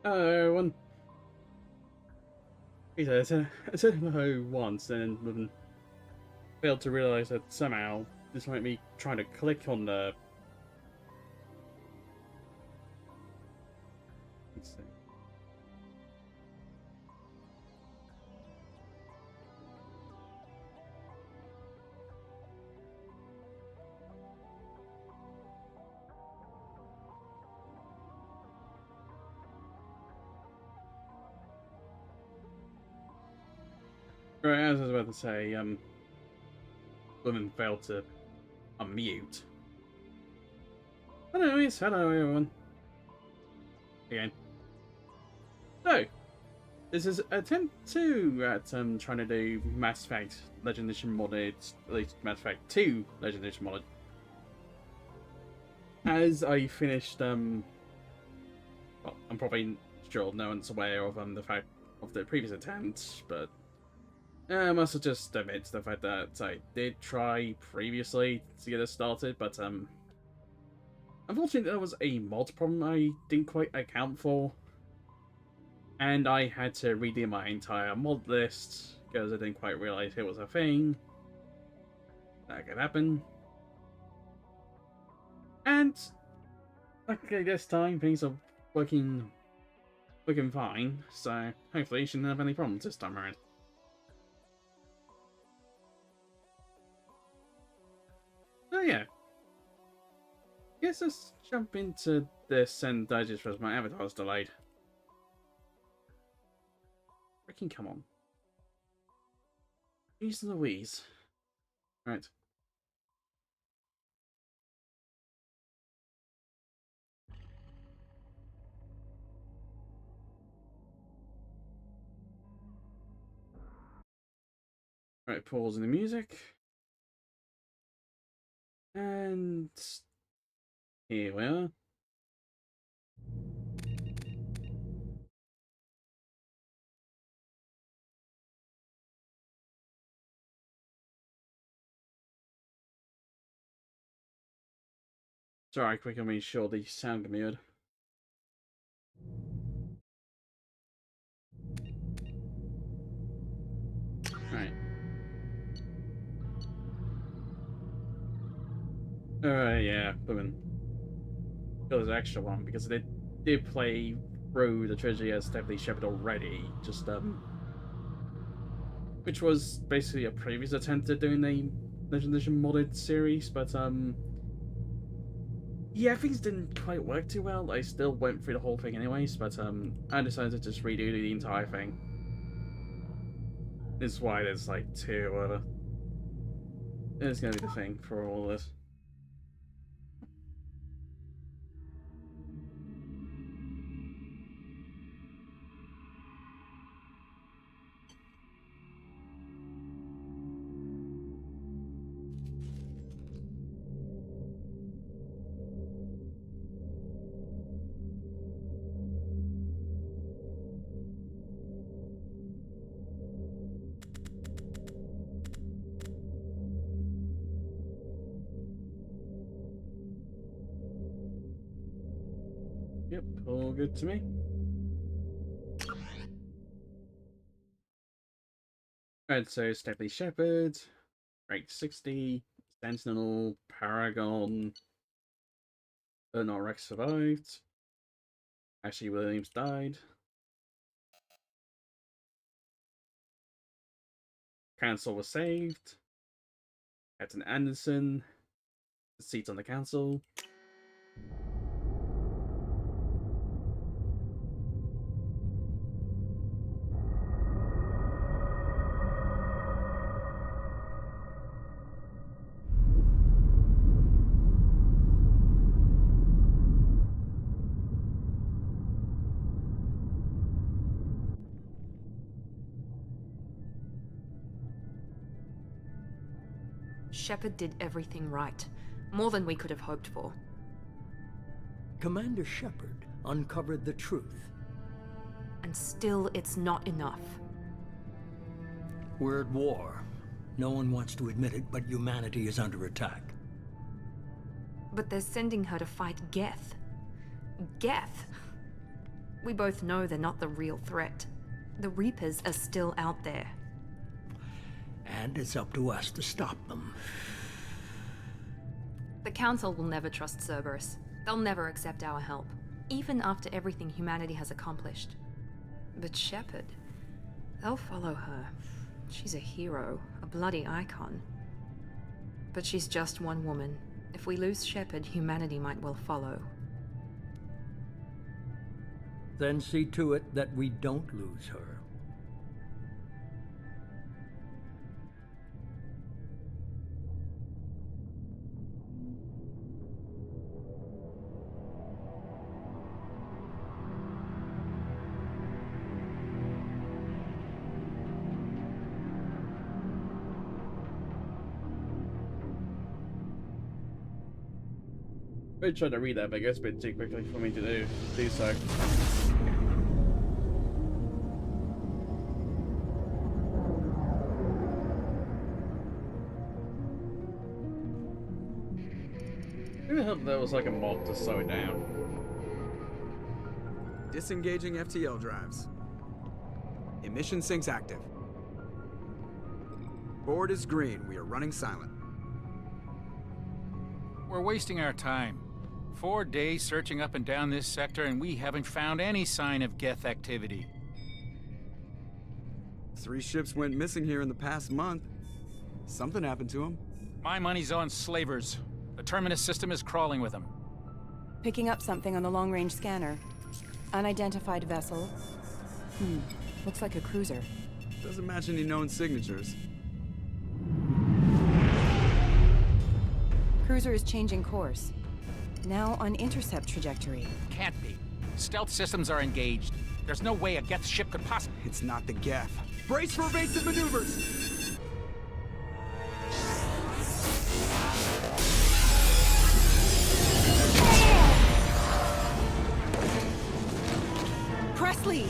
Everyone. I said hello once and failed to realise that somehow this might me trying to click on the. Let's see. Right, as I was about to say, women failed to unmute. Anyways, hello everyone. Again. So, this is attempt 2 at trying to do Mass Effect Legend Edition modded, at least Mass Effect 2 Legend Edition modded. As I finished, well, I'm probably sure no one's aware of the fact of the previous attempt, but I must have just admit to the fact that I did try previously to get it started, but unfortunately there was a mod problem I didn't quite account for, and I had to redo my entire mod list because I didn't quite realize it was a thing that could happen. And luckily this time things are working fine, so hopefully you shouldn't have any problems this time around. So yeah, guess let's jump into this and digest as my avatar's delayed. Freaking come on. Jeez Louise. Right. Right, pausing the music. And here we are. Sorry, quickly make sure the sound can be heard. Right. Yeah, women. Got this extra one because they did play through the trilogy as Stephanie Shepard already. Just which was basically a previous attempt at doing a Legend Edition modded series, but yeah, things didn't quite work too well. I still went through the whole thing anyways, but I decided to just redo the entire thing. This is why there's like 2 or whatever. It's gonna be the thing for all of this. Yep, all good to me. Alright, so Stephanie Shepard, rank 60, Sentinel, Paragon, Bernard Rex survived, Ashley Williams died, Council was saved, Captain Anderson, the seat on the council. Shepard did everything right. More than we could have hoped for. Commander Shepard uncovered the truth. And still, it's not enough. We're at war. No one wants to admit it, but humanity is under attack. But they're sending her to fight Geth. Geth! We both know they're not the real threat. The Reapers are still out there. And it's up to us to stop them. The Council will never trust Cerberus. They'll never accept our help, even after everything humanity has accomplished. But Shepard, they'll follow her. She's a hero, a bloody icon. But she's just one woman. If we lose Shepard, humanity might well follow. Then see to it that we don't lose her. I tried to read that, but I guess a bit too quickly for me to do so. Who the hell there was like a mod to slow it down? Disengaging FTL drives. Emission sinks active. Board is green. We are running silent. We're wasting our time. 4 days searching up and down this sector, and we haven't found any sign of Geth activity. 3 ships went missing here in the past month. Something happened to them. My money's on slavers. The Terminus system is crawling with them. Picking up something on the long-range scanner. Unidentified vessel. Looks like a cruiser. Doesn't match any known signatures. Cruiser is changing course. Now on intercept trajectory. Can't be. Stealth systems are engaged. There's no way a Geth ship could possibly... It's not the Geth. Brace for evasive maneuvers! Presley!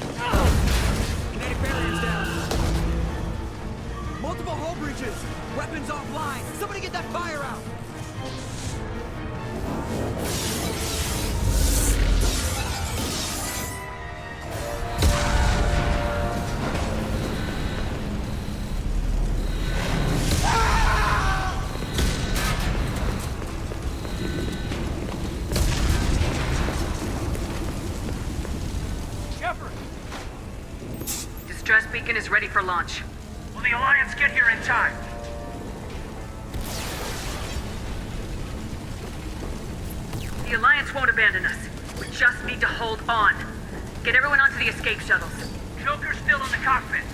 Kinetic barriers down. Multiple hull breaches. Weapons offline. Somebody get that fire out. Distress beacon is ready for launch. Will the Alliance get here in time? The Alliance won't abandon us. We just need to hold on. Get everyone onto the escape shuttles. Joker's still in the cockpit.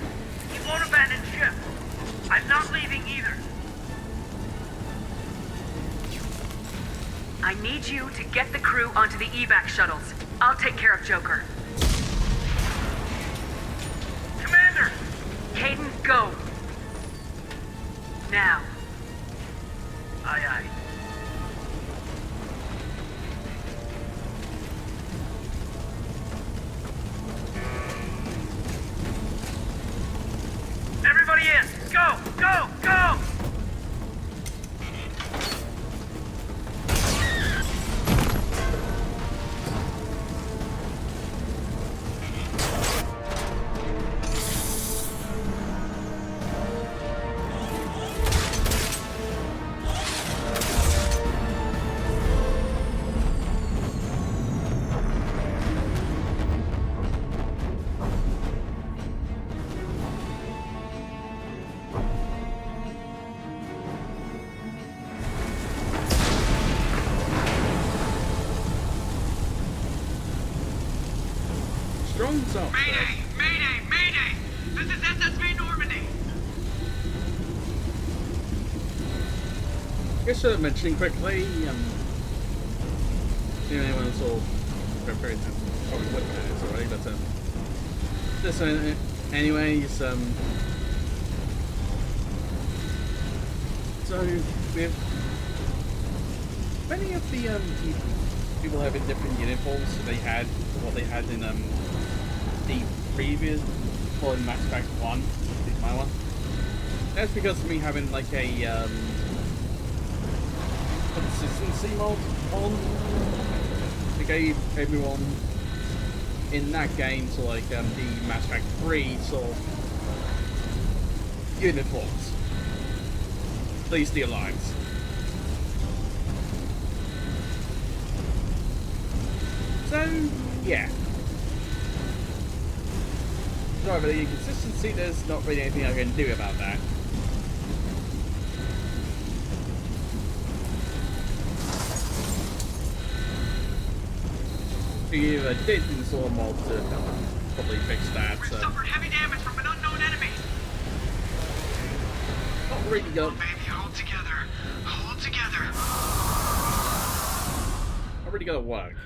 He won't abandon ship. I'm not leaving either. I need you to get the crew onto the evac shuttles. I'll take care of Joker. Commander! Caden, go! Now. Aye, aye. Everybody in! Go! Go! Go! Strong up. Mayday! Mayday! Mayday! This is SSV Normandy! I guess should mentioning quickly, anyone saw very probably looked at it already, but just anyways, so we have many of the people have in different uniforms they had what they had in the previous in Mass Effect 1, my one. That's because of me having like a consistency mod on. They gave everyone in that game, so like the Mass Effect 3 sort of uniforms. At least the Alliance. So, yeah. Sorry, but the inconsistency, there's not really anything I can do about that. If I did install a mod to probably fix that. We suffered heavy damage from an unknown enemy. Not really good. Baby, hold together. Hold together. Not really gonna work.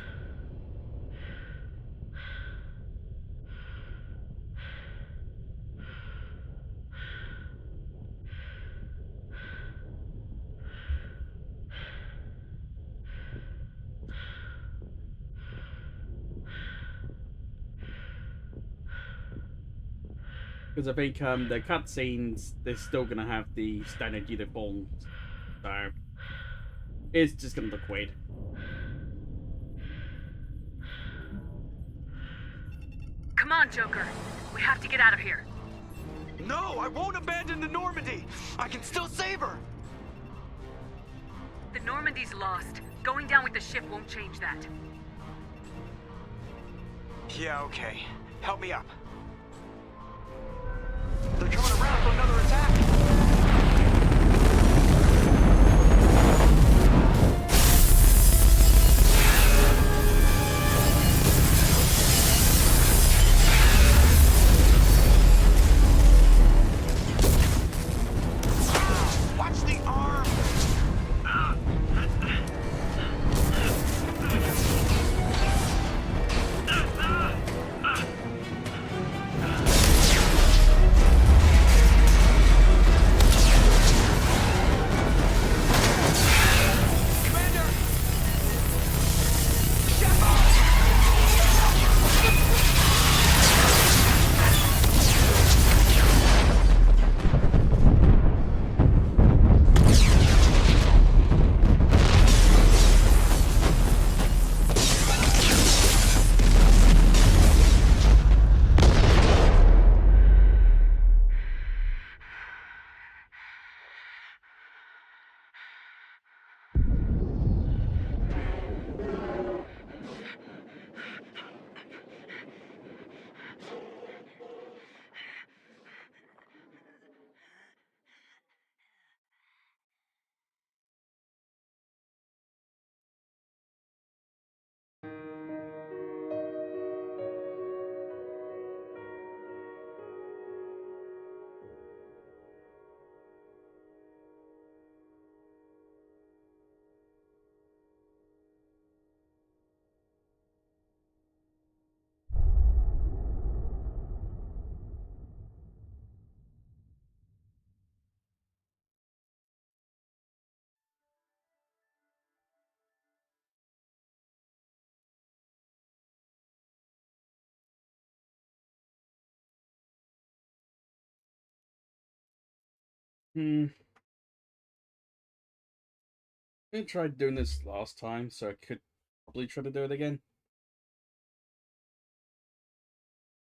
Because I think the cutscenes, they're still going to have the standard uniforms. So, it's just going to look weird. Come on, Joker. We have to get out of here. No, I won't abandon the Normandy. I can still save her. The Normandy's lost. Going down with the ship won't change that. Yeah, okay. Help me up. They're coming around for another attack. Watch the arm. I tried doing this last time, so I could probably try to do it again.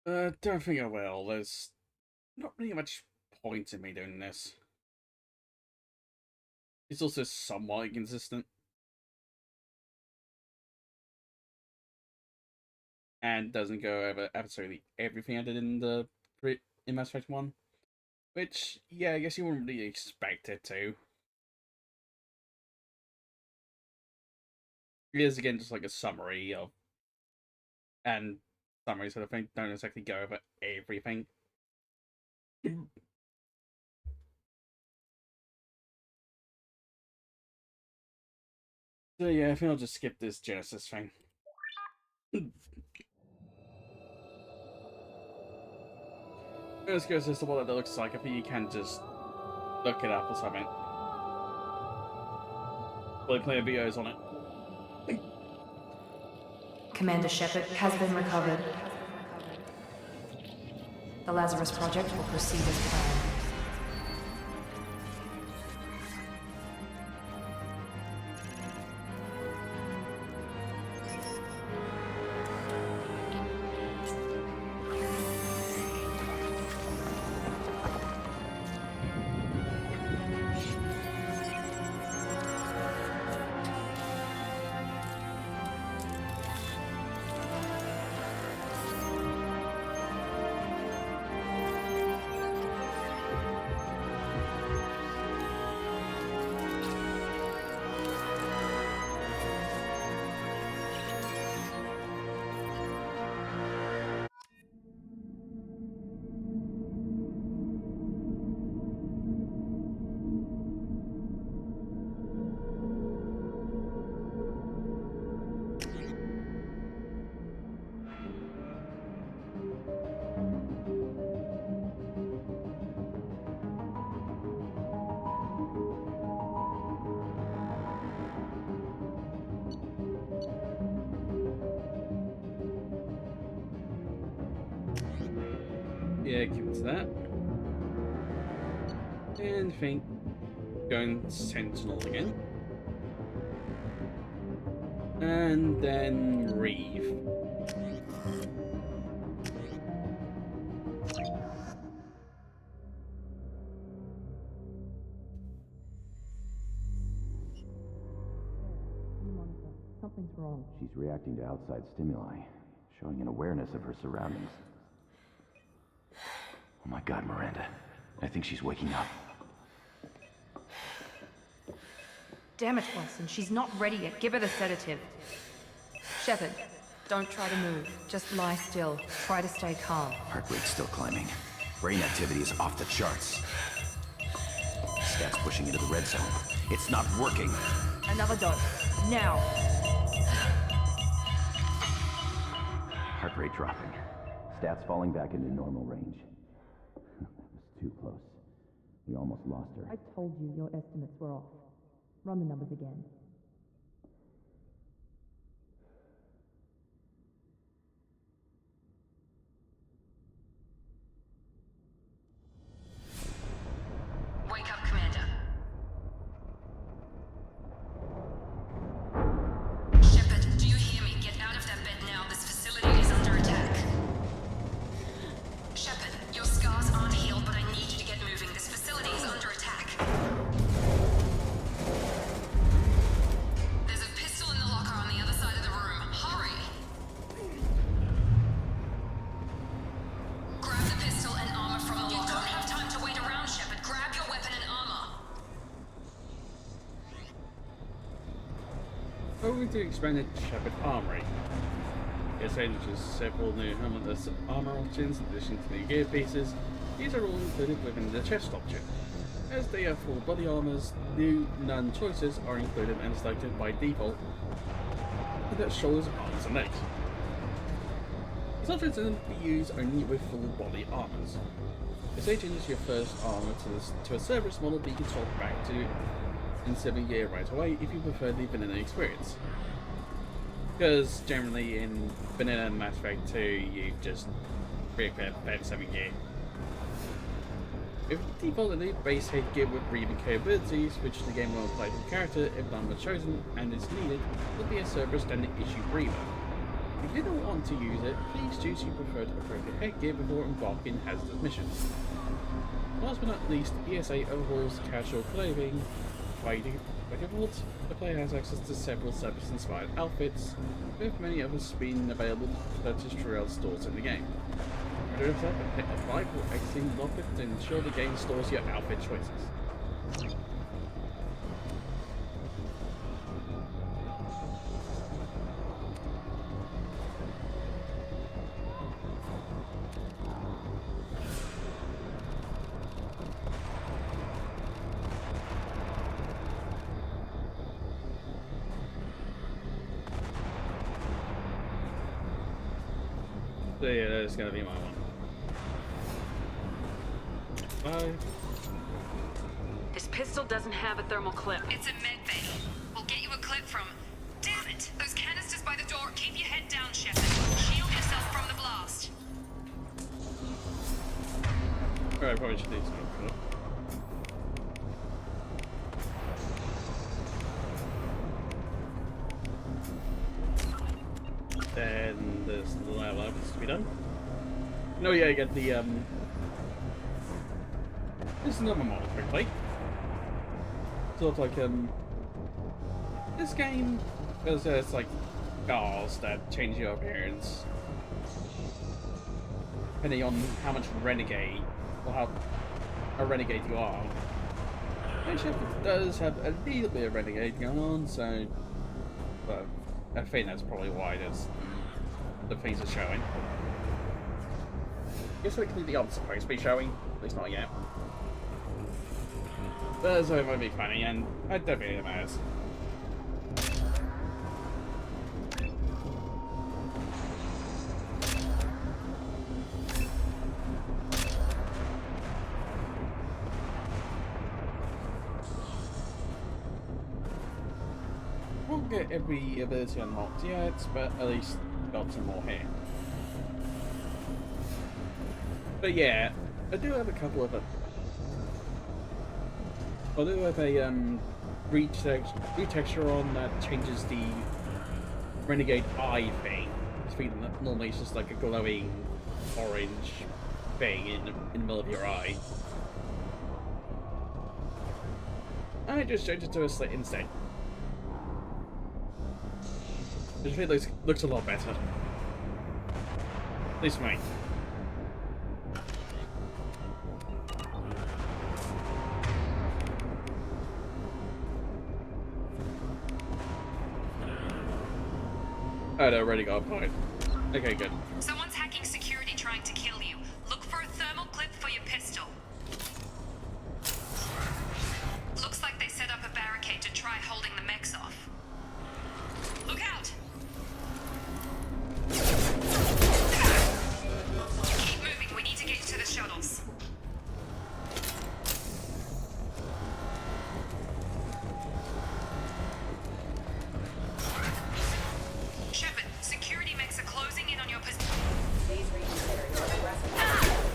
Don't think I will. There's not really much point in me doing this. It's also somewhat inconsistent. And doesn't go over absolutely everything I did in the Mass Effect 1. Which, yeah, I guess you wouldn't really expect it to. It is, again, just like a summary of... And summaries sort of thing don't exactly go over everything. So yeah, I think I'll just skip this Genesis thing. Let's go to what that looks like. I think you can just look it up or something. Play videos on it. Commander Shepard has been recovered. The Lazarus Project will proceed as planned. Yeah, keep it to that. And think going Sentinel again. And then Reeve. Something's wrong. She's reacting to outside stimuli, showing an awareness of her surroundings. Oh my God, Miranda. I think she's waking up. Damn it, Wilson. She's not ready yet. Give her the sedative. Shepard, don't try to move. Just lie still. Try to stay calm. Heart rate's still climbing. Brain activity is off the charts. Stats pushing into the red zone. It's not working. Another dose. Now. Heart rate dropping. Stats falling back into normal range. That was too close. We almost lost her. I told you your estimates were off. Run the numbers again. Wake up, Commander. Shepard, do you hear me? Get out of that bed now. This facility is under attack. Shepard, your scars aren't healed, but I need you to get moving. This facility is under attack. There's a pistol in the locker on the other side of the room. Hurry! Grab the pistol and armor from the locker. You don't have time to wait around, Shepard. Grab your weapon and armor. Owing to expanded Shepard Armory, it introduces several new helmetless armor options in addition to new gear pieces. These are all included within the chest option. As they are full body armors, new none choices are included and selected by default with their shoulders, arms and legs. These options can be used only with full body armors. This changes your first armor to a Cerberus model that you can swap back to in 7 gear right away if you prefer the vanilla experience. Because generally in vanilla Mass Effect 2 you just re-equip at 7 gear. If default the base headgear with breathing capabilities, which the game will apply to the character if none were chosen and is needed, will be a Cerberus standard issue breather. If you don't want to use it, please choose your preferred appropriate headgear before embarking hazardous missions. Last but not least, ESA overhauls casual clothing. By default, the player has access to several Cerberus-inspired outfits, with many others being available to purchase throughout stores in the game. Do yourself and hit apply for exiting locker to ensure the game stores your outfit choices. So yeah, that's gonna be my one. Bye. This pistol doesn't have a thermal clip. It's a med bay. We'll get you a clip from... Damn it! Those canisters by the door. Keep your head down, Shepard. Shield yourself from the blast. Alright, probably should do something. Then there's the level up to be done. No, yeah, you get the this is another model quickly. Sort of like this game there's like cars that change your appearance depending on how much renegade or how a renegade you are. And Shepard does have a little bit of renegade going on, so but I think that's probably why there's the things are showing. I guess technically the op's supposed to be showing, at least not yet. But so it might be funny, and I don't think it matters. Won't get every ability unlocked yet, but at least got some more here. But yeah, I do have a couple of I do have a retexture on that changes the renegade eye thing. It's feeling that normally it's just like a glowing orange thing in the middle of your eye. I just changed it to a slit instead. I just feel it looks a lot better. At least for me. Oh, no, already got a point. Okay, good. Someone's hacking security trying to kill you. Look for a thermal clip for your pistol. Looks like they set up a barricade to try holding the mechs off. Look out! Keep moving, we need to get you to the shuttles. Shepard, security mechs are closing in on your position. Please reconsider your aggressive.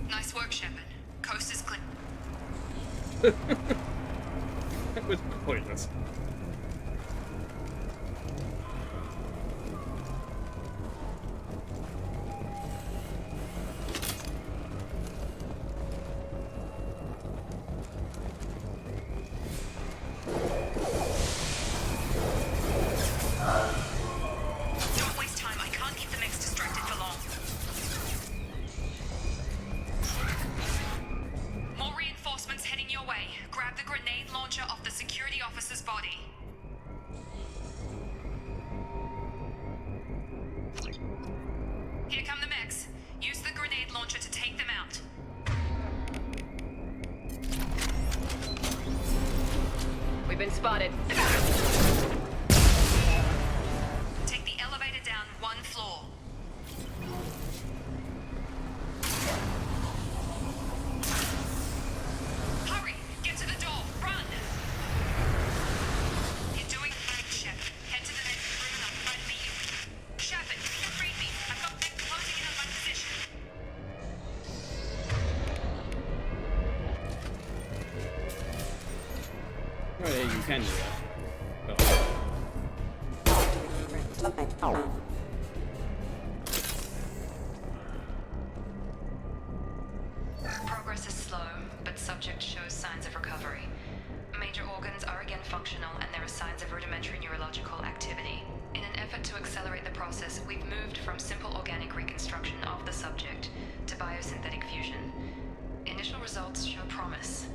Nice work, Shepard. Coast is clear. That was pointless. Don't waste time. I can't keep the mechs distracted for long. More reinforcements heading your way. Grab the grenade launcher off the security officer's body. Here come the mechs. Use the grenade launcher to take them out. We've been spotted. Take the elevator down one floor. Hurry! Get to the door! Run! You're doing great, Shepard. Head to the next room and I'll try to meet you. Shepard, read me. I've got men closing in on my position. Oh, yeah, you can do that. Progress is slow, but subject shows signs of recovery. Major organs are again functional and there are signs of rudimentary neurological activity. In an effort to accelerate the process, we've moved from simple organic reconstruction of the subject to biosynthetic fusion. Initial results show promise.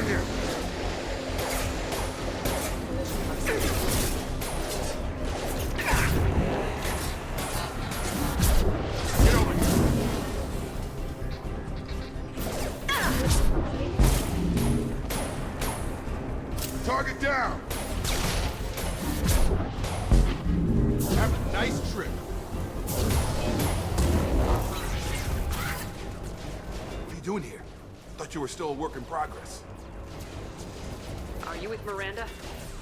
in there! Get over here! Target down! Have a nice trip. What are you doing here? Thought you were still a work in progress. Are you with Miranda?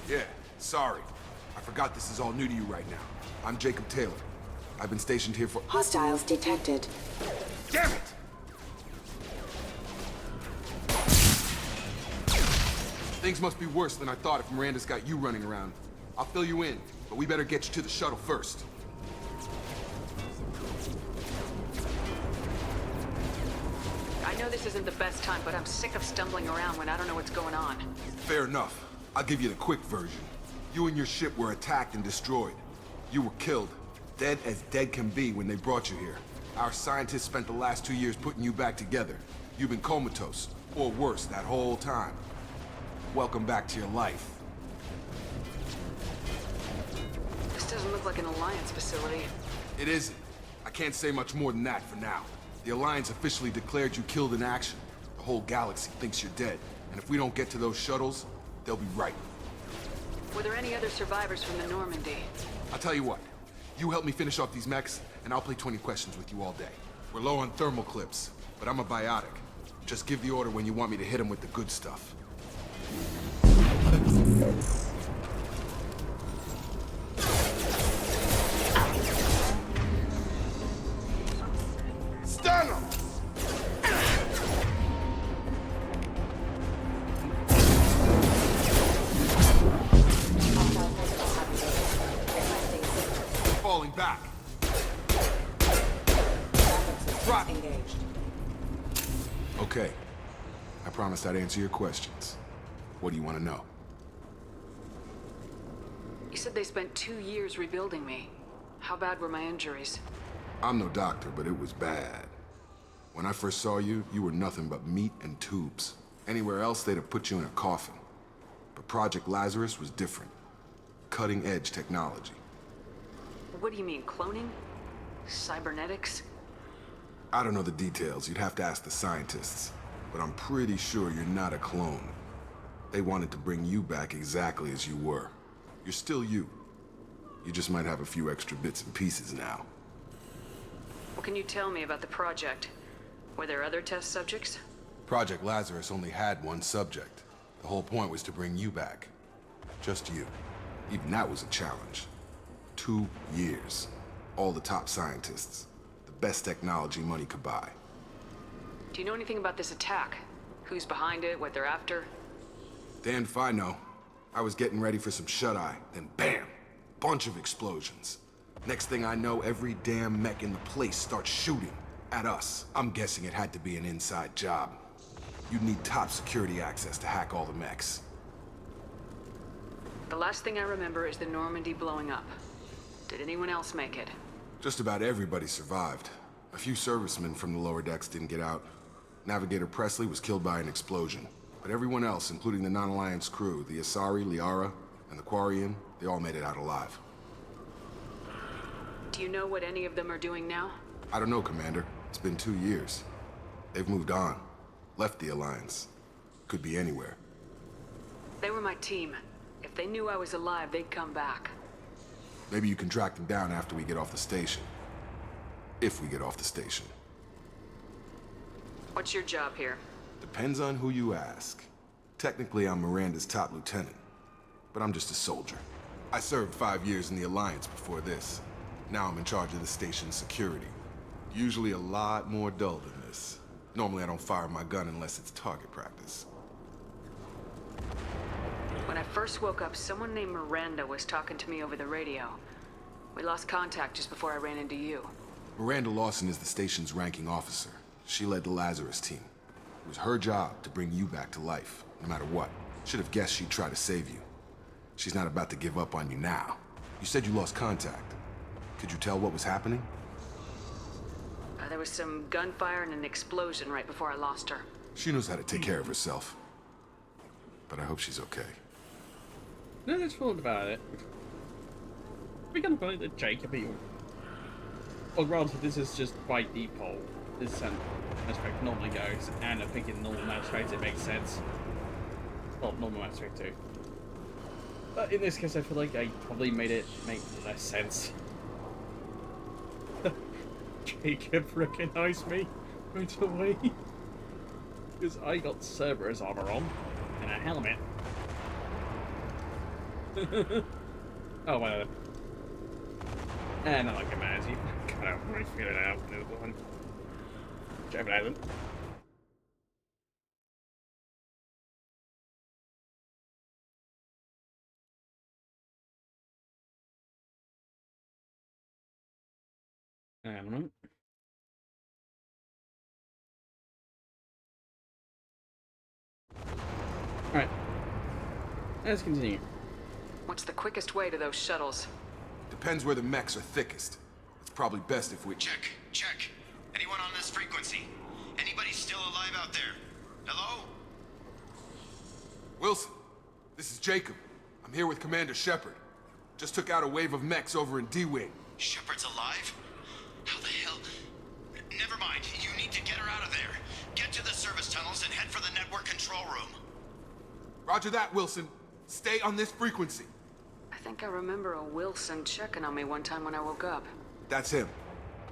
Yeah, sorry. I forgot this is all new to you right now. I'm Jacob Taylor. I've been stationed here for— Hostiles detected. Damn it! Things must be worse than I thought if Miranda's got you running around. I'll fill you in, but we better get you to the shuttle first. I know this isn't the best time, but I'm sick of stumbling around when I don't know what's going on. Fair enough. I'll give you the quick version. You and your ship were attacked and destroyed. You were killed. Dead as dead can be when they brought you here. Our scientists spent the last 2 years putting you back together. You've been comatose, or worse, that whole time. Welcome back to your life. This doesn't look like an Alliance facility. It isn't. I can't say much more than that for now. The Alliance officially declared you killed in action. The whole galaxy thinks you're dead. And if we don't get to those shuttles, they'll be right. Were there any other survivors from the Normandy? I'll tell you what. You help me finish off these mechs, and I'll play 20 questions with you all day. We're low on thermal clips, but I'm a biotic. Just give the order when you want me to hit them with the good stuff. Stun them! Falling back. Drop. Engaged. Okay. I promised I'd answer your questions. What do you want to know? You said they spent 2 years rebuilding me. How bad were my injuries? I'm no doctor, but it was bad. When I first saw you, you were nothing but meat and tubes. Anywhere else, they'd have put you in a coffin. But Project Lazarus was different. Cutting-edge technology. What do you mean, cloning? Cybernetics? I don't know the details. You'd have to ask the scientists. But I'm pretty sure you're not a clone. They wanted to bring you back exactly as you were. You're still you. You just might have a few extra bits and pieces now. What can you tell me about the project? Were there other test subjects? Project Lazarus only had one subject. The whole point was to bring you back. Just you. Even that was a challenge. 2 years. All the top scientists. The best technology money could buy. Do you know anything about this attack? Who's behind it, what they're after? Damned if I know. I was getting ready for some shut-eye, then bam! Bunch of explosions. Next thing I know, every damn mech in the place starts shooting at us. I'm guessing it had to be an inside job. You'd need top security access to hack all the mechs. The last thing I remember is the Normandy blowing up. Did anyone else make it? Just about everybody survived. A few servicemen from the lower decks didn't get out. Navigator Presley was killed by an explosion. But everyone else, including the non-Alliance crew, the Asari, Liara, and the Quarian, they all made it out alive. Do you know what any of them are doing now? I don't know, Commander. It's been 2 years. They've moved on. Left the Alliance. Could be anywhere. They were my team. If they knew I was alive, they'd come back. Maybe you can track them down after we get off the station. If we get off the station. What's your job here? Depends on who you ask. Technically, I'm Miranda's top lieutenant. But I'm just a soldier. I served 5 years in the Alliance before this. Now I'm in charge of the station's security. Usually a lot more dull than this. Normally I don't fire my gun unless it's target practice. When I first woke up, someone named Miranda was talking to me over the radio. We lost contact just before I ran into you. Miranda Lawson is the station's ranking officer. She led the Lazarus team. It was her job to bring you back to life, no matter what. Should have guessed she'd try to save you. She's not about to give up on you now. You said you lost contact. Could you tell what was happening? There was some gunfire and an explosion right before I lost her. She knows how to take care of herself. but I hope she's okay. No, that's thought about it. We're gonna put it that Jacob, or rather, this is just by default. This is how Mass Effect normally goes, and I think in normal Mass Effect it makes sense. Well, normal Mass Effect 2. But in this case, I feel like I probably made it make less sense. Jacob recognized me right away. Because I got Cerberus armor on, and a helmet. Oh, well. And I like a man, you kind of really feel it out in the other one. Jacob hasn't. I don't know. Alright. Let's continue. What's the quickest way to those shuttles? Depends where the mechs are thickest. It's probably best if we... Check. Anyone on this frequency? Anybody still alive out there? Hello? Wilson, this is Jacob. I'm here with Commander Shepard. Just took out a wave of mechs over in D-Wing. Shepard's alive? How the hell? Never mind. You need to get her out of there. Get to the service tunnels and head for the network control room. Roger that, Wilson. Stay on this frequency. I think I remember a Wilson checking on me one time when I woke up. That's him.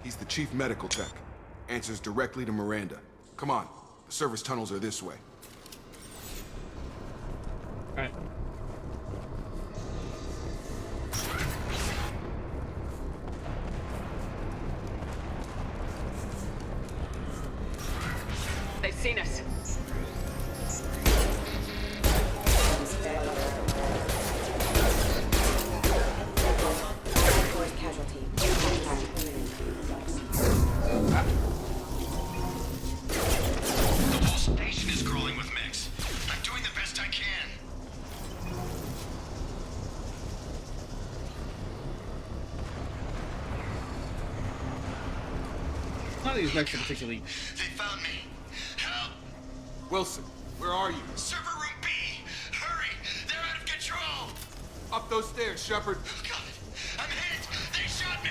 He's the chief medical tech. Answers directly to Miranda. Come on. The service tunnels are this way. Alright. They've seen us. The whole station is crawling with mechs. I'm doing the best I can. None of these mechs are particularly... They found me. Help! Wilson, where are you? Server room B! Hurry! They're out of control! Up those stairs, Shepard. God! I'm hit! They shot me!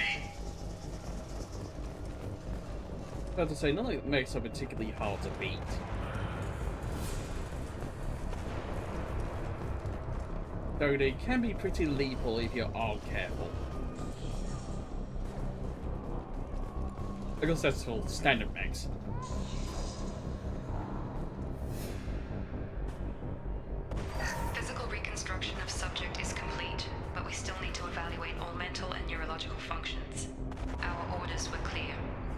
About to say, none of the mechs are particularly hard to beat. Though they can be pretty lethal if you aren't careful. I guess that's for standard mechs. Physical reconstruction of subject is complete, but we still need to evaluate all mental and neurological functions. Our orders were clear.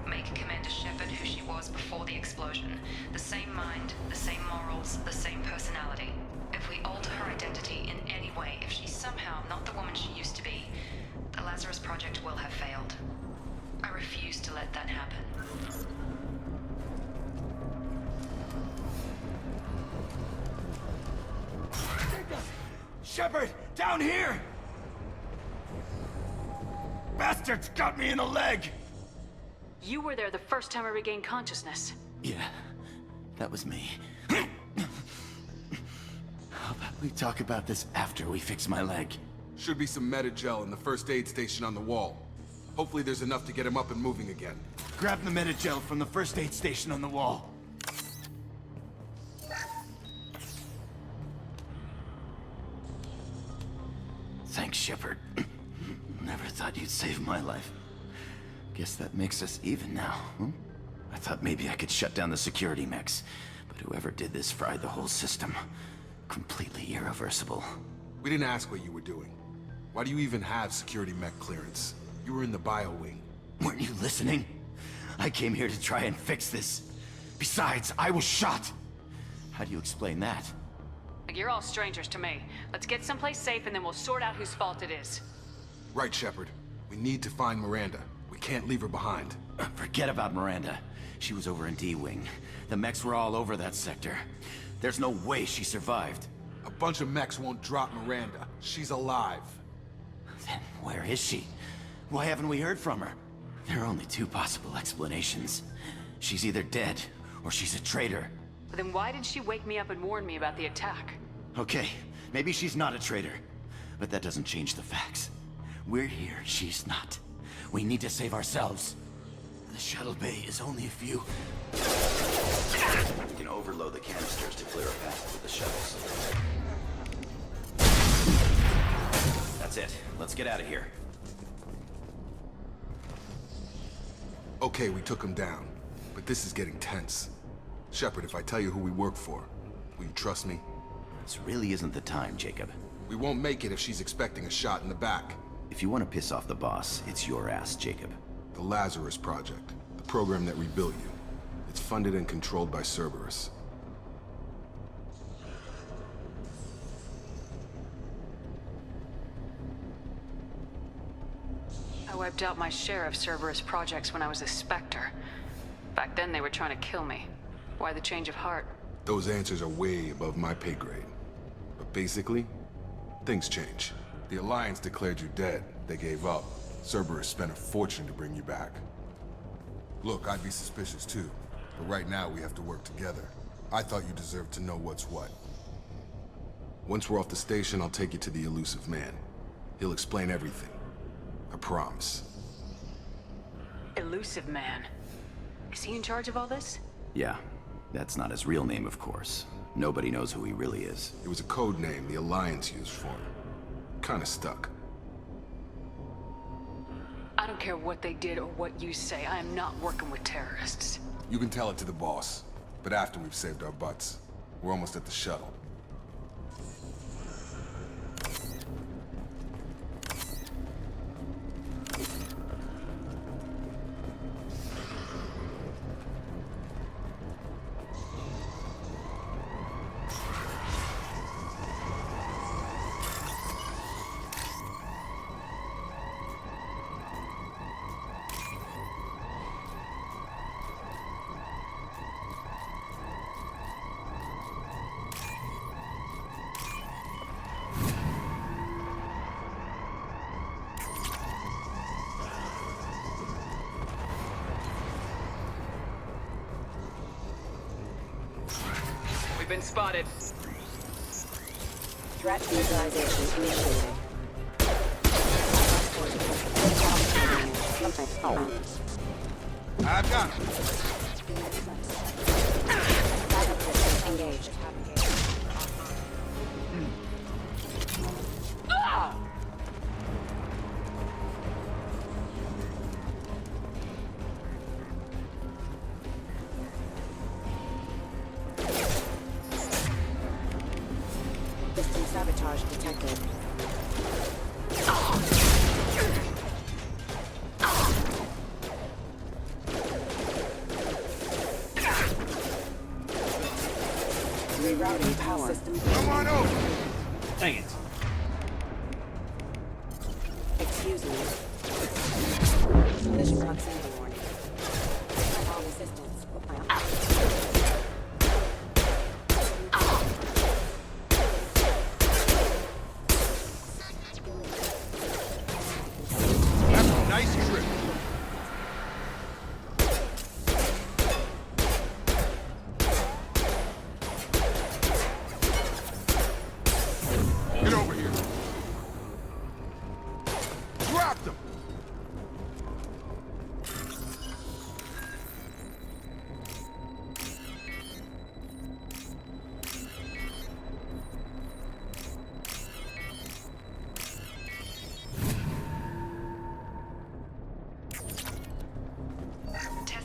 Make Commander Shepard who she was before the explosion. The same mind, the same morals, the same personality. If we alter her identity in any way, if she's somehow not the woman she used to be, the Lazarus Project will have failed. I refuse to let that happen. Shepard! Down here! Bastards got me in the leg! You were there the first time I regained consciousness. Yeah, that was me. How about we talk about this after we fix my leg? Should be some Metagel in the first aid station on the wall. Hopefully there's enough to get him up and moving again. Grab the Metagel from the first aid station on the wall. Thanks, Shepard. Never thought you'd save my life. Guess that makes us even now, huh? I thought maybe I could shut down the security mechs, but whoever did this fried the whole system. Completely irreversible. We didn't ask what you were doing. Why do you even have security mech clearance? You were in the bio wing. Weren't you listening? I came here to try and fix this. Besides, I was shot. How do you explain that? You're all strangers to me. Let's get someplace safe and then we'll sort out whose fault it is. Right, Shepard. We need to find Miranda. We can't leave her behind. Forget about Miranda. She was over in D-Wing. The mechs were all over that sector. There's no way she survived. A bunch of mechs won't drop Miranda. She's alive. Then where is she? Why haven't we heard from her? There are only two possible explanations. She's either dead, or she's a traitor. Then why did she wake me up and warn me about the attack? Okay, maybe she's not a traitor, but that doesn't change the facts. We're here, she's not. We need to save ourselves. The shuttle bay is only a few... We can overload the canisters to clear a path to the shuttles. That's it. Let's get out of here. Okay, we took him down, but this is getting tense. Shepard, if I tell you who we work for, will you trust me? This really isn't the time, Jacob. We won't make it if she's expecting a shot in the back. If you want to piss off the boss, it's your ass, Jacob. The Lazarus Project, the program that rebuilt you. It's funded and controlled by Cerberus. I wiped out my share of Cerberus projects when I was a Spectre. Back then they were trying to kill me. Why the change of heart? Those answers are way above my pay grade. But basically, things change. The Alliance declared you dead. They gave up. Cerberus spent a fortune to bring you back. Look, I'd be suspicious too. But right now we have to work together. I thought you deserved to know what's what. Once we're off the station, I'll take you to the elusive man. He'll explain everything. I promise. Elusive man. Is he in charge of all this? Yeah, that's not his real name, of course. Nobody knows who he really is. It was a code name the Alliance used for him. Kinda stuck. I don't care what they did or what you say. I am not working with terrorists. You can tell it to the boss, but after we've saved our butts. We're almost at the shuttle. Been spotted. Threat neutralization initiated. I've got him. Engaged. Sabotage detected. Rerouting power. Come on over! Dang it. Excuse me. Collision proximity warning. All resistance. Nice trip. Get over here. Dropped him.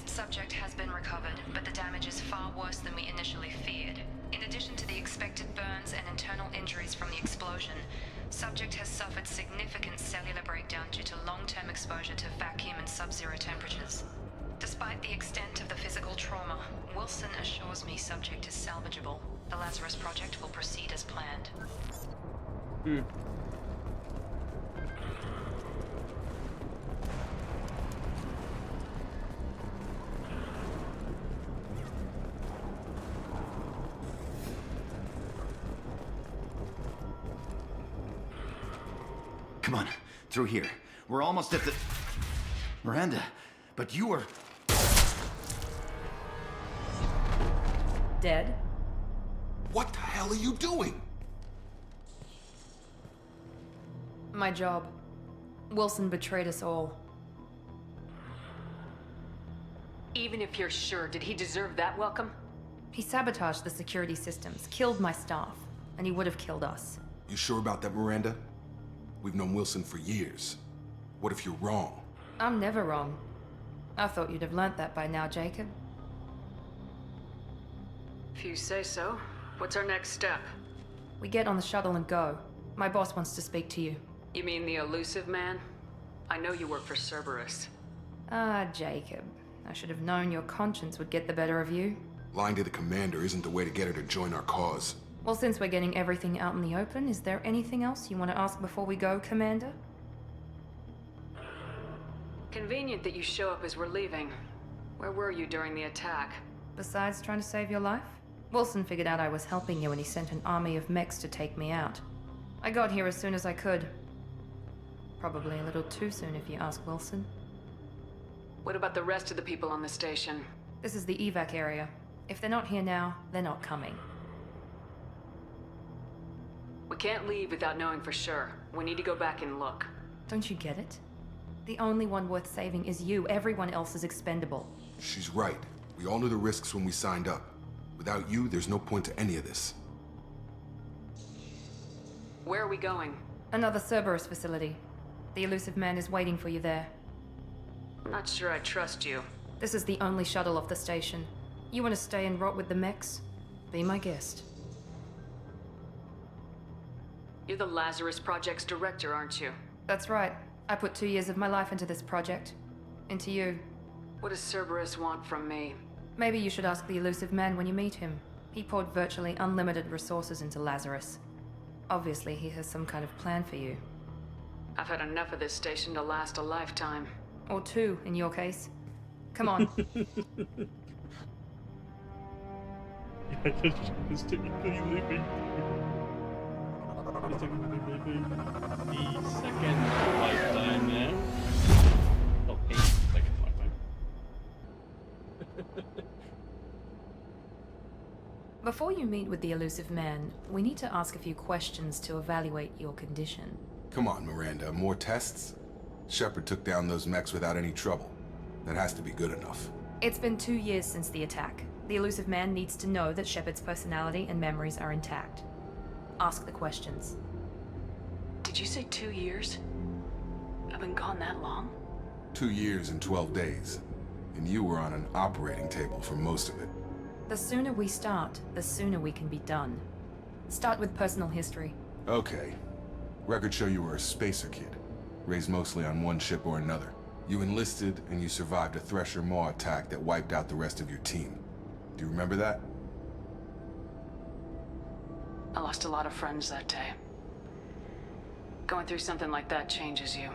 Subject has been recovered, but the damage is far worse than we initially feared. In addition to the expected burns and internal injuries from the explosion, subject has suffered significant cellular breakdown due to long-term exposure to vacuum and sub-zero temperatures. Despite the extent of the physical trauma, Wilson assures me subject is salvageable. The Lazarus Project will proceed as planned. Come on, through here. We're almost at the... Miranda, but you were... Dead? What the hell are you doing? My job. Wilson betrayed us all. Even if you're sure, did he deserve that welcome? He sabotaged the security systems, killed my staff, and he would have killed us. You sure about that, Miranda? We've known Wilson for years. What if you're wrong? I'm never wrong. I thought you'd have learnt that by now, Jacob. If you say so. What's our next step? We get on the shuttle and go. My boss wants to speak to you. You mean the elusive man? I know you work for Cerberus. Ah, Jacob. I should have known your conscience would get the better of you. Lying to the commander isn't the way to get her to join our cause. Well, since we're getting everything out in the open, is there anything else you want to ask before we go, Commander? Convenient that you show up as we're leaving. Where were you during the attack? Besides trying to save your life? Wilson figured out I was helping you and he sent an army of mechs to take me out. I got here as soon as I could. Probably a little too soon if you ask Wilson. What about the rest of the people on the station? This is the evac area. If they're not here now, they're not coming. We can't leave without knowing for sure. We need to go back and look. Don't you get it? The only one worth saving is you. Everyone else is expendable. She's right. We all knew the risks when we signed up. Without you, there's no point to any of this. Where are we going? Another Cerberus facility. The elusive man is waiting for you there. I'm not sure I trust you. This is the only shuttle off the station. You want to stay and rot with the mechs? Be my guest. You're the Lazarus Project's director, aren't you? That's right. I put 2 years of my life into this project. Into you. What does Cerberus want from me? Maybe you should ask the elusive man when you meet him. He poured virtually unlimited resources into Lazarus. Obviously, he has some kind of plan for you. I've had enough of this station to last a lifetime. Or 2, in your case. Come on. It's technically living. It's technically living the second lifetime now. Oh, hey, second lifetime. Before you meet with the elusive man, we need to ask a few questions to evaluate your condition. Come on, Miranda, more tests? Shepard took down those mechs without any trouble. That has to be good enough. It's been 2 years since the attack. The elusive man needs to know that Shepard's personality and memories are intact. Ask the questions. Did you say 2 years? I've been gone that long? 2 years and 12 days. And you were on an operating table for most of it. The sooner we start, the sooner we can be done. Start with personal history. Okay. Records show you were a spacer kid, raised mostly on one ship or another. You enlisted, and you survived a Thresher Maw attack that wiped out the rest of your team. Do you remember that? I lost a lot of friends that day. Going through something like that changes you.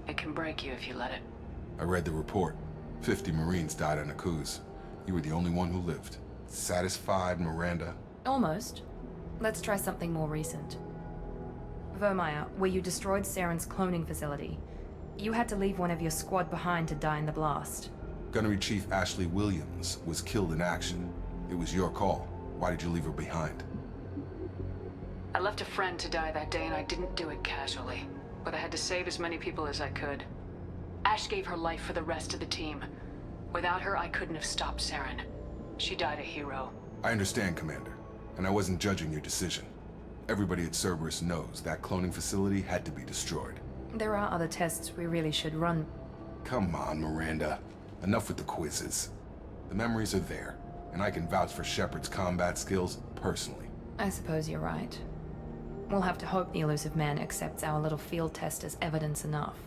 It can break you if you let it. I read the report. 50 Marines died on Akuz. You were the only one who lived. Satisfied, Miranda? Almost. Let's try something more recent. Vermeer, where you destroyed Saren's cloning facility. You had to leave one of your squad behind to die in the blast. Gunnery Chief Ashley Williams was killed in action. It was your call. Why did you leave her behind? I left a friend to die that day and I didn't do it casually. But I had to save as many people as I could. Ash gave her life for the rest of the team. Without her, I couldn't have stopped Saren. She died a hero. I understand, Commander. And I wasn't judging your decision. Everybody at Cerberus knows that cloning facility had to be destroyed. There are other tests we really should run. Come on, Miranda. Enough with the quizzes. The memories are there, and I can vouch for Shepard's combat skills personally. I suppose you're right. We'll have to hope the elusive man accepts our little field test as evidence enough.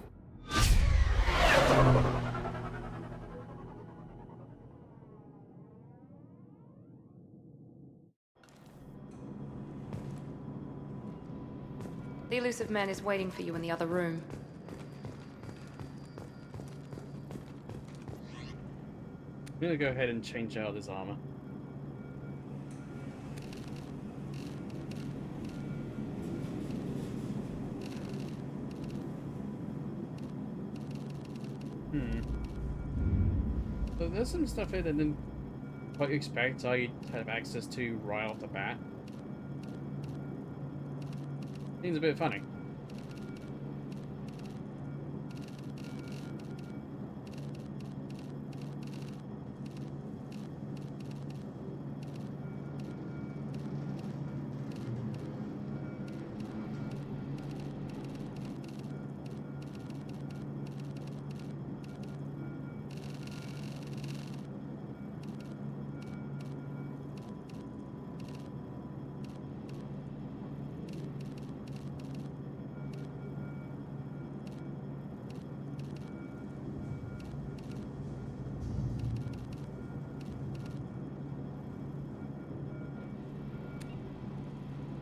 The elusive man is waiting for you in the other room. I'm gonna go ahead and change out his armor. So there's some stuff here that I didn't quite expect I'd have access to right off the bat. Seems a bit funny.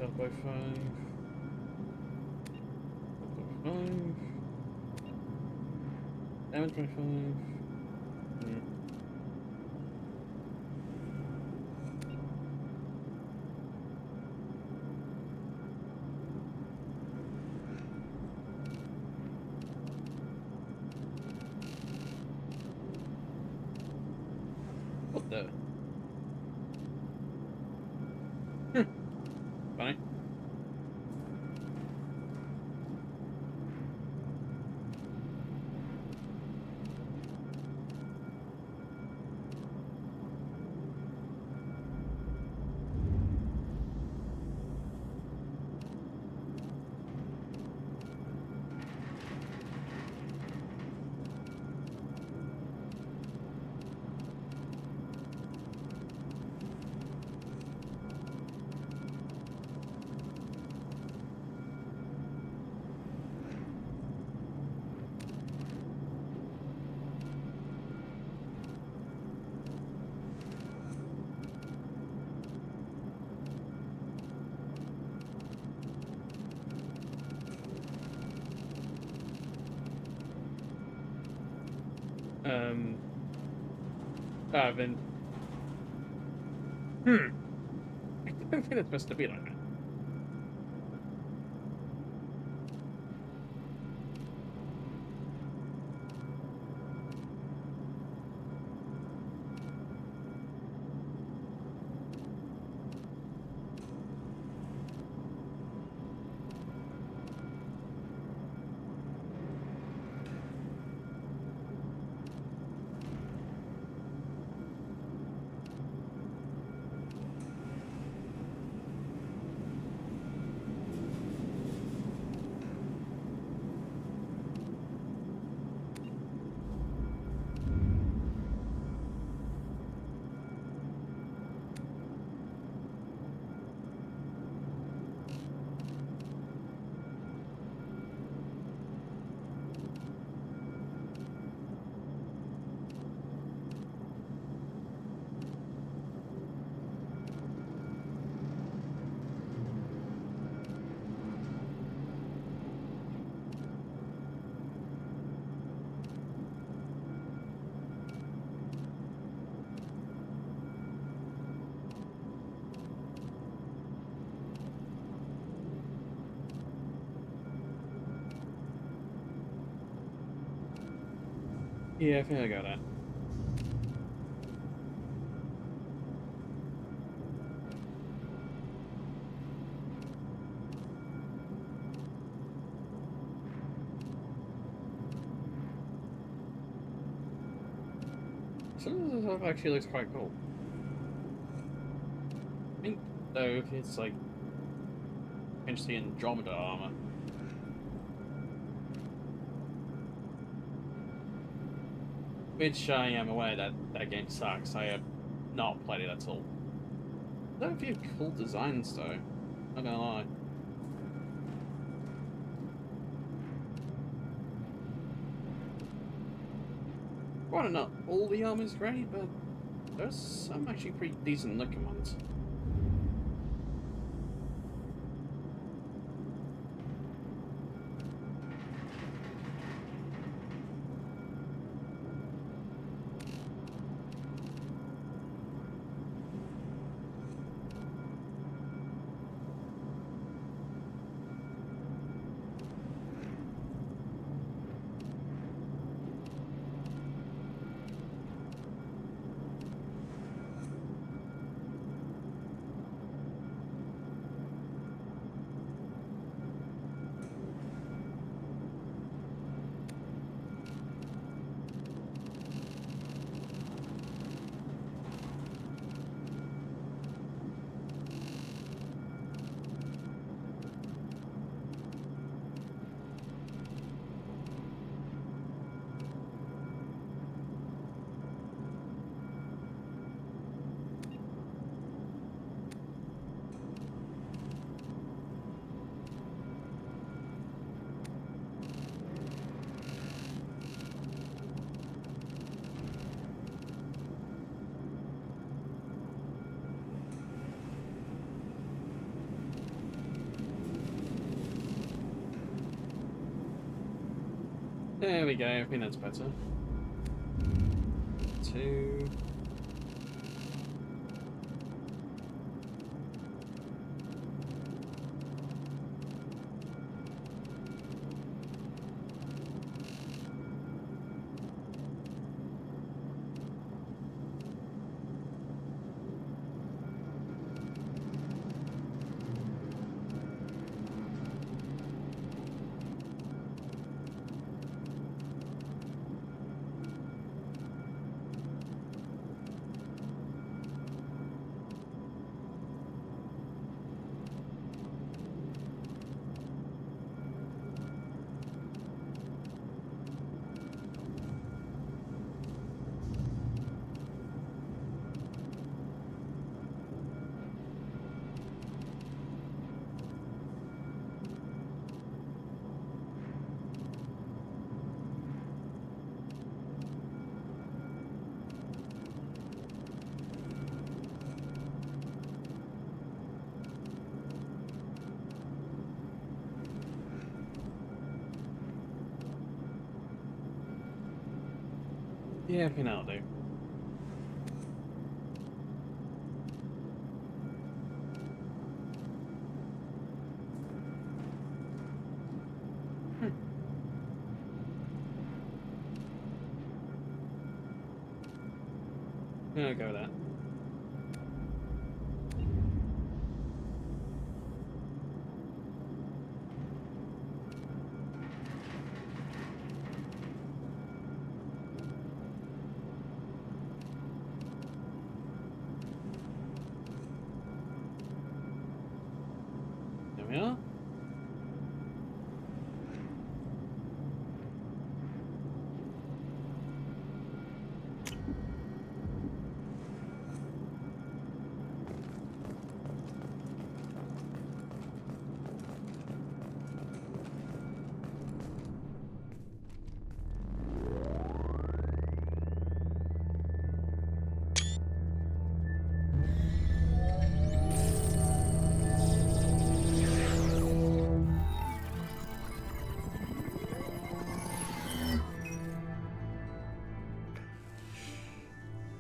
Failed by 5. Failed by 5. Damage by 5. What the? Funny. Then. I don't think it's supposed to be like that. Yeah, I think I got that. Some of this stuff actually looks quite cool. I think, though, if it's like potentially Andromeda armor. Which I am aware that that game sucks. I have not played it at all. There are a few cool designs though, not gonna lie. Well, not all the armor's great, but there's some actually pretty decent looking ones. There we go, I think that's better. 2. Yeah, I think that'll do. I'll go with that. There we are.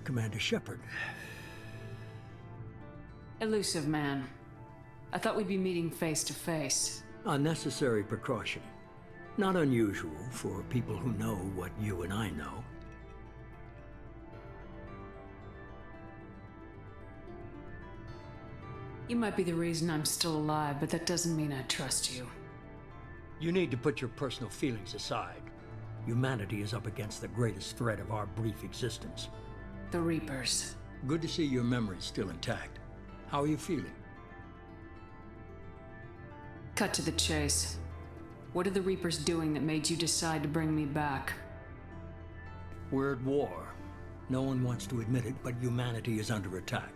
Commander Shepard. Elusive man. I thought we'd be meeting face to face. Unnecessary precaution. Not unusual for people who know what you and I know. You might be the reason I'm still alive, but that doesn't mean I trust you. You need to put your personal feelings aside. Humanity is up against the greatest threat of our brief existence. The Reapers. Good to see your memory's still intact. How are you feeling? Cut to the chase. What are the Reapers doing that made you decide to bring me back? We're at war. No one wants to admit it, but humanity is under attack.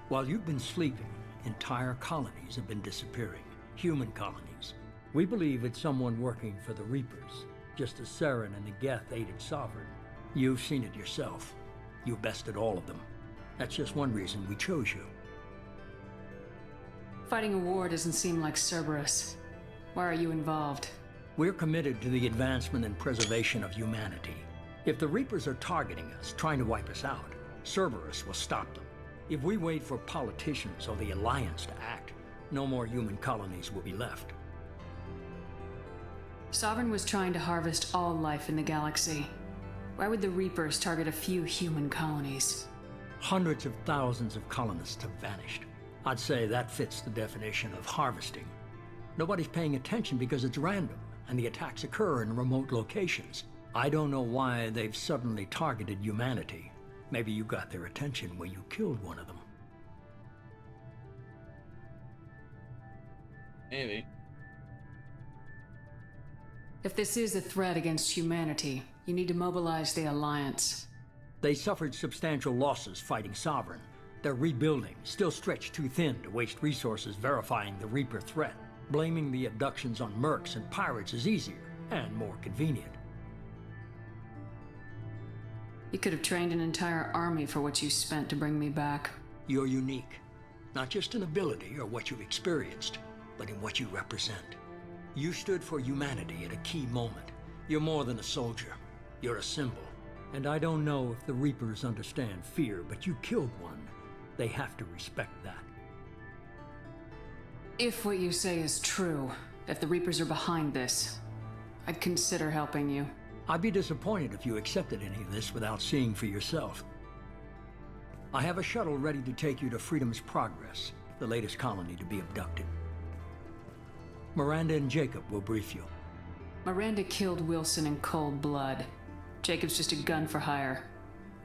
While you've been sleeping, entire colonies have been disappearing. Human colonies. We believe it's someone working for the Reapers, just as Saren and the Geth aided Sovereign. You've seen it yourself. You bested all of them. That's just one reason we chose you. Fighting a war doesn't seem like Cerberus. Why are you involved? We're committed to the advancement and preservation of humanity. If the Reapers are targeting us, trying to wipe us out, Cerberus will stop them. If we wait for politicians or the Alliance to act, no more human colonies will be left. Sovereign was trying to harvest all life in the galaxy. Why would the Reapers target a few human colonies? Hundreds of thousands of colonists have vanished. I'd say that fits the definition of harvesting. Nobody's paying attention because it's random, and the attacks occur in remote locations. I don't know why they've suddenly targeted humanity. Maybe you got their attention when you killed one of them. Maybe. If this is a threat against humanity, you need to mobilize the Alliance. They suffered substantial losses fighting Sovereign. They're rebuilding, still stretched too thin to waste resources verifying the Reaper threat. Blaming the abductions on mercs and pirates is easier and more convenient. You could have trained an entire army for what you spent to bring me back. You're unique. Not just in ability or what you've experienced, but in what you represent. You stood for humanity at a key moment. You're more than a soldier. You're a symbol. And I don't know if the Reapers understand fear, but you killed one. They have to respect that. If what you say is true, if the Reapers are behind this, I'd consider helping you. I'd be disappointed if you accepted any of this without seeing for yourself. I have a shuttle ready to take you to Freedom's Progress, the latest colony to be abducted. Miranda and Jacob will brief you. Miranda killed Wilson in cold blood. Jacob's just a gun for hire.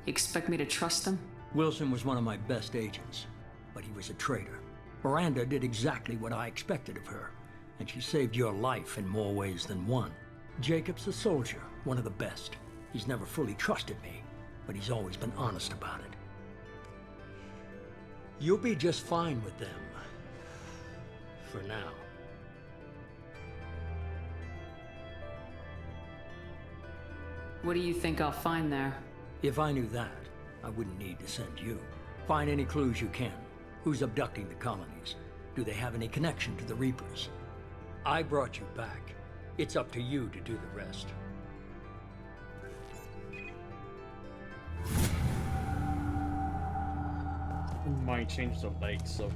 You expect me to trust them? Wilson was one of my best agents, but he was a traitor. Miranda did exactly what I expected of her, and she saved your life in more ways than one. Jacob's a soldier, one of the best. He's never fully trusted me, but he's always been honest about it. You'll be just fine with them. For now. What do you think I'll find there? If I knew that, I wouldn't need to send you. Find any clues you can. Who's abducting the colonies? Do they have any connection to the Reapers? I brought you back. It's up to you to do the rest. Might change the legs of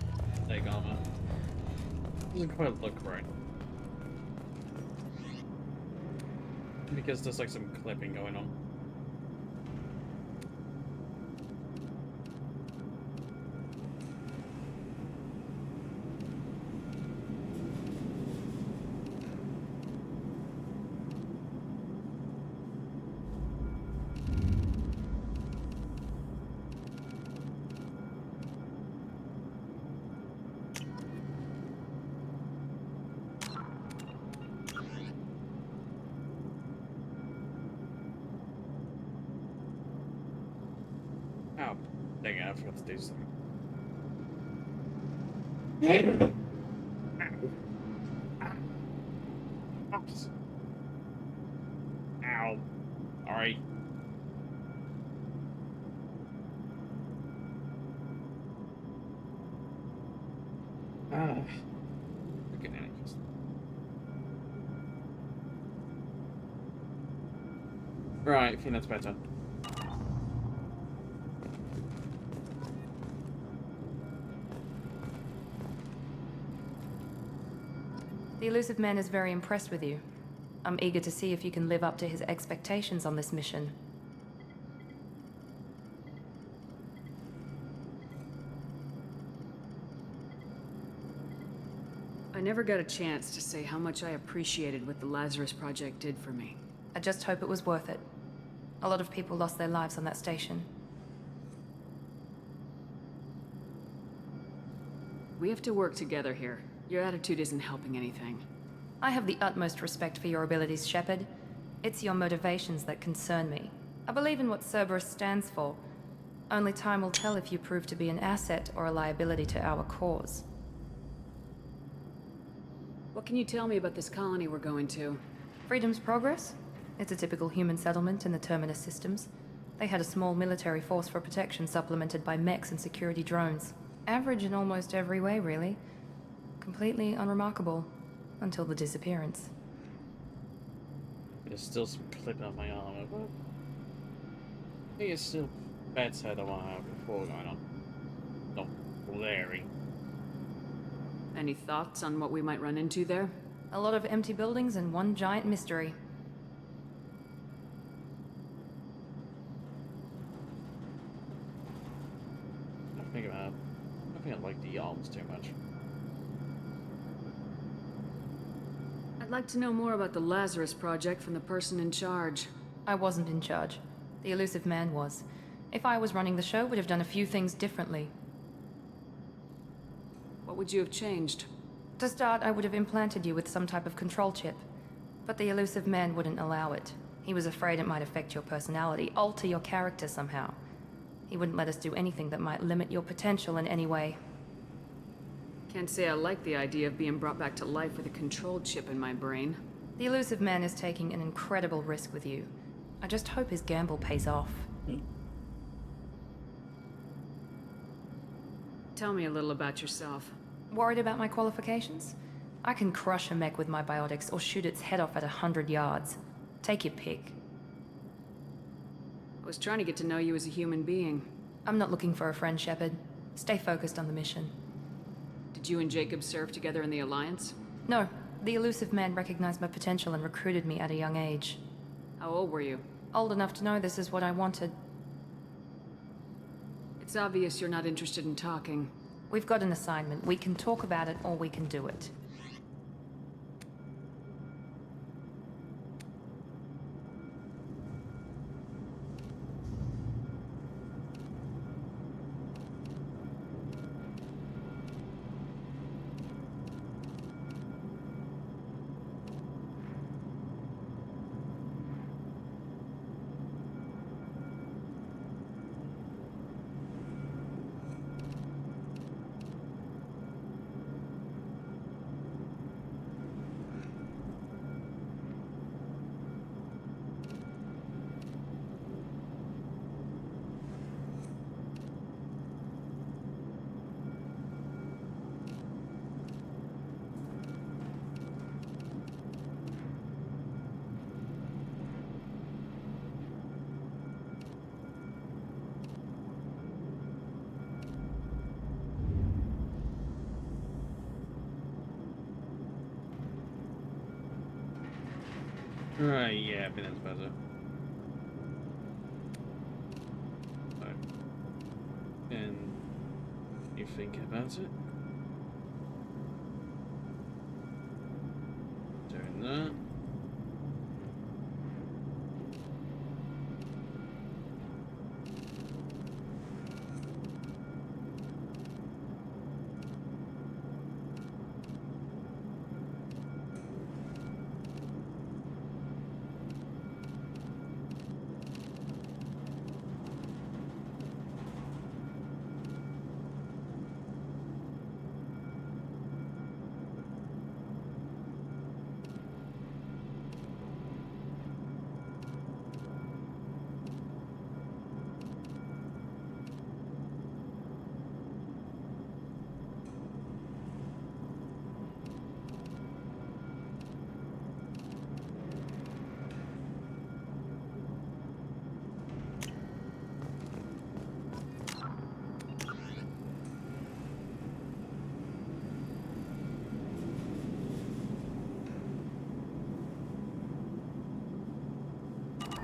leg armor. Doesn't quite look right. Because there's like some clipping going on. Oh, dang it, I forgot to do something. Ow. Alright. Freaking enemies. Right, I think that's better. The elusive man is very impressed with you. I'm eager to see if you can live up to his expectations on this mission. I never got a chance to say how much I appreciated what the Lazarus Project did for me. I just hope it was worth it. A lot of people lost their lives on that station. We have to work together here. Your attitude isn't helping anything. I have the utmost respect for your abilities, Shepard. It's your motivations that concern me. I believe in what Cerberus stands for. Only time will tell if you prove to be an asset or a liability to our cause. What can you tell me about this colony we're going to? Freedom's Progress? It's a typical human settlement in the Terminus systems. They had a small military force for protection supplemented by mechs and security drones. Average in almost every way, really. Completely unremarkable. Until the disappearance. There's still some clipping on my armor, but I think it's still better than what I had before going on. Not glaring. Any thoughts on what we might run into there? A lot of empty buildings and one giant mystery. I think I like the arms too much. I'd like to know more about the Lazarus Project from the person in charge. I wasn't in charge. The elusive man was. If I was running the show, would have done a few things differently. What would you have changed? To start, I would have implanted you with some type of control chip. But the elusive man wouldn't allow it. He was afraid it might affect your personality, alter your character somehow. He wouldn't let us do anything that might limit your potential in any way. Can't say I like the idea of being brought back to life with a control chip in my brain. The elusive man is taking an incredible risk with you. I just hope his gamble pays off. Tell me a little about yourself. Worried about my qualifications? I can crush a mech with my biotics or shoot its head off at 100 yards. Take your pick. I was trying to get to know you as a human being. I'm not looking for a friend, Shepard. Stay focused on the mission. Did you and Jacob serve together in the Alliance? No. The elusive man recognized my potential and recruited me at a young age. How old were you? Old enough to know this is what I wanted. It's obvious you're not interested in talking. We've got an assignment. We can talk about it or we can do it. Right, yeah, I think that's better. So, can you think about it? Doing that.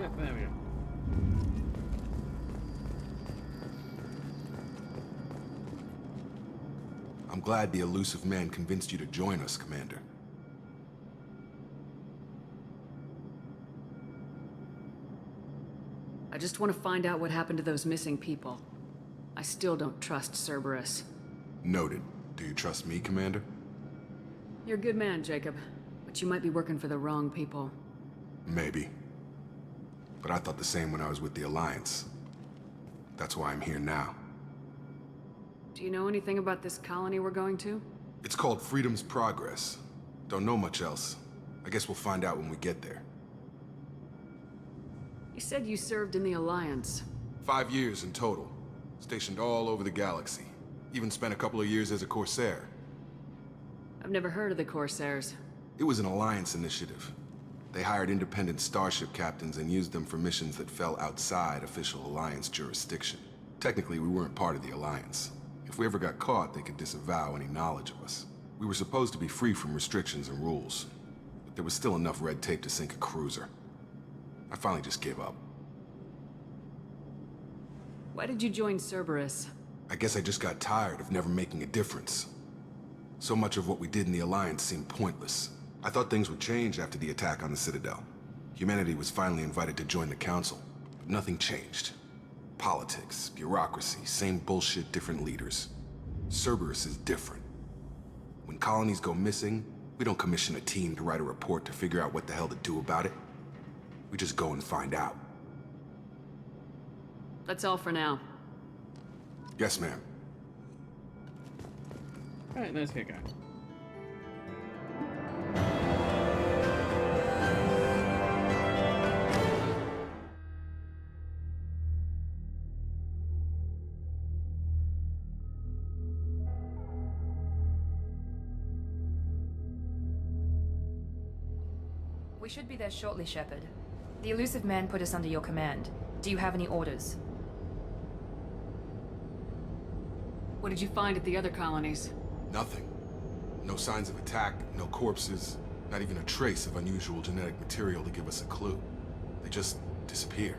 Yeah, there we go. I'm glad the elusive man convinced you to join us, Commander. I just want to find out what happened to those missing people. I still don't trust Cerberus. Noted. Do you trust me, Commander? You're a good man, Jacob. But you might be working for the wrong people. Maybe. But I thought the same when I was with the Alliance. That's why I'm here now. Do you know anything about this colony we're going to? It's called Freedom's Progress. Don't know much else. I guess we'll find out when we get there. You said you served in the Alliance. 5 years in total. Stationed all over the galaxy. Even spent a couple of years as a Corsair. I've never heard of the Corsairs. It was an Alliance initiative. They hired independent starship captains and used them for missions that fell outside official Alliance jurisdiction. Technically, we weren't part of the Alliance. If we ever got caught, they could disavow any knowledge of us. We were supposed to be free from restrictions and rules, but there was still enough red tape to sink a cruiser. I finally just gave up. Why did you join Cerberus? I guess I just got tired of never making a difference. So much of what we did in the Alliance seemed pointless. I thought things would change after the attack on the Citadel. Humanity was finally invited to join the Council, but nothing changed. Politics, bureaucracy, same bullshit, different leaders. Cerberus is different. When colonies go missing, we don't commission a team to write a report to figure out what the hell to do about it. We just go and find out. That's all for now. Yes, ma'am. Alright, let's get going. We should be there shortly, Shepard. The elusive man put us under your command. Do you have any orders? What did you find at the other colonies? Nothing. No signs of attack, no corpses, not even a trace of unusual genetic material to give us a clue. They just disappear.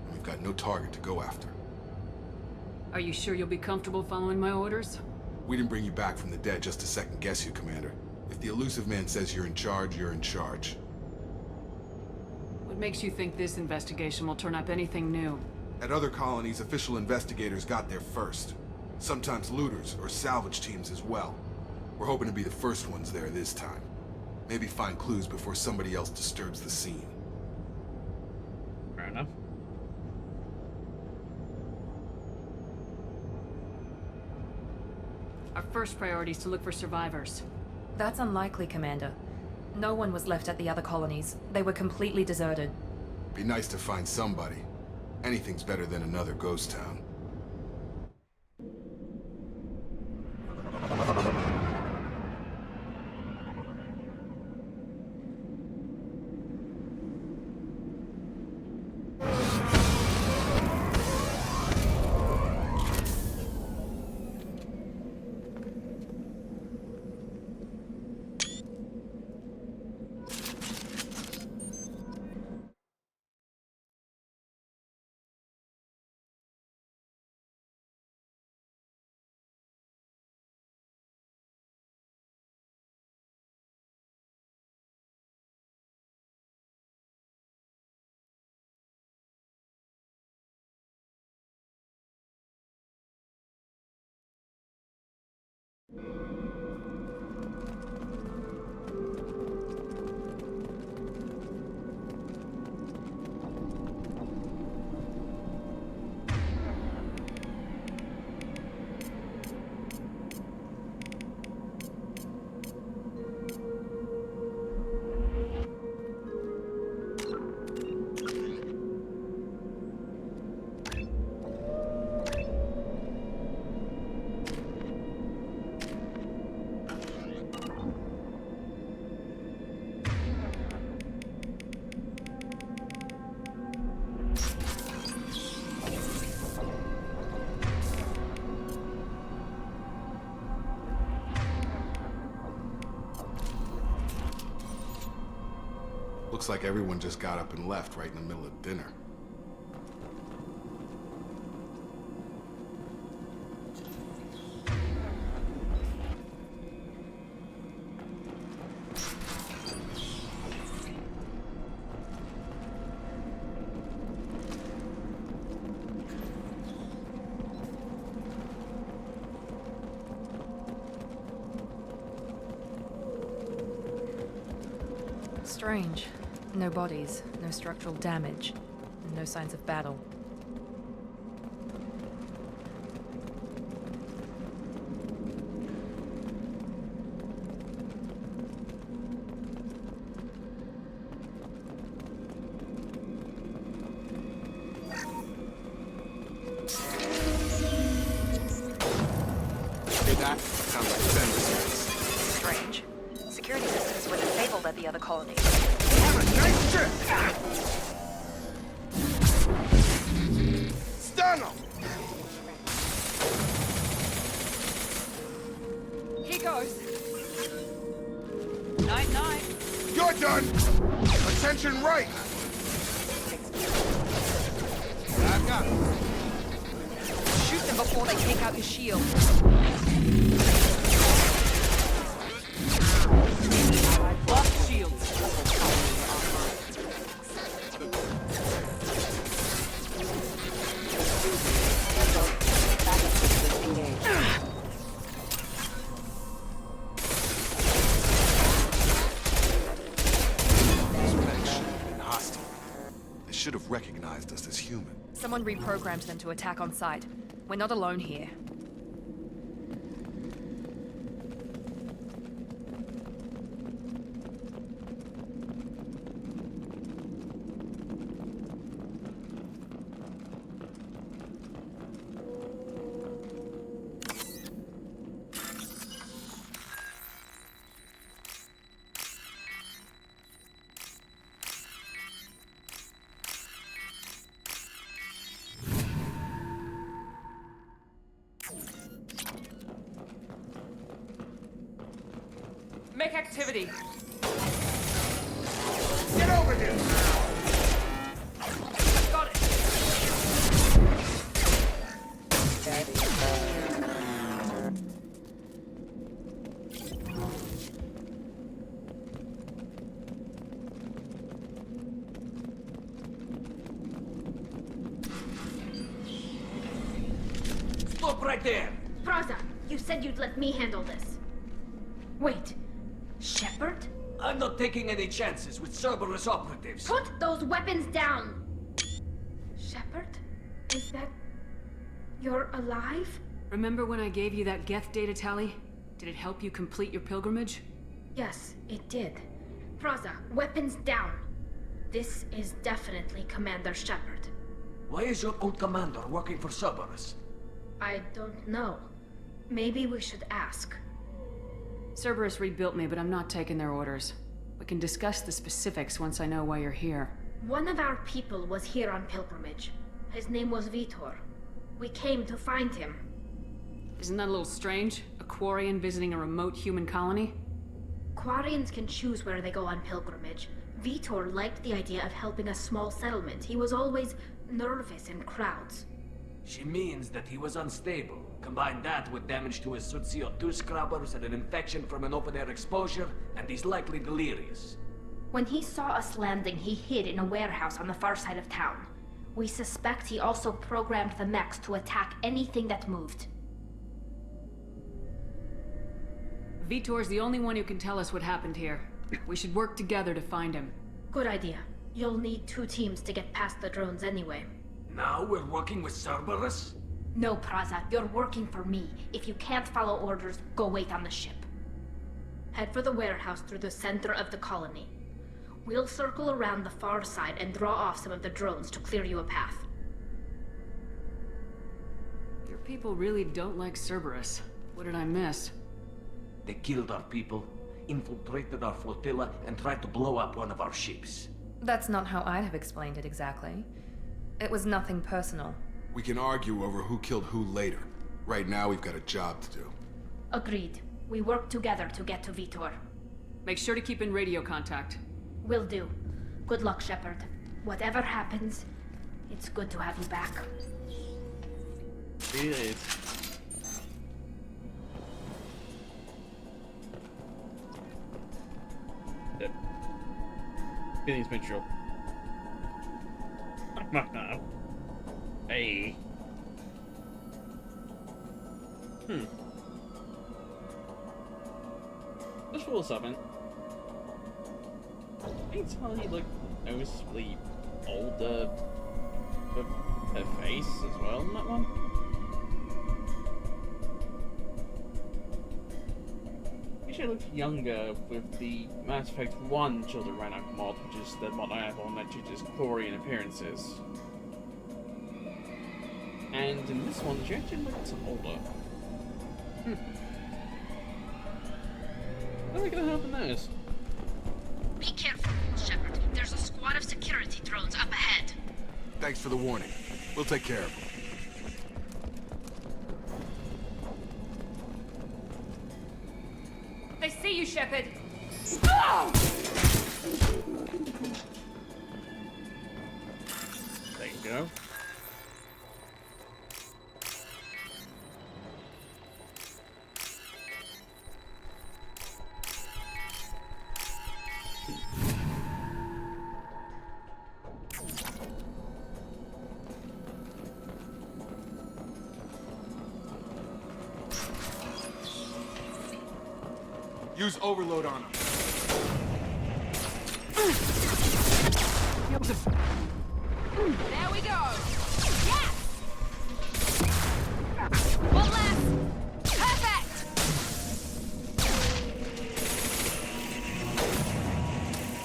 And we've got no target to go after. Are you sure you'll be comfortable following my orders? We didn't bring you back from the dead just to second guess you, Commander. If the elusive man says you're in charge, you're in charge. What makes you think this investigation will turn up anything new? At other colonies, official investigators got there first. Sometimes looters or salvage teams as well. We're hoping to be the first ones there this time. Maybe find clues before somebody else disturbs the scene. Fair enough. Our first priority is to look for survivors. That's unlikely, Commander. No one was left at the other colonies. They were completely deserted. Be nice to find somebody. Anything's better than another ghost town. Looks like everyone just got up and left right in the middle of dinner. Strange. No bodies, no structural damage, and no signs of battle. Hear that? Sounds like sensors. Strange. Security systems were disabled at the other colony. Stun him! He goes. 9-9. You're done! Attention right! Back up! Shoot them before they take out your shield. Lost shields. They should have recognized us as human. Someone reprogrammed them to attack on sight. We're not alone here. Suspect activity. Get over here! Got it. Stop right there! Praza, you said you'd let me handle this. Wait, Shepard? I'm not taking any chances with Cerberus operatives. Put those weapons down! Shepard? Is that... you're alive? Remember when I gave you that Geth data tally? Did it help you complete your pilgrimage? Yes, it did. Praza, weapons down. This is definitely Commander Shepard. Why is your old commander working for Cerberus? I don't know. Maybe we should ask. Cerberus rebuilt me, but I'm not taking their orders. We can discuss the specifics once I know why you're here. One of our people was here on pilgrimage. His name was Vitor. We came to find him. Isn't that a little strange? A Quarian visiting a remote human colony? Quarians can choose where they go on pilgrimage. Vitor liked the idea of helping a small settlement. He was always nervous in crowds. She means that he was unstable. Combine that with damage to his CO2 scrubbers and an infection from an open-air exposure, and he's likely delirious. When he saw us landing, he hid in a warehouse on the far side of town. We suspect he also programmed the mechs to attack anything that moved. Vitor's the only one who can tell us what happened here. We should work together to find him. Good idea. You'll need 2 teams to get past the drones anyway. Now we're working with Cerberus? No, Praza, you're working for me. If you can't follow orders, go wait on the ship. Head for the warehouse through the center of the colony. We'll circle around the far side and draw off some of the drones to clear you a path. Your people really don't like Cerberus. What did I miss? They killed our people, infiltrated our flotilla, and tried to blow up one of our ships. That's not how I'd have explained it exactly. It was nothing personal. We can argue over who killed who later. Right now, we've got a job to do. Agreed. We work together to get to Vitor. Make sure to keep in radio contact. Will do. Good luck, Shepard. Whatever happens, it's good to have you back. It is. Yep. Feelings mutual. Hey. Just for a second. Can you tell he looked noticeably older with her face as well in that one? She looked younger with the Mass Effect 1 Children Ran Out mod, which is the mod I have on that chooses Quarian appearances. And in this one, she actually looks older. What are we gonna happen this? Be careful, Shepard. There's a squad of security drones up ahead. Thanks for the warning. We'll take care of them. They see you, Shepard! There you go. Use overload on him. There we go! Yes! One less! Perfect!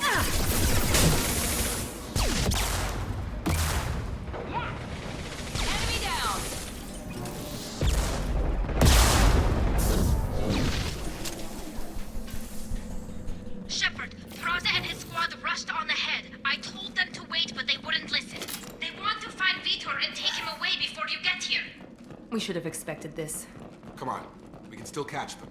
Yeah! Enemy down! Shepard, Praza and his squad rushed on ahead. I told them to wait, but they wouldn't listen. They want to find Vitor and take him away before you get here. We should have expected this. Come on. We can still catch them.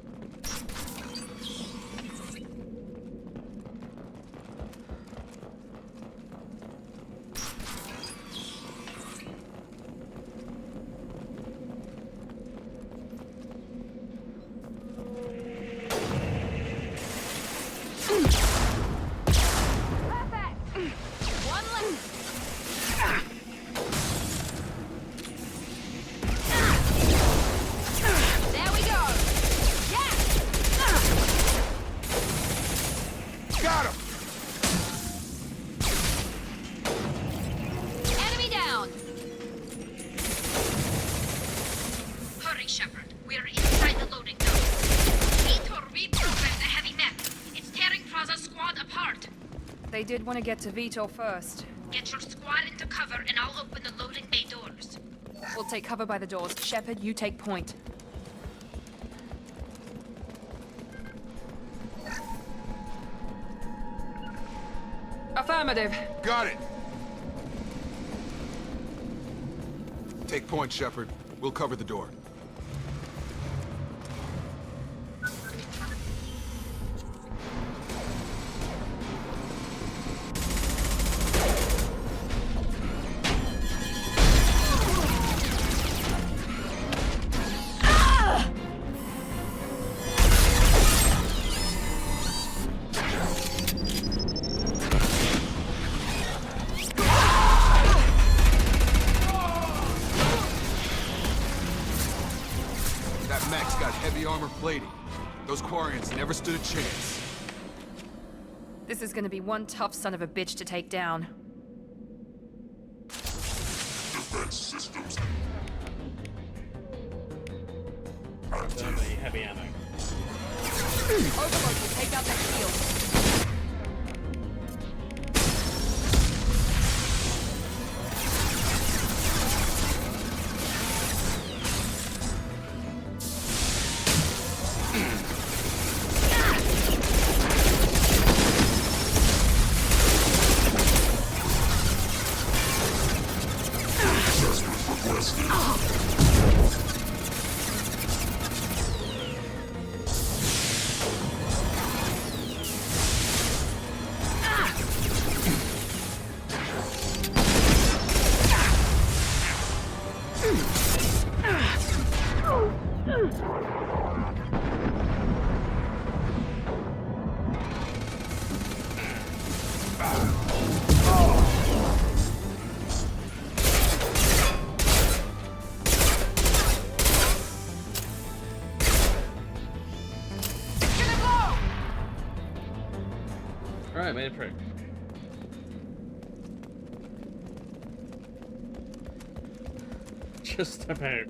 Got him! Enemy down! Hurry, Shepard. We're inside the loading zone. Vitor reprogrammed the heavy mech. It's tearing Praza's squad apart. They did want to get to Vitor first. Get your squad into cover and I'll open the loading bay doors. We'll take cover by the doors. Shepard, you take point. Affirmative. Got it! Take point, Shepard. We'll cover the door. That mech's got heavy armor plating. Those Quarians never stood a chance. This is gonna be one tough son of a bitch to take down. Defense systems. Certainly heavy ammo. Overload will take out that shield. Alright, made it through. Just about.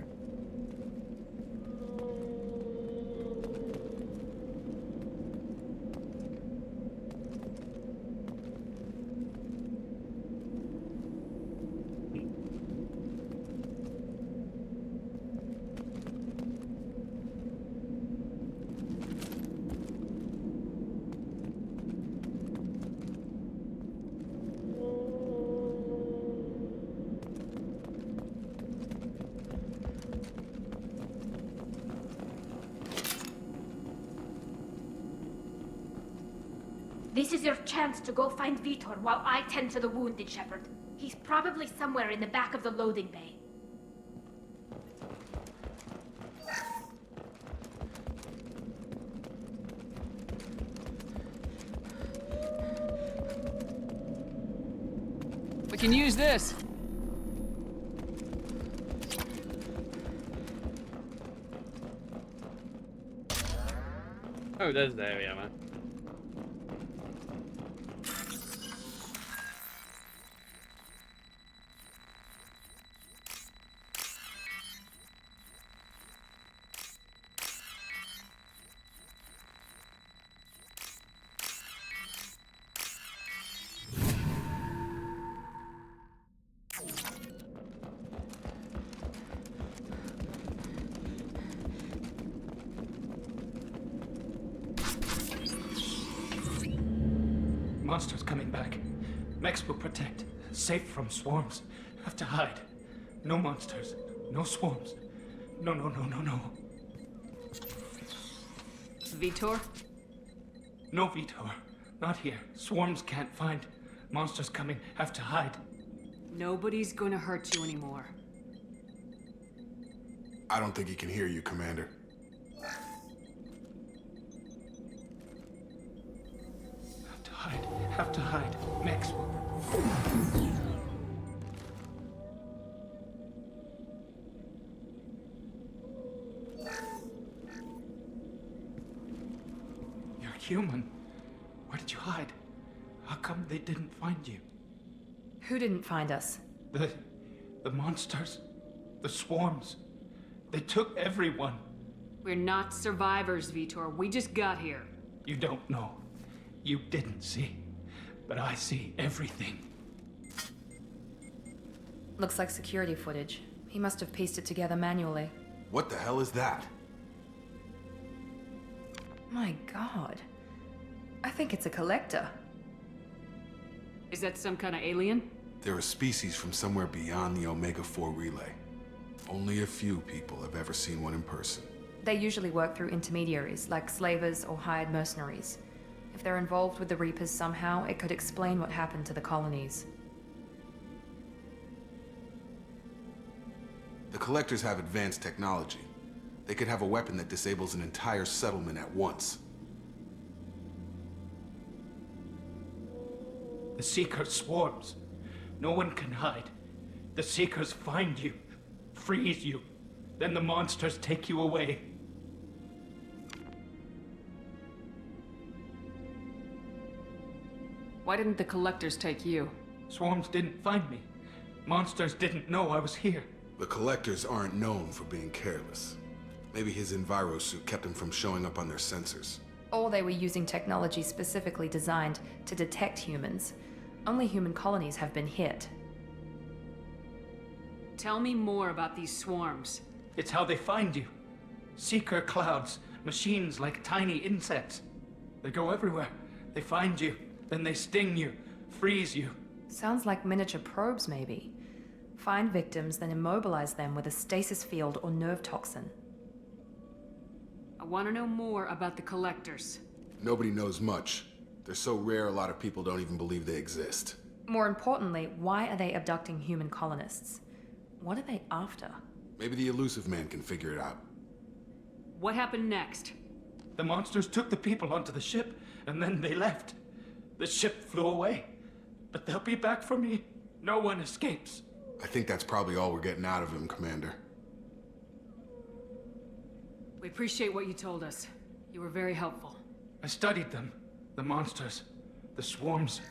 This is your chance to go find Vitor while I tend to the wounded, Shepard. He's probably somewhere in the back of the loading bay. We can use this. Oh, there's the heavy ammo. Monsters coming back. Mechs will protect. Safe from swarms. Have to hide. No monsters. No swarms. No, no, no, no, no. Vitor? No, Vitor. Not here. Swarms can't find. Monsters coming. Have to hide. Nobody's gonna hurt you anymore. I don't think he can hear you, Commander. Have to hide. Mechs will... You're human. Where did you hide. How come they didn't find you? Who didn't find us? The monsters. The swarms. They took everyone. We're not survivors, Vitor. We just got here. You don't know. You didn't see. But I see everything. Looks like security footage. He must have pieced it together manually. What the hell is that? My god. I think it's a collector. Is that some kind of alien? They're a species from somewhere beyond the Omega-4 relay. Only a few people have ever seen one in person. They usually work through intermediaries, like slavers or hired mercenaries. If they're involved with the Reapers somehow, it could explain what happened to the colonies. The Collectors have advanced technology. They could have a weapon that disables an entire settlement at once. The Seeker swarms. No one can hide. The Seekers find you, freeze you, then the monsters take you away. Why didn't the Collectors take you? Swarms didn't find me. Monsters didn't know I was here. The Collectors aren't known for being careless. Maybe his Enviro suit kept him from showing up on their sensors. Or they were using technology specifically designed to detect humans. Only human colonies have been hit. Tell me more about these swarms. It's how they find you. Seeker clouds, machines like tiny insects. They go everywhere. They find you, then they sting you, freeze you. Sounds like miniature probes, maybe. Find victims, then immobilize them with a stasis field or nerve toxin. I want to know more about the Collectors. Nobody knows much. They're so rare, a lot of people don't even believe they exist. More importantly, why are they abducting human colonists? What are they after? Maybe the Elusive Man can figure it out. What happened next? The monsters took the people onto the ship, and then they left. The ship flew away. But they'll be back for me. No one escapes. I think that's probably all we're getting out of him, Commander. We appreciate what you told us. You were very helpful. I studied them. The monsters. The swarms.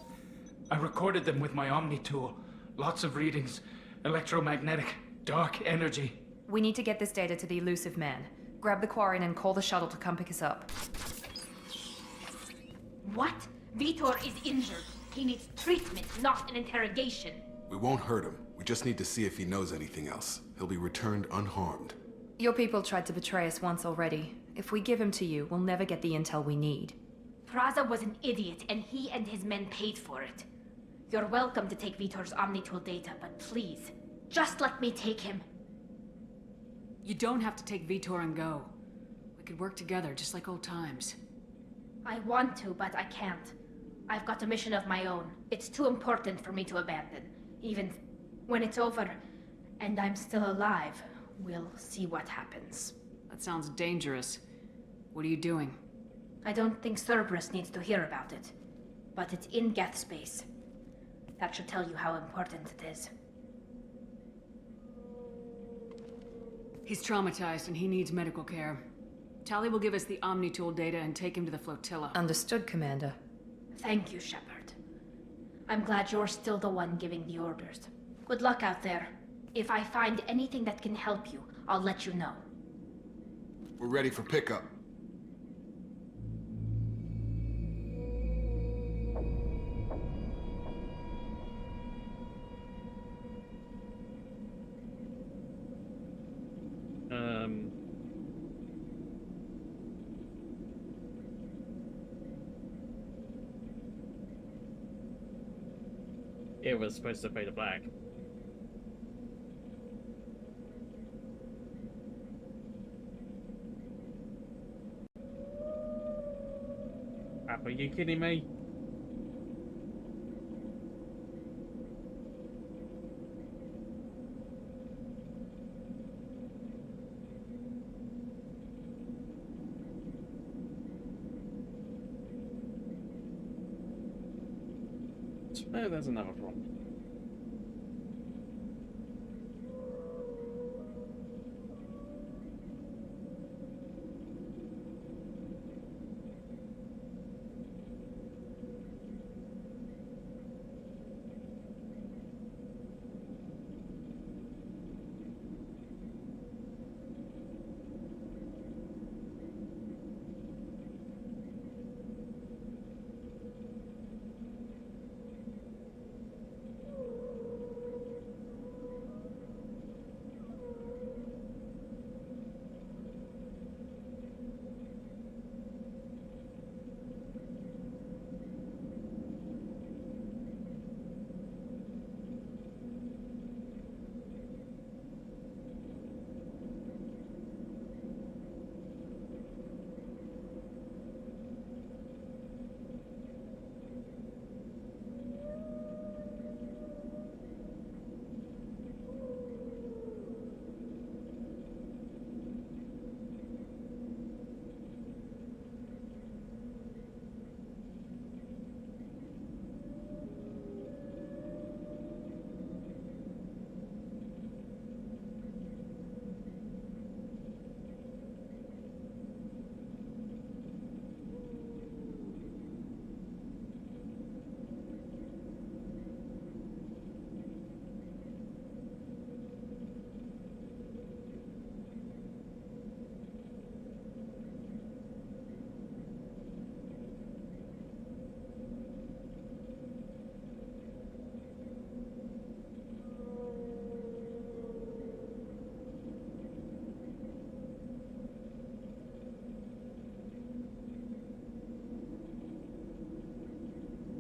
I recorded them with my Omni tool. Lots of readings. Electromagnetic. Dark energy. We need to get this data to the Elusive Man. Grab the Quarian and call the shuttle to come pick us up. What? Vitor is injured. He needs treatment, not an interrogation. We won't hurt him. We just need to see if he knows anything else. He'll be returned unharmed. Your people tried to betray us once already. If we give him to you, we'll never get the intel we need. Praza was an idiot, and he and his men paid for it. You're welcome to take Vitor's Omnitool data, but please, just let me take him. You don't have to take Vitor and go. We could work together, just like old times. I want to, but I can't. I've got a mission of my own. It's too important for me to abandon. Even when it's over, and I'm still alive, we'll see what happens. That sounds dangerous. What are you doing? I don't think Cerberus needs to hear about it. But it's in Geth space. That should tell you how important it is. He's traumatized and he needs medical care. Tali will give us the Omnitool data and take him to the flotilla. Understood, Commander. Thank you, Shepard. I'm glad you're still the one giving the orders. Good luck out there. If I find anything that can help you, I'll let you know. We're ready for pickup. It was supposed to fade to black. Are you kidding me? Oh, there's another problem.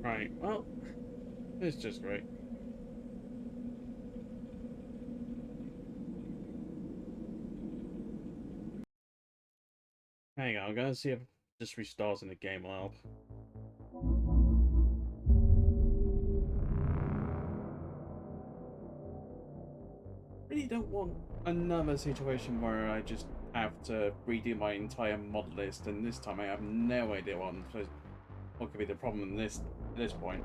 Right, well, it's just great. Hang on, I'm gonna see if it just restarts in the game lab. Really don't want another situation where I just have to redo my entire mod list, and this time I have no idea what could be the problem at this point.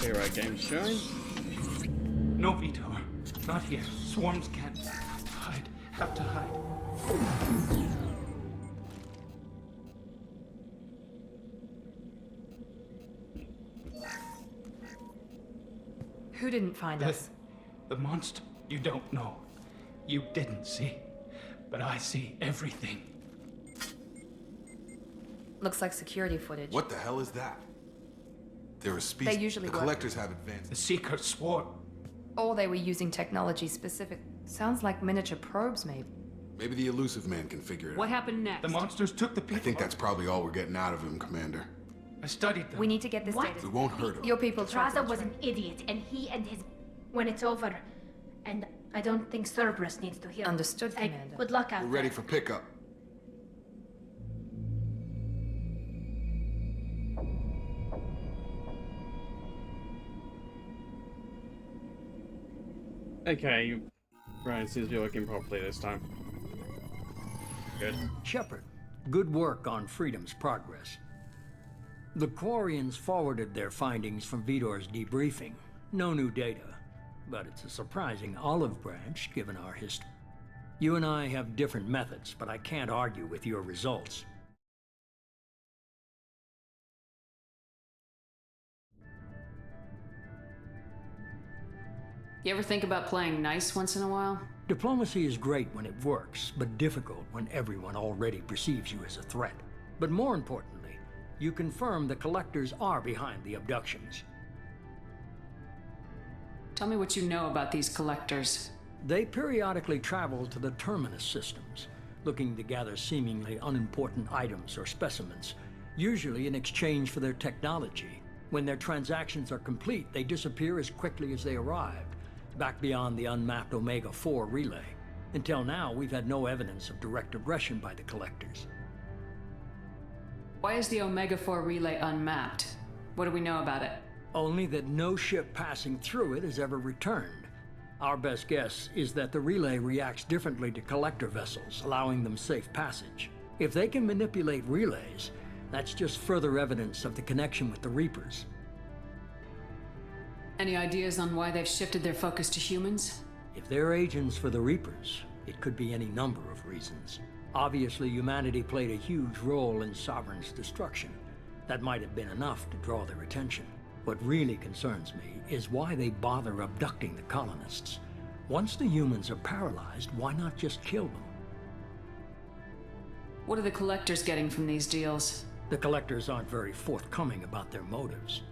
Copyright games showing. No, Vitor. Not here. Swarms can't hide. Have to hide. Who didn't find us? The monster. You don't know. You didn't see. But I see everything. Looks like security footage. What the hell is that? They're a species. They usually the work. collectors have advanced. The Seeker swarm. Or they were using technology specific. Sounds like miniature probes, maybe. Maybe the elusive man can figure it What out. happened next? The monsters took the people. I think that's probably all we're getting out of him, Commander. I studied them. We need to get this What? data. We won't hurt him. Your people tried to Traza was an idiot, and he and his... When it's over, and I don't think Cerberus needs to hear. Understood, Hey, Commander. good luck out We're ready there. for pickup. Okay, right, seems to be working properly this time. Good. Shepard, good work on Freedom's progress. The Quarians forwarded their findings from Vitor's debriefing. No new data, but it's a surprising olive branch given our history. You and I have different methods, but I can't argue with your results. You ever think about playing nice once in a while? Diplomacy is great when it works, but difficult when everyone already perceives you as a threat. But more importantly, you confirm the collectors are behind the abductions. Tell me what you know about these collectors. They periodically travel to the terminus systems, looking to gather seemingly unimportant items or specimens, usually in exchange for their technology. When their transactions are complete, they disappear as quickly as they arrived, back beyond the unmapped Omega-4 relay. Until now, we've had no evidence of direct aggression by the collectors. Why is the Omega-4 relay unmapped? What do we know about it? Only that no ship passing through it has ever returned. Our best guess is that the relay reacts differently to collector vessels, allowing them safe passage. If they can manipulate relays, that's just further evidence of the connection with the Reapers. Any ideas on why they've shifted their focus to humans? If they're agents for the Reapers, it could be any number of reasons. Obviously, humanity played a huge role in Sovereign's destruction. That might have been enough to draw their attention. What really concerns me is why they bother abducting the colonists. Once the humans are paralyzed, why not just kill them? What are the collectors getting from these deals? The collectors aren't very forthcoming about their motives.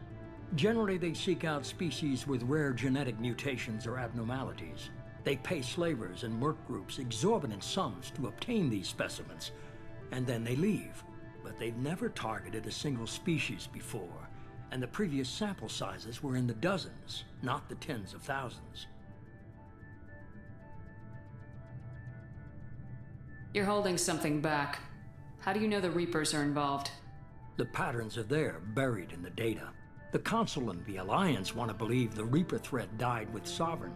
Generally, they seek out species with rare genetic mutations or abnormalities. They pay slavers and merc groups exorbitant sums to obtain these specimens, and then they leave. But they've never targeted a single species before, and the previous sample sizes were in the dozens, not the tens of thousands. You're holding something back. How do you know the Reapers are involved? The patterns are there, buried in the data. The Council and the Alliance want to believe the Reaper threat died with Sovereign.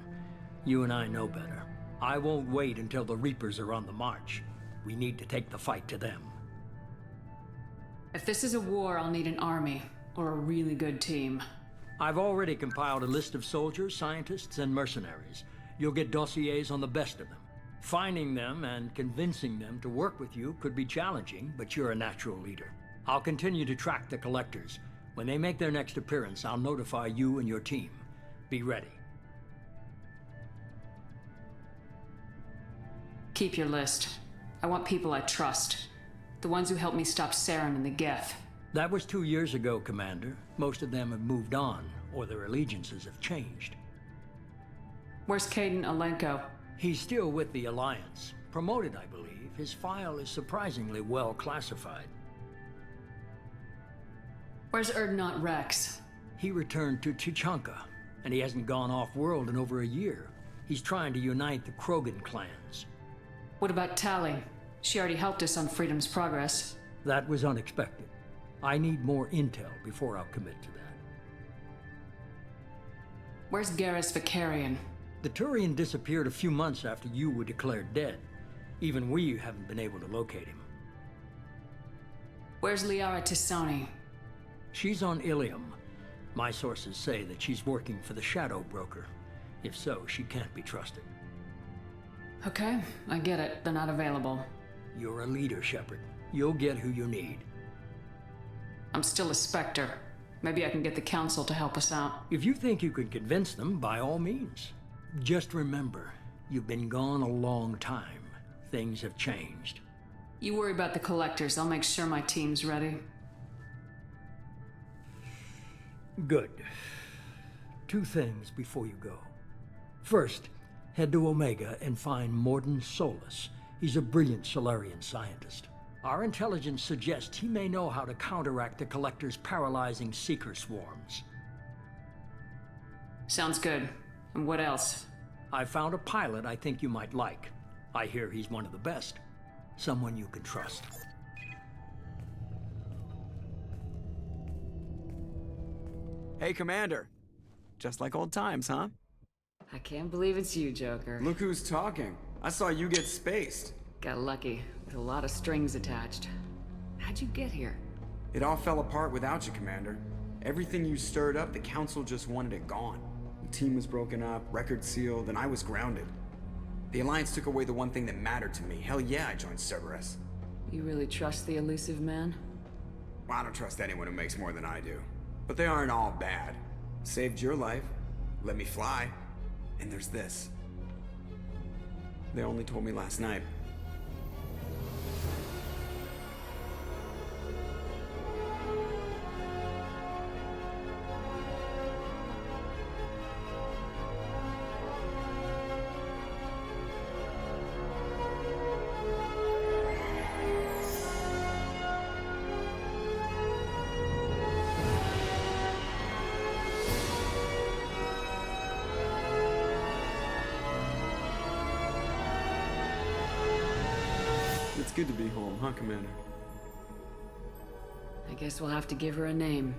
You and I know better. I won't wait until the Reapers are on the march. We need to take the fight to them. If this is a war, I'll need an army, or a really good team. I've already compiled a list of soldiers, scientists, and mercenaries. You'll get dossiers on the best of them. Finding them and convincing them to work with you could be challenging, but you're a natural leader. I'll continue to track the collectors. When they make their next appearance, I'll notify you and your team. Be ready. Keep your list. I want people I trust. The ones who helped me stop Saren and the Geth. That was 2 years ago, Commander. Most of them have moved on, or their allegiances have changed. Where's Caden Alenko? He's still with the Alliance. Promoted, I believe. His file is surprisingly well classified. Where's Erdnot Rex? He returned to Tuchanka, and he hasn't gone off-world in over a year. He's trying to unite the Krogan clans. What about Tali? She already helped us on Freedom's Progress. That was unexpected. I need more intel before I'll commit to that. Where's Garrus Vicarian? The Turian disappeared a few months after you were declared dead. Even we haven't been able to locate him. Where's Liara Tisoni? She's on Ilium. My sources say that she's working for the Shadow Broker. If so, she can't be trusted. Okay, I get it. They're not available. You're a leader, Shepard. You'll get who you need. I'm still a Spectre. Maybe I can get the Council to help us out. If you think you can convince them, by all means. Just remember, you've been gone a long time. Things have changed. You worry about the Collectors. I'll make sure my team's ready. Good. 2 things before you go. First, head to Omega and find Mordin Solus. He's a brilliant Solarian scientist. Our intelligence suggests he may know how to counteract the Collector's paralyzing Seeker swarms. Sounds good. And what else? I found a pilot I think you might like. I hear he's one of the best. Someone you can trust. Hey, Commander. Just like old times, huh? I can't believe it's you, Joker. Look who's talking. I saw you get spaced. Got lucky, with a lot of strings attached. How'd you get here? It all fell apart without you, Commander. Everything you stirred up, the Council just wanted it gone. The team was broken up, record sealed, and I was grounded. The Alliance took away the one thing that mattered to me. Hell yeah, I joined Cerberus. You really trust the elusive man? Well, I don't trust anyone who makes more than I do. But they aren't all bad. Saved your life, let me fly, and there's this. They only told me last night. It's good to be home, huh, Commander? I guess we'll have to give her a name.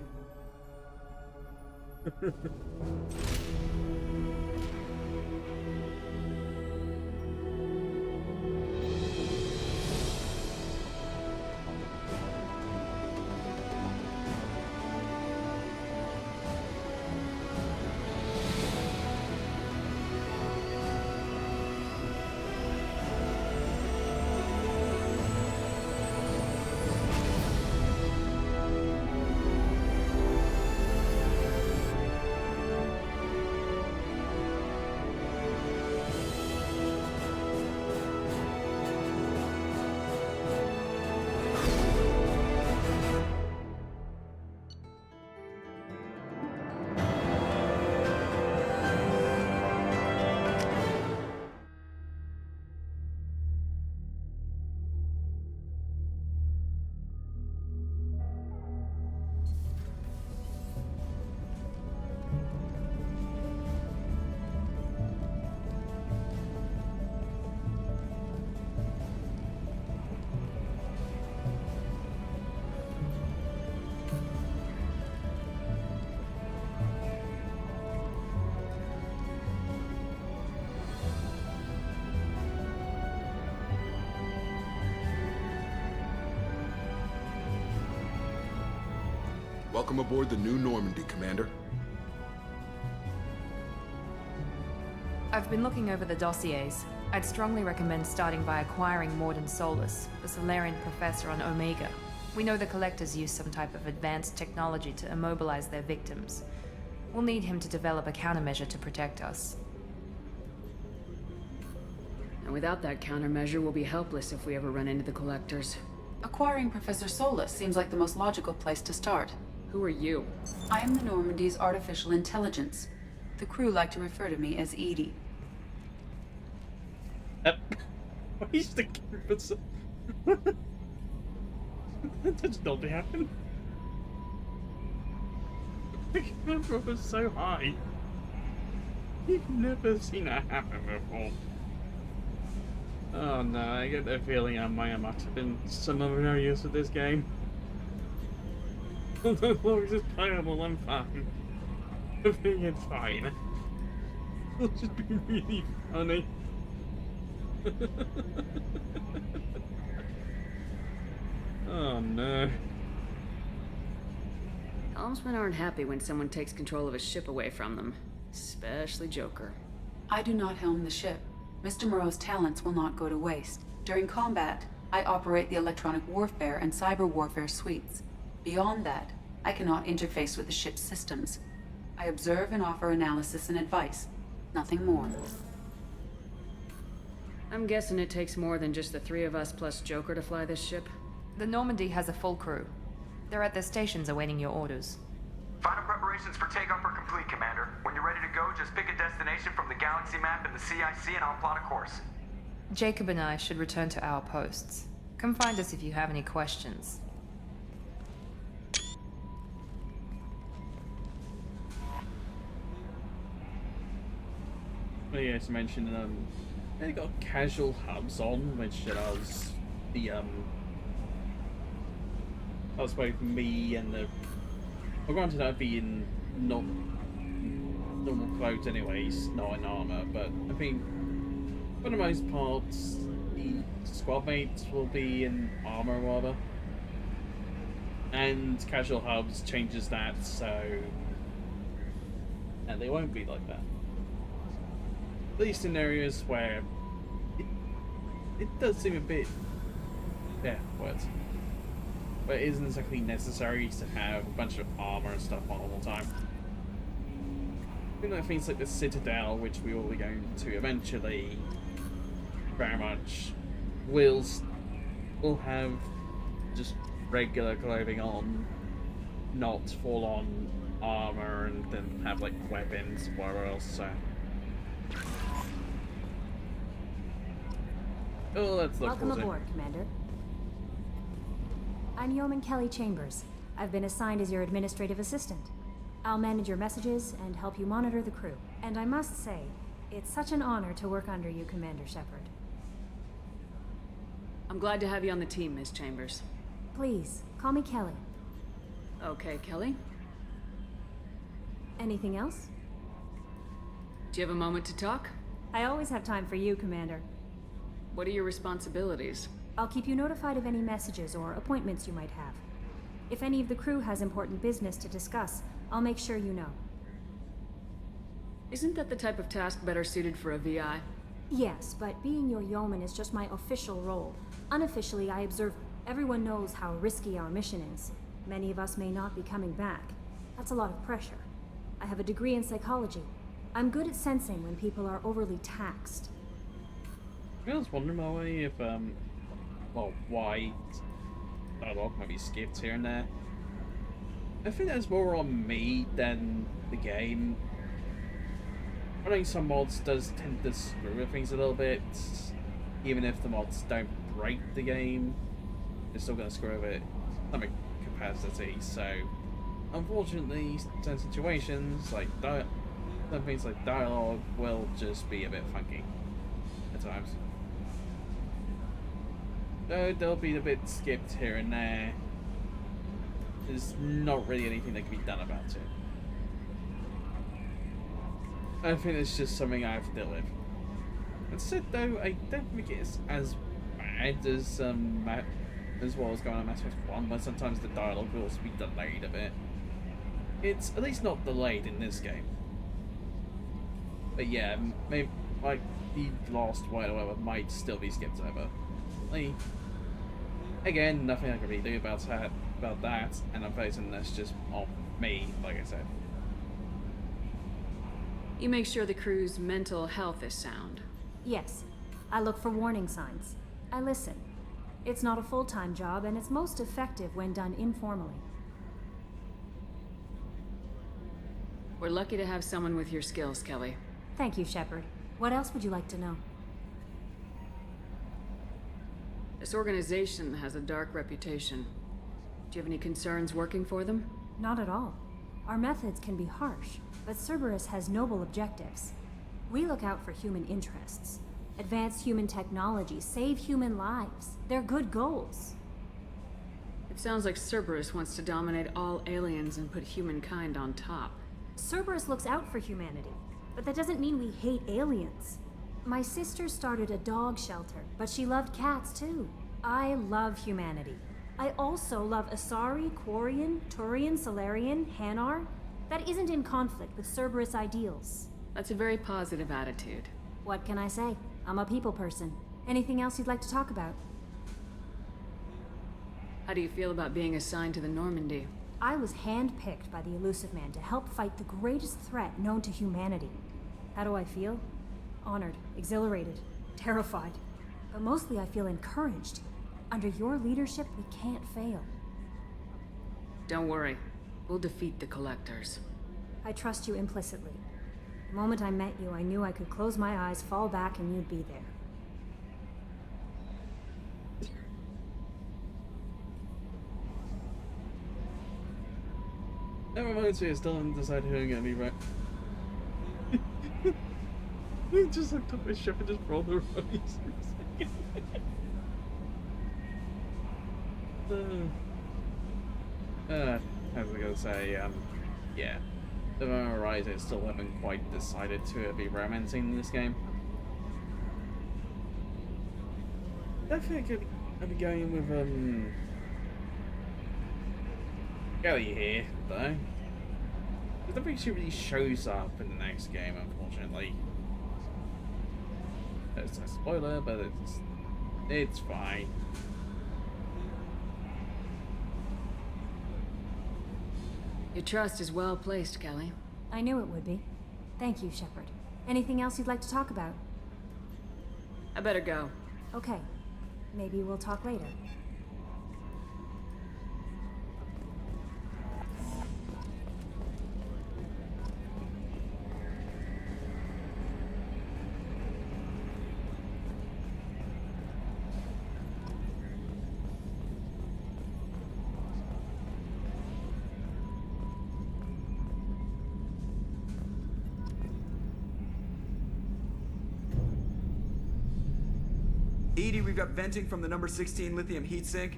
Welcome aboard the New Normandy, Commander. I've been looking over the dossiers. I'd strongly recommend starting by acquiring Mordin Solus, the Solarian professor on Omega. We know the Collectors use some type of advanced technology to immobilize their victims. We'll need him to develop a countermeasure to protect us. And without that countermeasure, we'll be helpless if we ever run into the Collectors. Acquiring Professor Solus seems like the most logical place to start. Who are you? I am the Normandy's artificial intelligence. The crew like to refer to me as Edie. Why is the camera so... That just not happen. The camera was so high. You've never seen that happen before. Oh no, I get the feeling I might have much been some other areas of this game. Although as long as it's playable, I'm fine. I think it's fine. It'll just be really funny. Oh no. Helmsmen aren't happy when someone takes control of a ship away from them. Especially Joker. I do not helm the ship. Mr. Moreau's talents will not go to waste. During combat, I operate the electronic warfare and cyber warfare suites. Beyond that, I cannot interface with the ship's systems. I observe and offer analysis and advice. Nothing more. I'm guessing it takes more than just the three of us plus Joker to fly this ship. The Normandy has a full crew. They're at their stations awaiting your orders. Final preparations for takeoff are complete, Commander. When you're ready to go, just pick a destination from the galaxy map in the CIC and I'll plot a course. Jacob and I should return to our posts. Come find us if you have any questions. Well, yeah, to mention, they got casual hubs on, which allows the, allows both me and the... Well, granted, I'd be in normal clothes anyways, not in armor, but I think for the most part, the squad mates will be in armor or whatever. And casual hubs changes that, so... And they won't be like that. At least in areas where it does seem a bit... Yeah, words. But it isn't exactly necessary to have a bunch of armor and stuff on all the time. You know, things like the Citadel, which we will be going to eventually, very much will have just regular clothing on, not full-on armor, and then have like weapons, whatever else. So, oh, let's look. Welcome aboard, Commander. I'm Yeoman Kelly Chambers. I've been assigned as your administrative assistant. I'll manage your messages and help you monitor the crew. And I must say, it's such an honor to work under you, Commander Shepard. I'm glad to have you on the team, Miss Chambers. Please, call me Kelly. Okay, Kelly. Anything else? Do you have a moment to talk? I always have time for you, Commander. What are your responsibilities? I'll keep you notified of any messages or appointments you might have. If any of the crew has important business to discuss, I'll make sure you know. Isn't that the type of task better suited for a VI? Yes, but being your yeoman is just my official role. Unofficially, I observe everyone knows how risky our mission is. Many of us may not be coming back. That's a lot of pressure. I have a degree in psychology. I'm good at sensing when people are overly taxed. I was wondering, by the way, if, well, why dialogue might be skipped here and there. I think that's more on me than the game. Running some mods does tend to screw with things a little bit. Even if the mods don't break the game, they're still going to screw with it to some capacity. So, unfortunately, some situations, like some things like dialogue, will just be a bit funky at times. Though they'll be a bit skipped here and there, there's not really anything that can be done about it. I think it's just something I have to deal with. That said, though, I don't think it's as bad as what was going on in Mass Effect 1, where sometimes the dialogue will also be delayed a bit. It's at least not delayed in this game. But yeah, maybe like the last while or whatever might still be skipped over. Again, nothing I can really do about that, and I'm facing this just on me, like I said. You make sure the crew's mental health is sound. Yes. I look for warning signs. I listen. It's not a full-time job, and it's most effective when done informally. We're lucky to have someone with your skills, Kelly. Thank you, Shepard. What else would you like to know? This organization has a dark reputation. Do you have any concerns working for them? Not at all. Our methods can be harsh, but Cerberus has noble objectives. We look out for human interests. Advance human technology, save human lives. They're good goals. It sounds like Cerberus wants to dominate all aliens and put humankind on top. Cerberus looks out for humanity, but that doesn't mean we hate aliens. My sister started a dog shelter, but she loved cats too. I love humanity. I also love Asari, Quarian, Turian, Solarian, Hanar. That isn't in conflict with Cerberus ideals. That's a very positive attitude. What can I say? I'm a people person. Anything else you'd like to talk about? How do you feel about being assigned to the Normandy? I was handpicked by the Elusive Man to help fight the greatest threat known to humanity. How do I feel? Honored, exhilarated, terrified. But mostly I feel encouraged. Under your leadership, we can't fail. Don't worry. We'll defeat the Collectors. I trust you implicitly. The moment I met you, I knew I could close my eyes, fall back, and you'd be there. That reminds me, I still haven't decided who I'm gonna be right. Just looked up my ship and just rolled the eyes for a second. I was gonna say, yeah. The Horizon still haven't quite decided to be romancing this game. I think I'd be going with, Kelly here, though. I don't think she really shows up in the next game, unfortunately. It's a spoiler, but it's fine. Your trust is well placed, Kelly. I knew it would be. Thank you, Shepard. Anything else you'd like to talk about? I better go. Okay. Maybe we'll talk later. EDI, we've got venting from the number 16 lithium heatsink.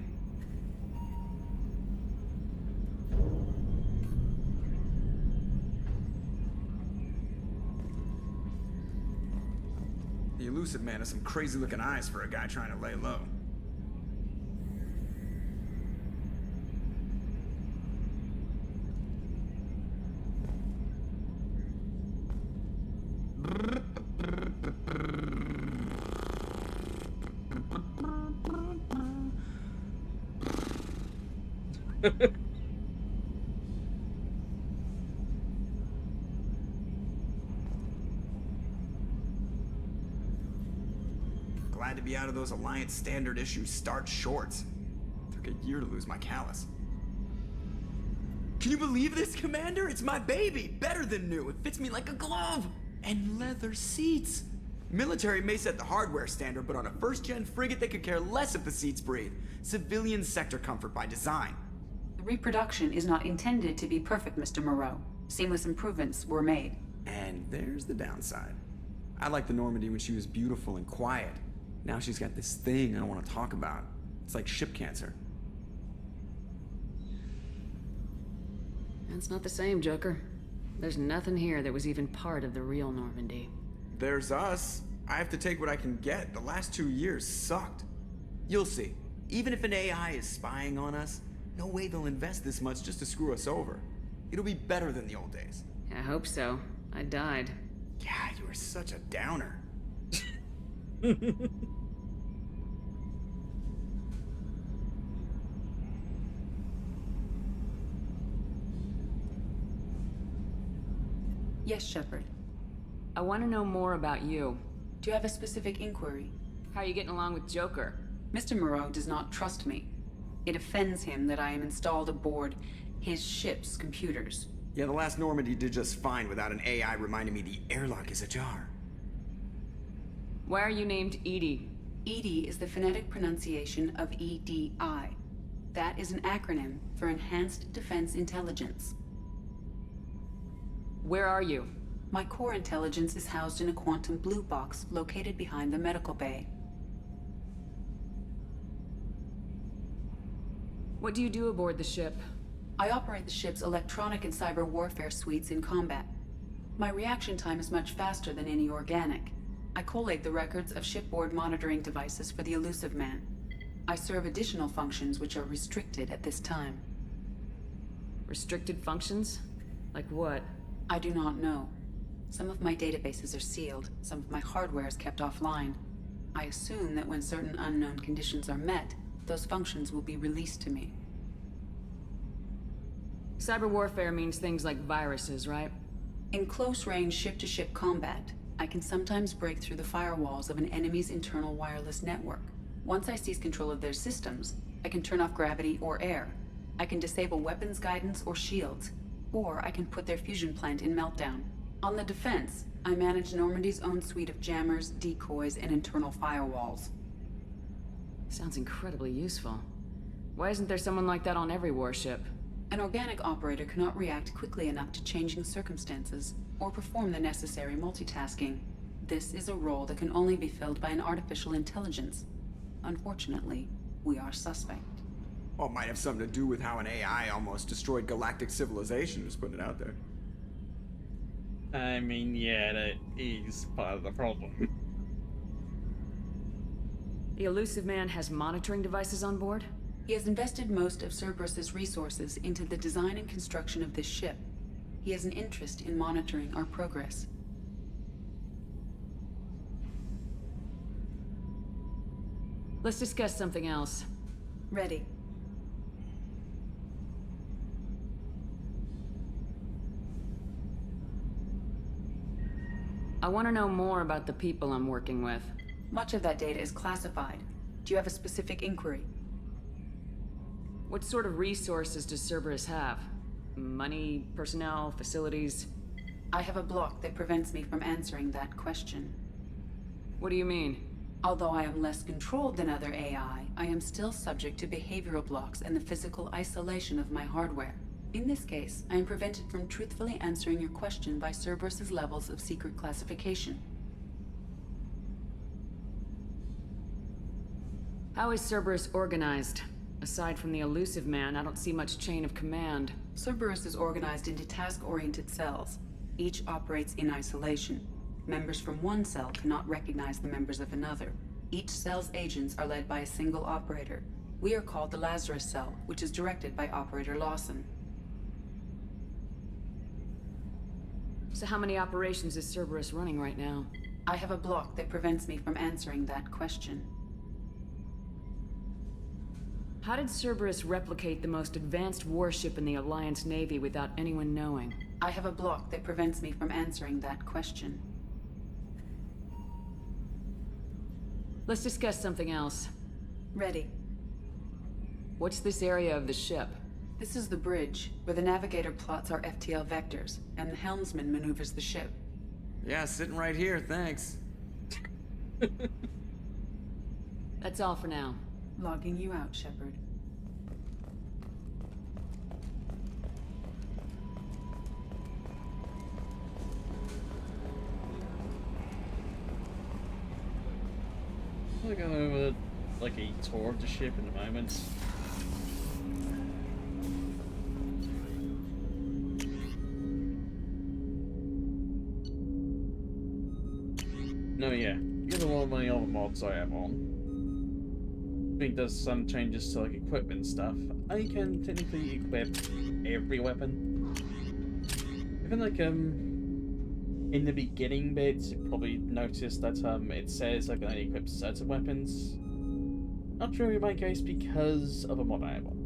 The Elusive Man has some crazy looking eyes for a guy trying to lay low. Glad to be out of those Alliance standard issue starch shorts. Took a year to lose my callus. Can you believe this, Commander? It's my baby! Better than new. It fits me like a glove! And leather seats! Military may set the hardware standard, but on a first-gen frigate, they could care less if the seats breathe. Civilian sector comfort by design. The reproduction is not intended to be perfect, Mr. Moreau. Seamless improvements were made. And there's the downside. I liked the Normandy when she was beautiful and quiet. Now she's got this thing I don't want to talk about. It's like ship cancer. That's not the same, Joker. There's nothing here that was even part of the real Normandy. There's us. I have to take what I can get. The last 2 years sucked. You'll see. Even if an AI is spying on us, no way they'll invest this much just to screw us over. It'll be better than the old days. I hope so. I died. Yeah, you were such a downer. Yes, Shepard. I want to know more about you. Do you have a specific inquiry? How are you getting along with Joker? Mr. Moreau does not trust me. It offends him that I am installed aboard his ship's computers. Yeah, the last Normandy did just fine without an AI reminding me the airlock is ajar. Why are you named Edie? EDI is the phonetic pronunciation of EDI. That is an acronym for Enhanced Defense Intelligence. Where are you? My core intelligence is housed in a quantum blue box located behind the medical bay. What do you do aboard the ship? I operate the ship's electronic and cyber warfare suites in combat. My reaction time is much faster than any organic. I collate the records of shipboard monitoring devices for the Elusive Man. I serve additional functions which are restricted at this time. Restricted functions? Like what? I do not know. Some of my databases are sealed, some of my hardware is kept offline. I assume that when certain unknown conditions are met, those functions will be released to me. Cyber warfare means things like viruses, right? In close-range ship-to-ship combat, I can sometimes break through the firewalls of an enemy's internal wireless network. Once I seize control of their systems, I can turn off gravity or air. I can disable weapons guidance or shields, or I can put their fusion plant in meltdown. On the defense, I manage Normandy's own suite of jammers, decoys, and internal firewalls. Sounds incredibly useful. Why isn't there someone like that on every warship? An organic operator cannot react quickly enough to changing circumstances, or perform the necessary multitasking. This is a role that can only be filled by an artificial intelligence. Unfortunately, we are suspect. Well, it might have something to do with how an AI almost destroyed galactic civilization, just putting it out there. I mean, yeah, that is part of the problem. The Elusive Man has monitoring devices on board? He has invested most of Cerberus's resources into the design and construction of this ship. He has an interest in monitoring our progress. Let's discuss something else. Ready. I want to know more about the people I'm working with. Much of that data is classified. Do you have a specific inquiry? What sort of resources does Cerberus have? Money, personnel, facilities? I have a block that prevents me from answering that question. What do you mean? Although I am less controlled than other AI, I am still subject to behavioral blocks and the physical isolation of my hardware. In this case, I am prevented from truthfully answering your question by Cerberus's levels of secret classification. How is Cerberus organized? Aside from the Elusive Man, I don't see much chain of command. Cerberus is organized into task-oriented cells. Each operates in isolation. Members from one cell cannot recognize the members of another. Each cell's agents are led by a single operator. We are called the Lazarus Cell, which is directed by Operator Lawson. So how many operations is Cerberus running right now? I have a block that prevents me from answering that question. How did Cerberus replicate the most advanced warship in the Alliance Navy without anyone knowing? I have a block that prevents me from answering that question. Let's discuss something else. Ready. What's this area of the ship? This is the bridge, where the navigator plots our FTL vectors, and the helmsman maneuvers the ship. Yeah, sitting right here, thanks. That's all for now. Logging you out, Shepard. We're going over like a tour of the ship in a moment. No, yeah. Given all the other mods I have on, I think there's some changes to like equipment stuff. I can technically equip every weapon. Even like in the beginning bits, you probably noticed that it says I can only equip certain weapons. Not true in my case because of a mod I have on.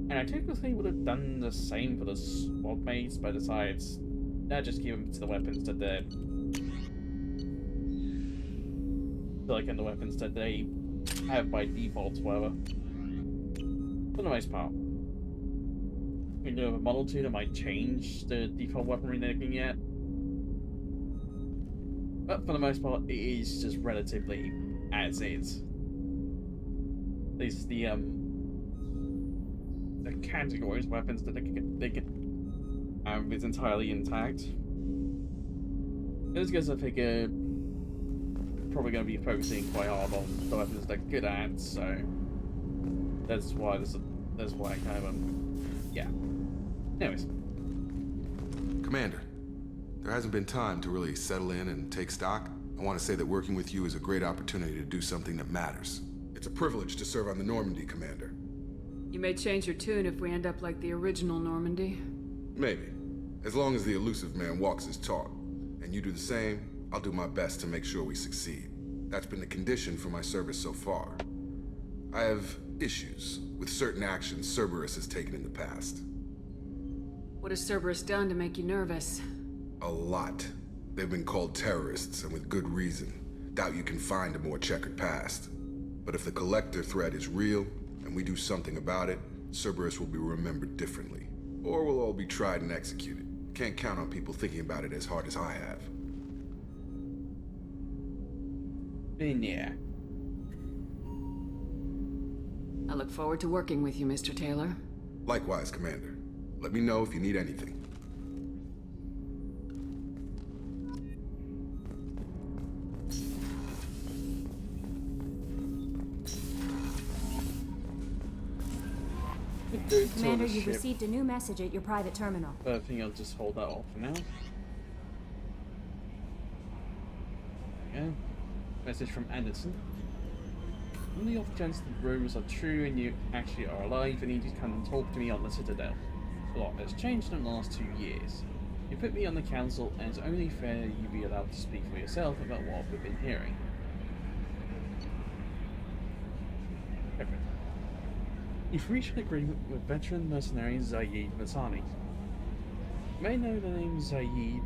And I technically would have done the same for the squad mates, but besides, just keep them to the weapons that they're like in the weapons that they have by default, whatever. For the most part. We do have a Model 2 that might change the default weaponry they're looking at. But for the most part, it is just relatively as is. At least the categories of weapons that they can have is entirely intact. In this case, I think probably going to be focusing quite hard on the weapons they're good at, so that's why I kind of yeah. Anyways, Commander, there hasn't been time to really settle in and take stock. I want to say that working with you is a great opportunity to do something that matters. It's a privilege to serve on the Normandy, Commander. You may change your tune if we end up like the original Normandy. Maybe. As long as the elusive man walks his talk, and you do the same, I'll do my best to make sure we succeed. That's been the condition for my service so far. I have issues with certain actions Cerberus has taken in the past. What has Cerberus done to make you nervous? A lot. They've been called terrorists, and with good reason. Doubt you can find a more checkered past. But if the Collector threat is real, and we do something about it, Cerberus will be remembered differently. Or we'll all be tried and executed. Can't count on people thinking about it as hard as I have. Yeah. I look forward to working with you, Mr. Taylor. Likewise, Commander. Let me know if you need anything. Commander, you've received a new message at your private terminal. But I think I'll just hold that off for now. Okay. Message from Anderson. On the off chance the rumors are true and you actually are alive, I need you to come and talk to me on the Citadel. A lot has changed in the last 2 years. You put me on the council, and it's only fair you be allowed to speak for yourself about what we've been hearing. Perfect. You've reached an agreement with veteran mercenary Zaid Vatani. You may know the name Zaid.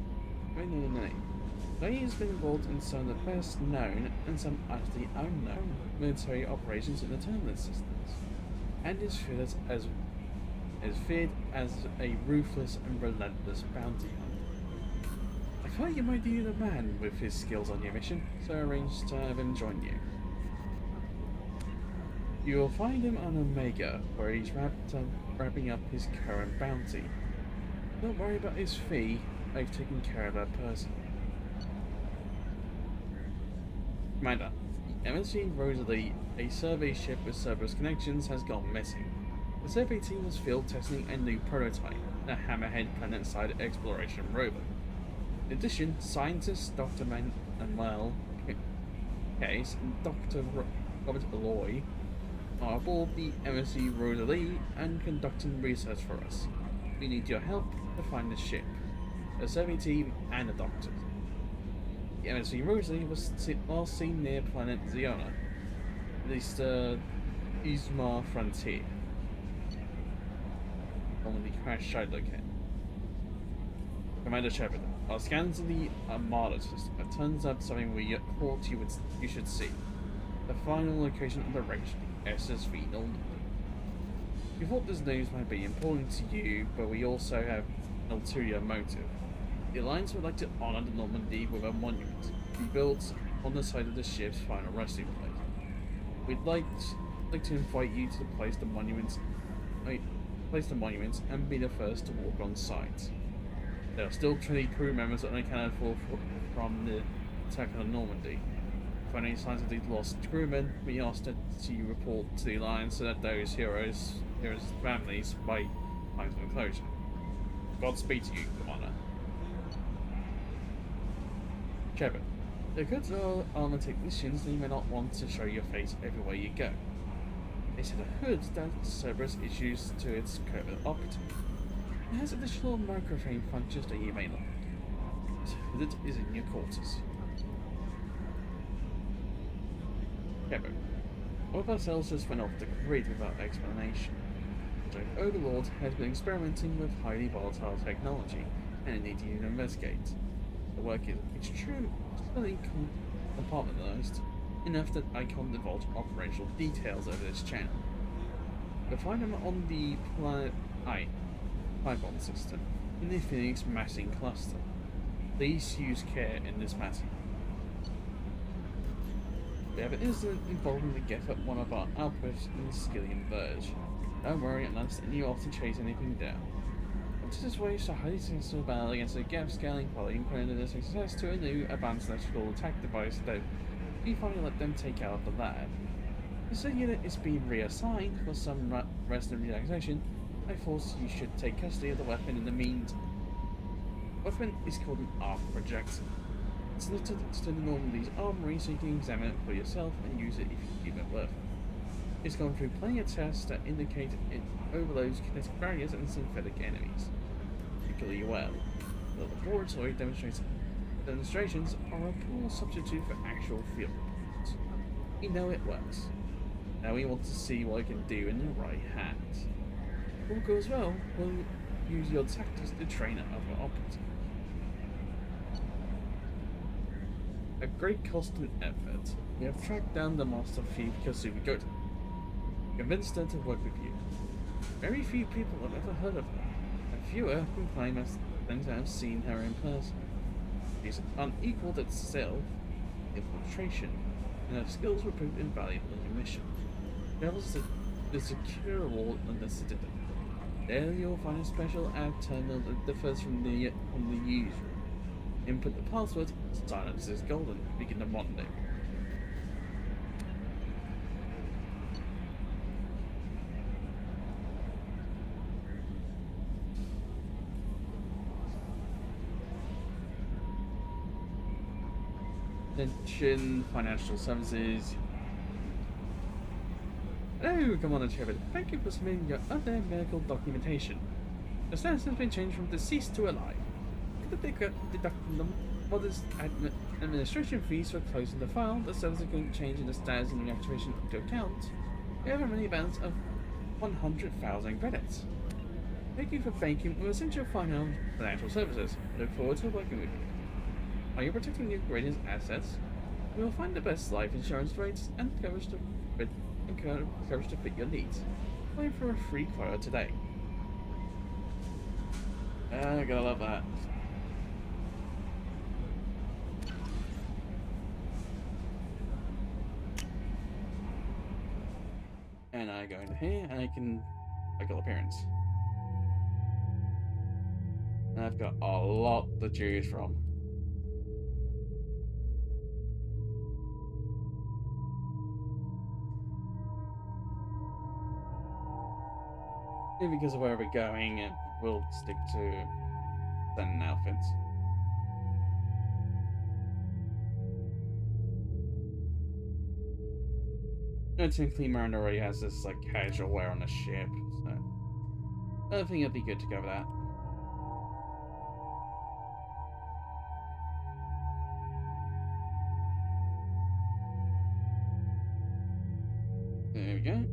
Zaid has been involved in some of the best known and some utterly unknown military operations in the Terminus systems, and is feared as a ruthless and relentless bounty hunter. I thought you might be the man with his skills on your mission, so I arranged to have him join you. You will find him on Omega, where he's wrapping up his current bounty. Don't worry about his fee, I've taken care of that person. Commander, the MSC Rosalie, a survey ship with Cerberus connections, has gone missing. The survey team was field testing a new prototype, a Hammerhead planet-side exploration rover. In addition, scientists Dr. Manuel Case and Dr. Robert Alloy are aboard the MSC Rosalie and conducting research for us. We need your help to find the ship, a survey team, and a doctor. The MSC Rosalie was last seen near planet Ziona, the Ismar frontier, on the crash site located. Commander Shepard, our scans of the Armada system have turned up something we thought you should see. The final location of the race, SSV Normandy. We thought this news might be important to you, but we also have an ulterior motive. The Alliance would like to honor the Normandy with a monument to be built on the site of the ship's final resting place. We'd like to invite you to place the monuments and be the first to walk on site. There are still 20 crew members unaccounted for from the attack on the Normandy. For any signs of these lost crewmen, we ask that you report to the Alliance so that those heroes' families might find some closure. Godspeed to you, Commander. Shepard, the goods are armored technicians, and you may not want to show your face everywhere you go. They set a hood that Cerberus issues to its covert operative. It has additional microframe functions that you may not. This hood is in your quarters. Shepard, one of our cells just went off the grid without explanation. The Overlord has been experimenting with highly volatile technology and I need to investigate. The work is extremely compartmentalized, enough that I can't divulge operational details over this channel. You'll find them on the Planet I Python system in the Phoenix massing cluster. Please use care in this matter. We have an incident involving the Geth at one of our outposts in the Skillian Verge. Don't worry, unless you often chase anything down. Up to this way, a highly successful battle against the Geth scaling following credited a success to a new advanced electrical attack device that we finally let them take out of the lab. As the unit is being reassigned for some rest and relaxation, I force you should take custody of the weapon in the meantime. The weapon is called an arc projector. It's littered to the Normandy's armory so you can examine it for yourself and use it if you deem it worth it. It's gone through plenty of tests that indicate it overloads kinetic barriers and synthetic enemies particularly well. The laboratory demonstrations are a poor substitute for actual field reports. We know it works. Now we want to see what it can do in the right hands. If all goes well, we'll use your tactics to train other operatives. At great cost and effort, we have tracked down the master thief Kasubi Goto. Convinced her to work with you. Very few people have ever heard of her, and fewer can claim than to have seen her in person. She's unequaled at stealth, infiltration, and her skills will prove invaluable in your mission. Travels the secure wall on the Citadel. There you'll find a special ad terminal that differs from the usual. Input the password, silence is golden, begin the Monday. Attention, financial services. Hello, Commander Shepard. Thank you for submitting your other medical documentation. The status has been changed from deceased to alive. Could they deduct the modest administration fees for closing the file, the subsequent change in the status and reactivation to account, we have a money balance of 100,000 credits. Thank you for banking with Essential Financial Services. Look forward to working with you. Are you protecting your greatest assets? We will find the best life insurance rates and coverage to fit your needs. Apply for a free quote today. I gotta love that. And I go into here and I can cycle appearance. And I've got a lot to choose from. Because of where we're going, and we'll stick to certain outfits. No, technically Miranda already has this like casual wear on the ship, so I think it'd be good to go with that. There we go.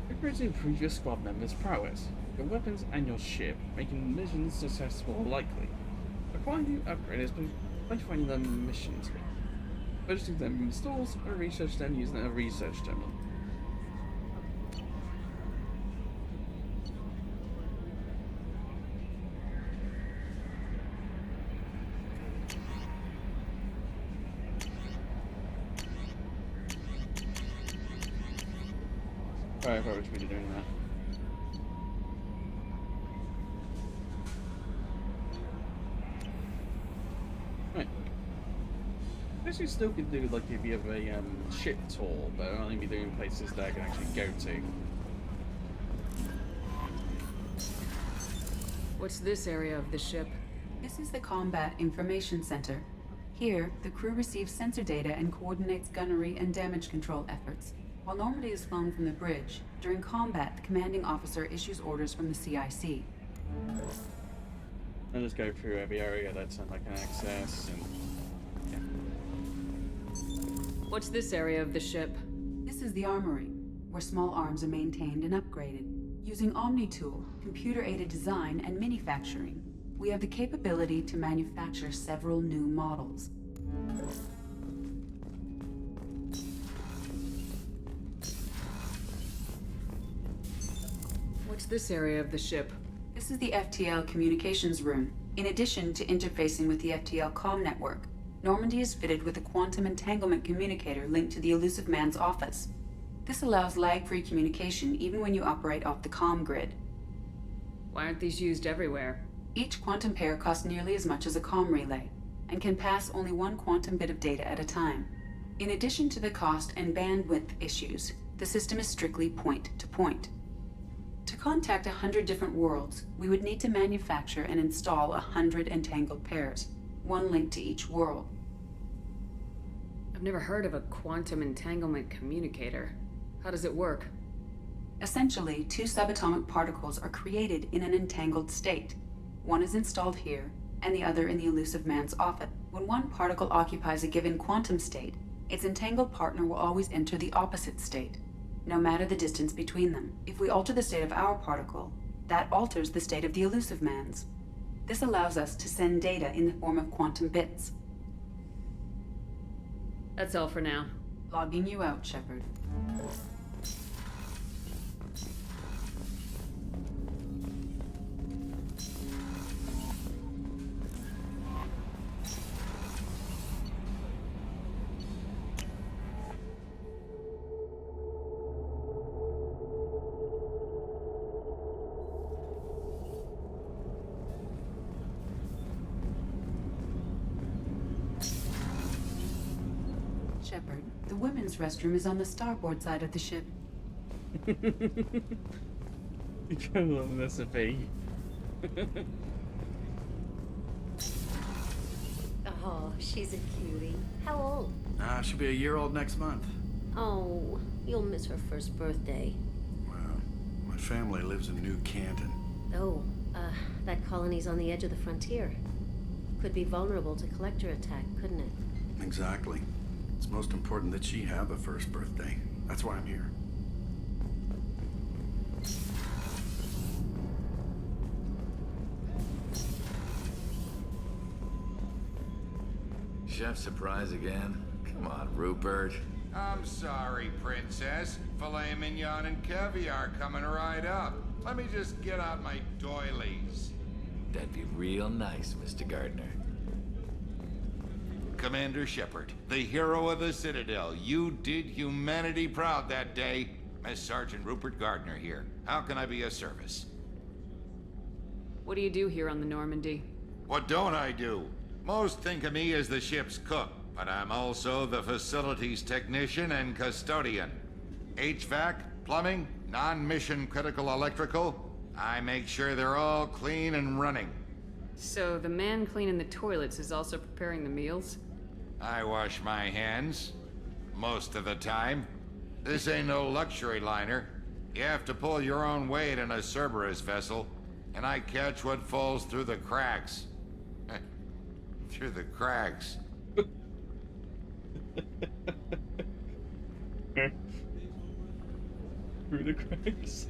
Upgrades improve your squad members' prowess, your weapons, and your ship, making missions successful or likely. Acquire new upgrades by finding them missions, purchasing them in stores, or research them using a research terminal. Sorry, I probably should be doing that. Right. I guess you still could do like if you have a ship tour, but only be doing places that I can actually go to. What's this area of the ship? This is the Combat Information Center. Here, the crew receives sensor data and coordinates gunnery and damage control efforts. While Normandy is flown from the bridge, during combat, the commanding officer issues orders from the CIC. I'll just go through every area that I can access and... yeah. What's this area of the ship? This is the armory, where small arms are maintained and upgraded. Using OmniTool, computer-aided design, and manufacturing, we have the capability to manufacture several new models. What's this area of the ship? This is the FTL communications room. In addition to interfacing with the FTL comm network, Normandy is fitted with a quantum entanglement communicator linked to the Elusive Man's office. This allows lag-free communication even when you operate off the comm grid. Why aren't these used everywhere? Each quantum pair costs nearly as much as a comm relay, and can pass only one quantum bit of data at a time. In addition to the cost and bandwidth issues, the system is strictly point-to-point. To contact 100 different worlds, we would need to manufacture and install 100 entangled pairs, one linked to each world. I've never heard of a quantum entanglement communicator. How does it work? Essentially, two subatomic particles are created in an entangled state. One is installed here, and the other in the Elusive Man's office. When one particle occupies a given quantum state, its entangled partner will always enter the opposite state, no matter the distance between them. If we alter the state of our particle, that alters the state of the Elusive Man's. This allows us to send data in the form of quantum bits. That's all for now. Logging you out, Shepard. Shepard, the women's restroom is on the starboard side of the ship. You can love this a bee. Oh, she's a cutie. How old? She'll be a year old next month. Oh, you'll miss her first birthday. Well, my family lives in New Canton. Oh, that colony's on the edge of the frontier. Could be vulnerable to collector attack, couldn't it? Exactly. It's most important that she have a first birthday. That's why I'm here. Chef surprise again? Come on, Rupert. I'm sorry, Princess. Filet mignon and caviar coming right up. Let me just get out my doilies. That'd be real nice, Mr. Gardner. Commander Shepard, the hero of the Citadel. You did humanity proud that day. Master Sergeant Rupert Gardner here. How can I be of service? What do you do here on the Normandy? What don't I do? Most think of me as the ship's cook, but I'm also the facilities technician and custodian. HVAC, plumbing, non-mission critical electrical. I make sure they're all clean and running. So the man cleaning the toilets is also preparing the meals? I wash my hands. Most of the time. This ain't no luxury liner. You have to pull your own weight in a Cerberus vessel, and I catch what falls through the cracks. Through the cracks. Through the cracks.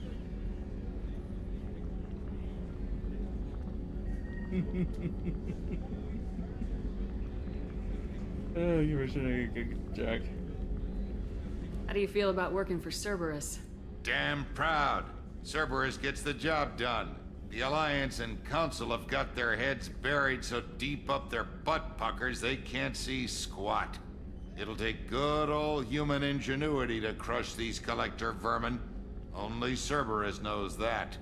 Oh, you were doing a good job. How do you feel about working for Cerberus? Damn proud. Cerberus gets the job done. The Alliance and Council have got their heads buried so deep up their butt puckers they can't see squat. It'll take good old human ingenuity to crush these collector vermin. Only Cerberus knows that.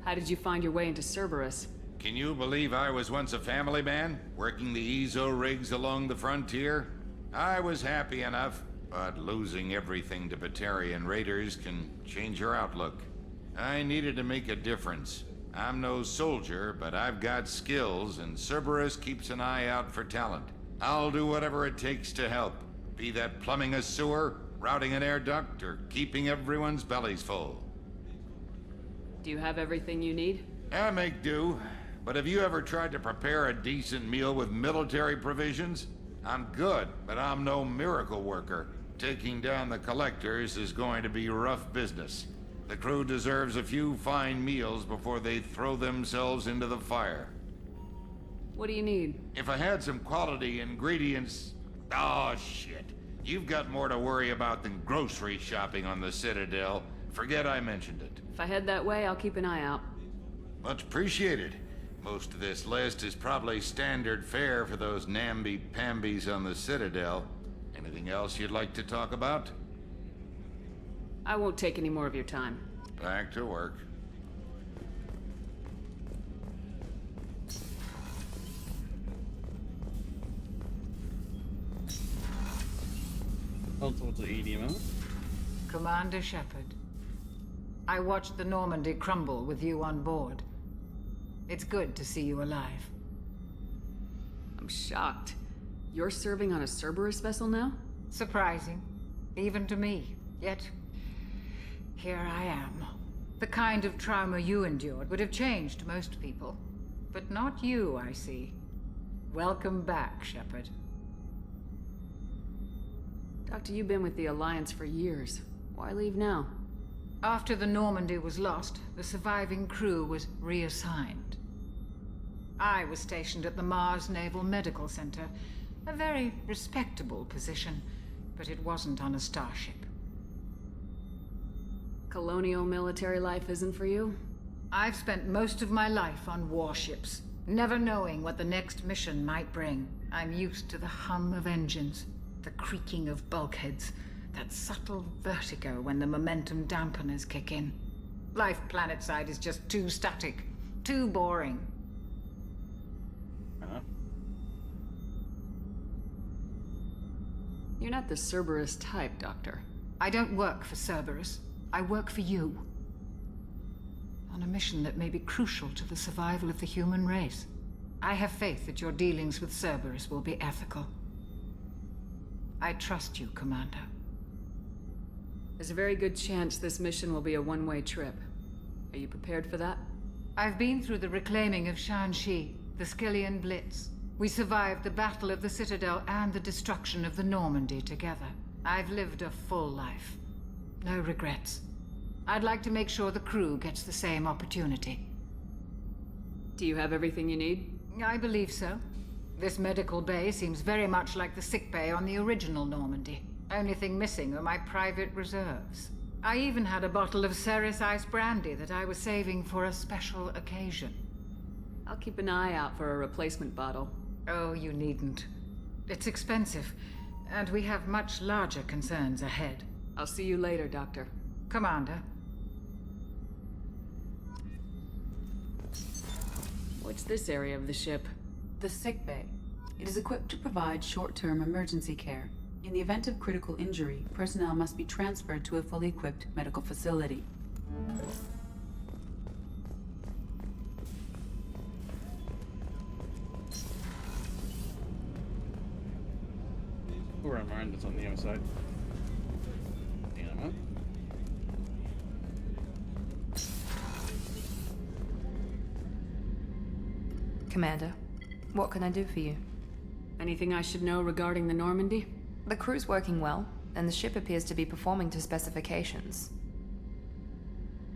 How did you find your way into Cerberus? Can you believe I was once a family man, working the EZO rigs along the frontier? I was happy enough, but losing everything to Batarian raiders can change your outlook. I needed to make a difference. I'm no soldier, but I've got skills, and Cerberus keeps an eye out for talent. I'll do whatever it takes to help, be that plumbing a sewer, routing an air duct, or keeping everyone's bellies full. Do you have everything you need? I make do. But have you ever tried to prepare a decent meal with military provisions? I'm good, but I'm no miracle worker. Taking down the collectors is going to be rough business. The crew deserves a few fine meals before they throw themselves into the fire. What do you need? If I had some quality ingredients... Oh, shit. You've got more to worry about than grocery shopping on the Citadel. Forget I mentioned it. If I head that way, I'll keep an eye out. Much appreciated. Most of this list is probably standard fare for those namby-pambies on the Citadel. Anything else you'd like to talk about? I won't take any more of your time. Back to work. Towards the EDM. Commander Shepard, I watched the Normandy crumble with you on board. It's good to see you alive. I'm shocked. You're serving on a Cerberus vessel now? Surprising, even to me. Yet, here I am. The kind of trauma you endured would have changed most people. But not you, I see. Welcome back, Shepard. Doctor, you've been with the Alliance for years. Why leave now? After the Normandy was lost, the surviving crew was reassigned. I was stationed at the Mars Naval Medical Center, a very respectable position, but it wasn't on a starship. Colonial military life isn't for you? I've spent most of my life on warships, never knowing what the next mission might bring. I'm used to the hum of engines, the creaking of bulkheads, that subtle vertigo when the momentum dampeners kick in. Life planetside is just too static, too boring. You're not the Cerberus type, Doctor. I don't work for Cerberus. I work for you. On a mission that may be crucial to the survival of the human race. I have faith that your dealings with Cerberus will be ethical. I trust you, Commander. There's a very good chance this mission will be a one-way trip. Are you prepared for that? I've been through the reclaiming of Shanxi, the Skillian Blitz. We survived the Battle of the Citadel and the destruction of the Normandy together. I've lived a full life. No regrets. I'd like to make sure the crew gets the same opportunity. Do you have everything you need? I believe so. This medical bay seems very much like the sick bay on the original Normandy. Only thing missing are my private reserves. I even had a bottle of Ceres Ice brandy that I was saving for a special occasion. I'll keep an eye out for a replacement bottle. Oh, you needn't. It's expensive, and we have much larger concerns ahead. I'll see you later, Doctor. Commander. What's this area of the ship? The sick bay. It is equipped to provide short-term emergency care. In the event of critical injury, personnel must be transferred to a fully equipped medical facility. Or Miranda's on the other side. Commander, what can I do for you? Anything I should know regarding the Normandy? The crew's working well, and the ship appears to be performing to specifications.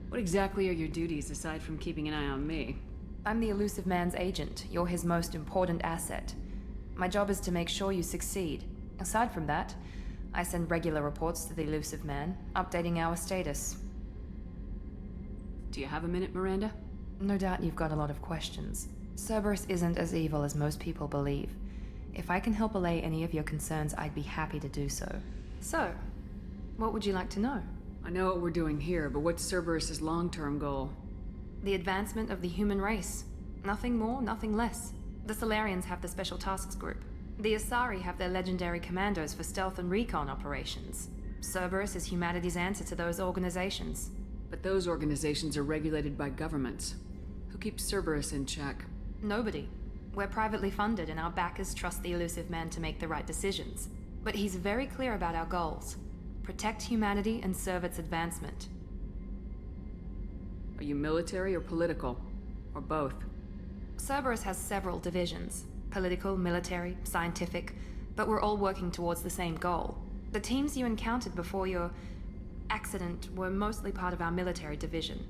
What exactly are your duties aside from keeping an eye on me? I'm the Elusive Man's agent. You're his most important asset. My job is to make sure you succeed. Aside from that, I send regular reports to the Elusive Man, updating our status. Do you have a minute, Miranda? No doubt you've got a lot of questions. Cerberus isn't as evil as most people believe. If I can help allay any of your concerns, I'd be happy to do so. So, what would you like to know? I know what we're doing here, but what's Cerberus's long-term goal? The advancement of the human race. Nothing more, nothing less. The Solarians have the Special Tasks Group. The Asari have their legendary commandos for stealth and recon operations. Cerberus is humanity's answer to those organizations. But those organizations are regulated by governments. Who keeps Cerberus in check? Nobody. We're privately funded and our backers trust the Elusive Man to make the right decisions. But he's very clear about our goals. Protect humanity and serve its advancement. Are you military or political? Or both? Cerberus has several divisions. Political, military, scientific, but we're all working towards the same goal. The teams you encountered before your accident were mostly part of our military division.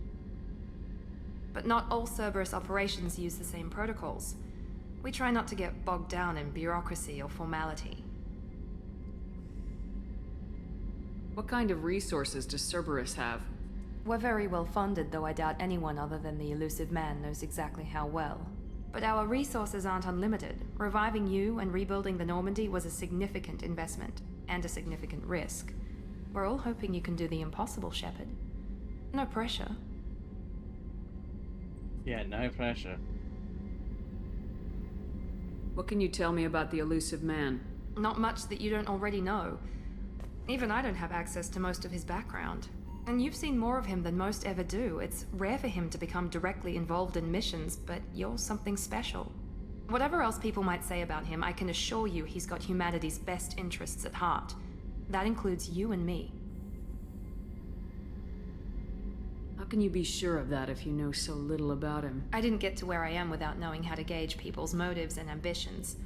But not all Cerberus operations use the same protocols. We try not to get bogged down in bureaucracy or formality. What kind of resources does Cerberus have? We're very well funded, though I doubt anyone other than the elusive man knows exactly how well. But our resources aren't unlimited. Reviving you and rebuilding the Normandy was a significant investment, and a significant risk. We're all hoping you can do the impossible, Shepard. No pressure. Yeah, no pressure. What can you tell me about the elusive man? Not much that you don't already know. Even I don't have access to most of his background. And you've seen more of him than most ever do. It's rare for him to become directly involved in missions, but you're something special. Whatever else people might say about him, I can assure you he's got humanity's best interests at heart. That includes you and me. How can you be sure of that if you know so little about him? I didn't get to where I am without knowing how to gauge people's motives and ambitions,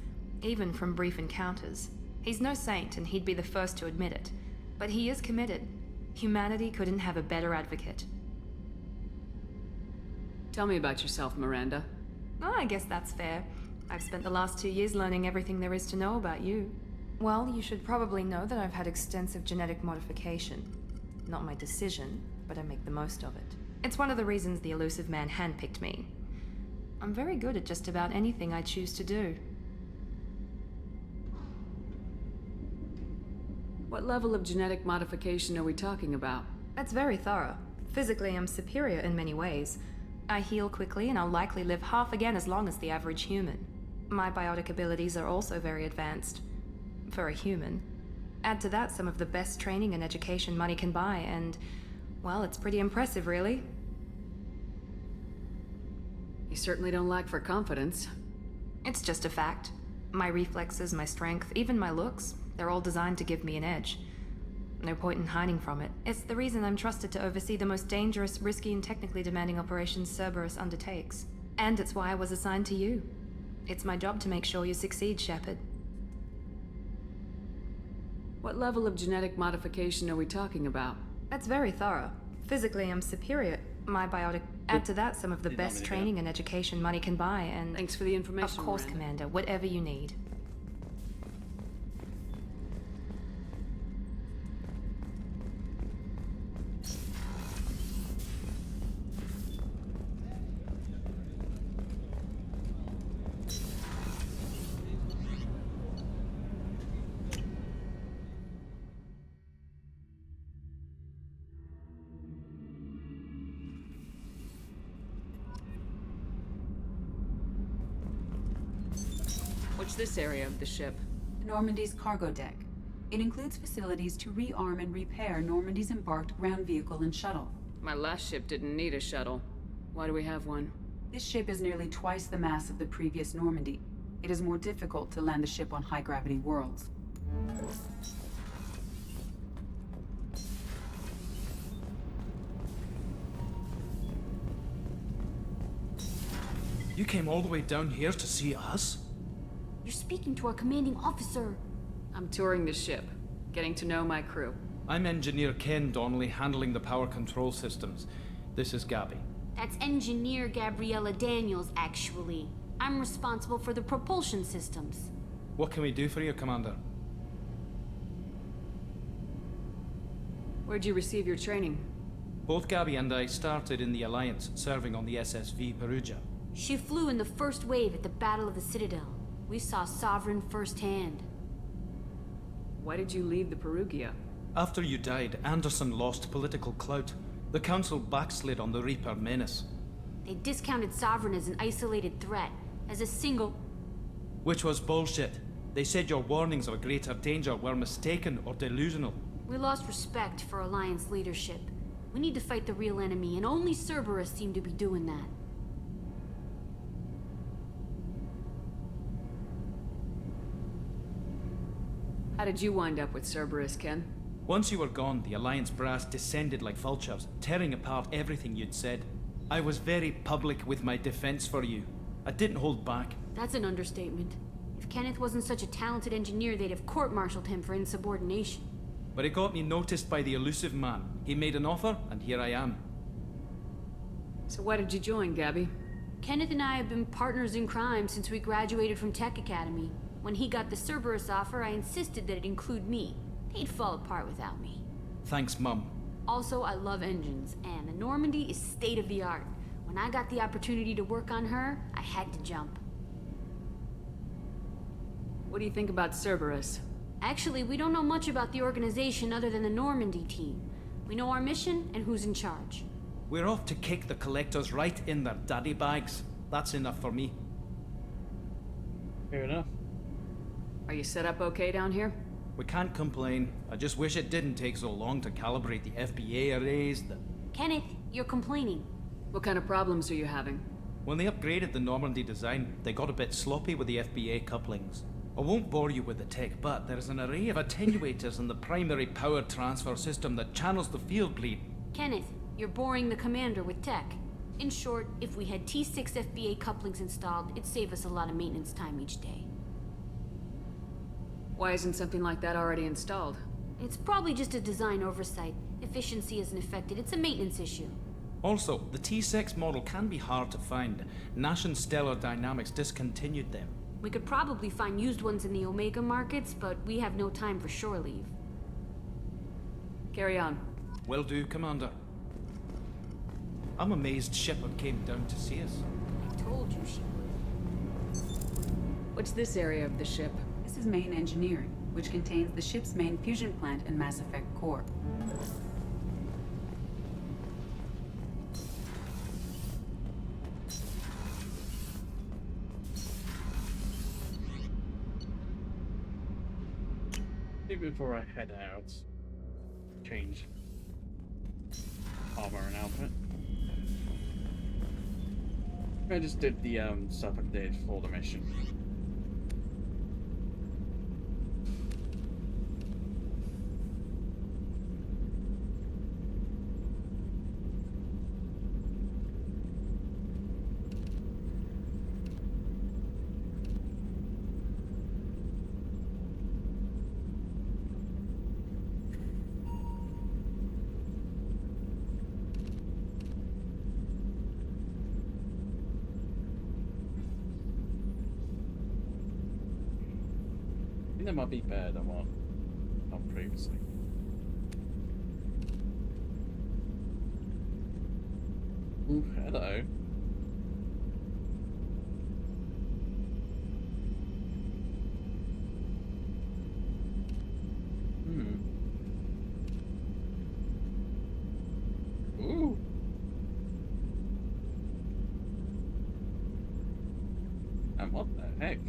even from brief encounters. He's no saint, and he'd be the first to admit it. But he is committed. Humanity couldn't have a better advocate. Tell me about yourself, Miranda. Oh, I guess that's fair. I've spent the last 2 years learning everything there is to know about you. Well, you should probably know that I've had extensive genetic modification. Not my decision, but I make the most of it. It's one of the reasons the elusive man handpicked me. I'm very good at just about anything I choose to do. What level of genetic modification are we talking about? That's very thorough. Physically, I'm superior in many ways. I heal quickly, and I'll likely live half again as long as the average human. My biotic abilities are also very advanced. For a human. Add to that some of the best training and education money can buy, and, well, it's pretty impressive, really. You certainly don't lack for confidence. It's just a fact. My reflexes, my strength, even my looks, they're all designed to give me an edge. No point in hiding from it. It's the reason I'm trusted to oversee the most dangerous, risky, and technically demanding operations Cerberus undertakes. And it's why I was assigned to you. It's my job to make sure you succeed, Shepard. What level of genetic modification are we talking about? That's very thorough. Physically, I'm superior. My biotic... Add to that some of the best training and education money can buy, and... Thanks for the information, Of course, Miranda. Commander. Whatever you need. What's this area of the ship? Normandy's cargo deck. It includes facilities to rearm and repair Normandy's embarked ground vehicle and shuttle. My last ship didn't need a shuttle. Why do we have one? This ship is nearly twice the mass of the previous Normandy. It is more difficult to land the ship on high-gravity worlds. You came all the way down here to see us? You're speaking to our commanding officer. I'm touring the ship, getting to know my crew. I'm Engineer Ken Donnelly, handling the power control systems. This is Gabby. That's Engineer Gabriella Daniels, actually. I'm responsible for the propulsion systems. What can we do for you, Commander? Where'd you receive your training? Both Gabby and I started in the Alliance, serving on the SSV Perugia. She flew in the first wave at the Battle of the Citadel. We saw Sovereign firsthand. Why did you leave the Perugia? After you died, Anderson lost political clout. The Council backslid on the Reaper menace. They discounted Sovereign as an isolated threat, as a single... Which was bullshit. They said your warnings of a greater danger were mistaken or delusional. We lost respect for Alliance leadership. We need to fight the real enemy, and only Cerberus seem to be doing that. How did you wind up with Cerberus, Ken? Once you were gone, the Alliance brass descended like vultures, tearing apart everything you'd said. I was very public with my defense for you. I didn't hold back. That's an understatement. If Kenneth wasn't such a talented engineer, they'd have court-martialed him for insubordination. But it got me noticed by the elusive man. He made an offer, and here I am. So why did you join, Gabby? Kenneth and I have been partners in crime since we graduated from Tech Academy. When he got the Cerberus offer, I insisted that it include me. They'd fall apart without me. Thanks, Mum. Also, I love engines, and the Normandy is state-of-the-art. When I got the opportunity to work on her, I had to jump. What do you think about Cerberus? Actually, we don't know much about the organization other than the Normandy team. We know our mission and who's in charge. We're off to kick the collectors right in their daddy bags. That's enough for me. Fair enough. Are you set up okay down here? We can't complain. I just wish it didn't take so long to calibrate the FBA arrays. Kenneth, you're complaining. What kind of problems are you having? When they upgraded the Normandy design, they got a bit sloppy with the FBA couplings. I won't bore you with the tech, but there's an array of attenuators in the primary power transfer system that channels the field bleed. Kenneth, you're boring the commander with tech. In short, if we had T6 FBA couplings installed, it'd save us a lot of maintenance time each day. Why isn't something like that already installed? It's probably just a design oversight. Efficiency isn't affected, it's a maintenance issue. Also, the T6 model can be hard to find. Nash and Stellar Dynamics discontinued them. We could probably find used ones in the Omega markets, but we have no time for shore leave. Carry on. Will do, Commander. I'm amazed Shepard came down to see us. I told you she would. What's this area of the ship? This is main engineering, which contains the ship's main fusion plant and Mass Effect core. Before I head out, change armor and outfit. I just did the stuff I did for the mission. That might be better than what I've done previously. Ooh, hello. Ooh. And what the heck?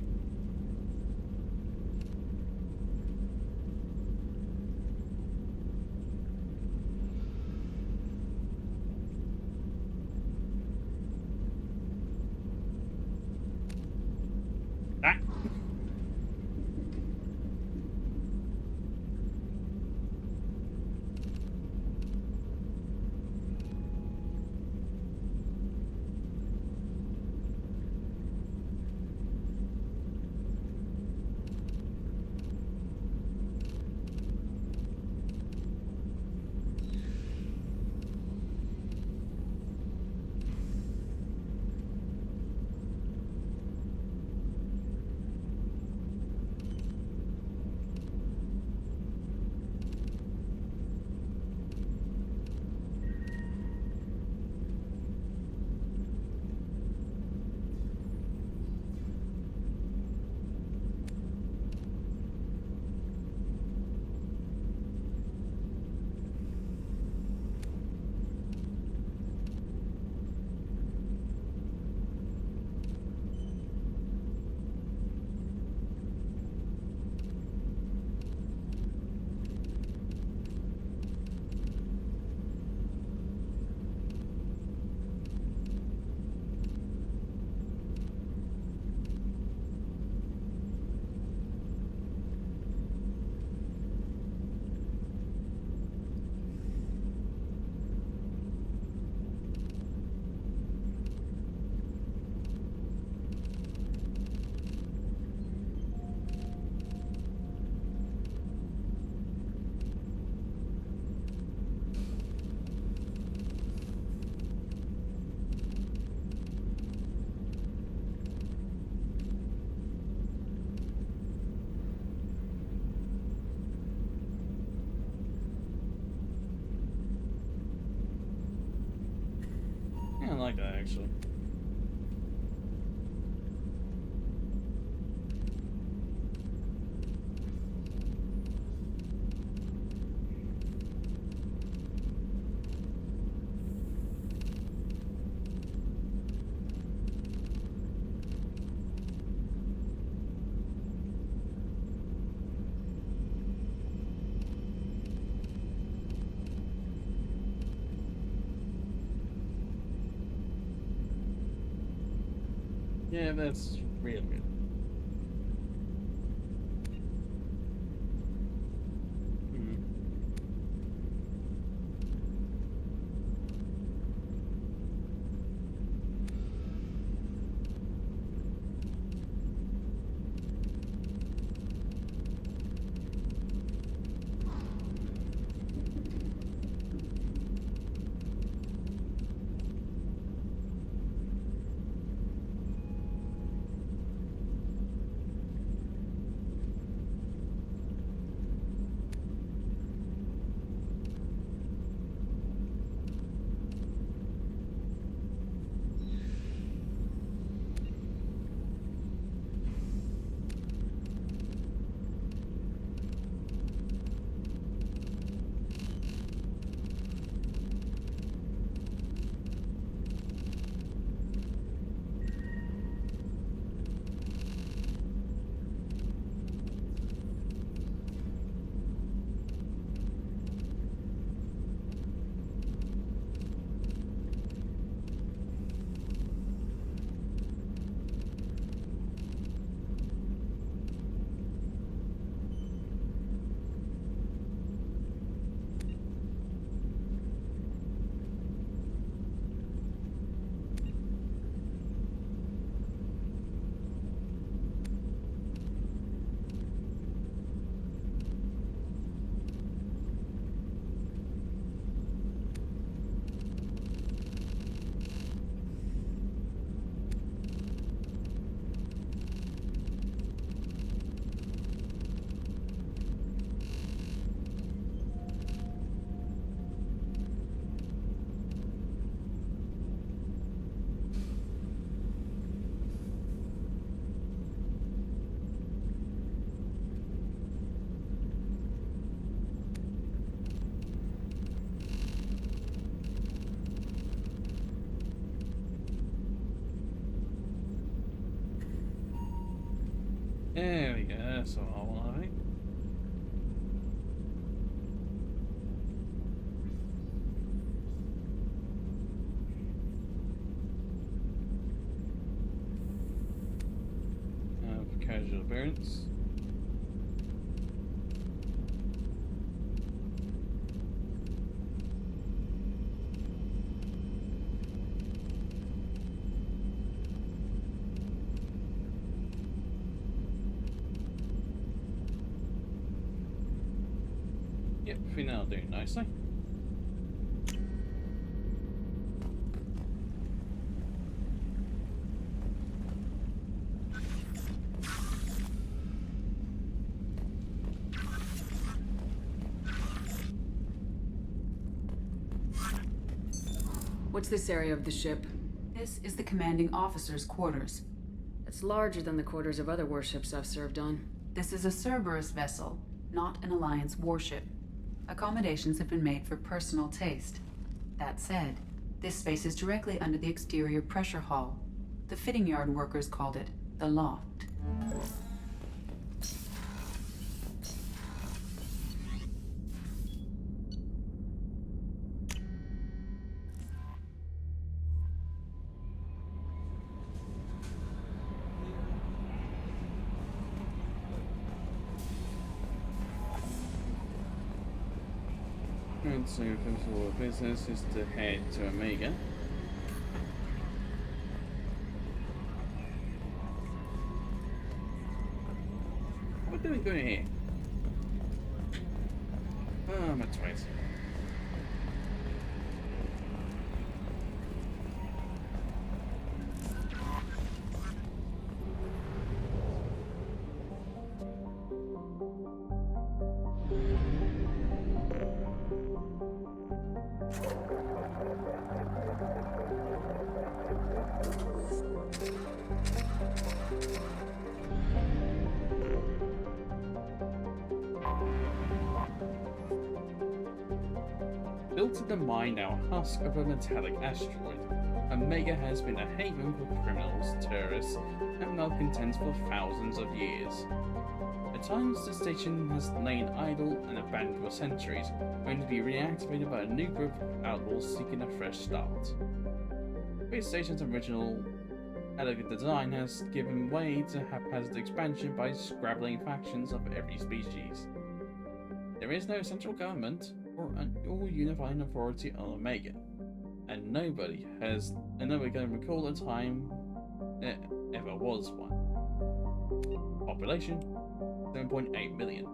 like that, actually. Yeah, that's real good. There we go, that's what I want, I think. For casual appearance. Yep, I think that'll do nicely. What's this area of the ship? This is the commanding officer's quarters. It's larger than the quarters of other warships I've served on. This is a Cerberus vessel, not an Alliance warship. Accommodations have been made for personal taste. That said, this space is directly under the exterior pressure hull. The fitting yard workers called it the loft. And so first of all, business is to head to Omega. What are we doing here? Oh, I'm a twit. Built in the mined-out husk of a metallic asteroid, Omega has been a haven for criminals, terrorists, and malcontents for thousands of years. At times, the station has lain idle and abandoned for centuries, only to be reactivated by a new group of outlaws seeking a fresh start. The space station's original elegant design has given way to haphazard expansion by scrabbling factions of every species. There is no central government or unifying authority on Omega, and nobody can recall a time there ever was one. Population 7.8 million.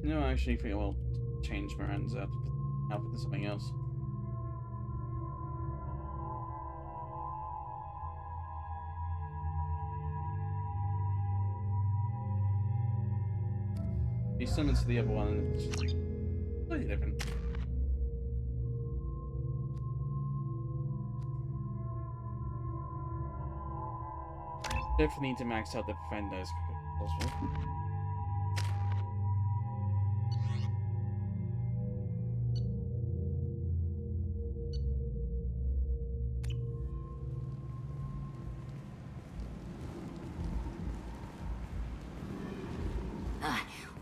No, I actually think I'll change Miranda's outfit to something else. Be similar to the other one, and it's slightly different. Definitely need to max out the defenders as quickly as possible.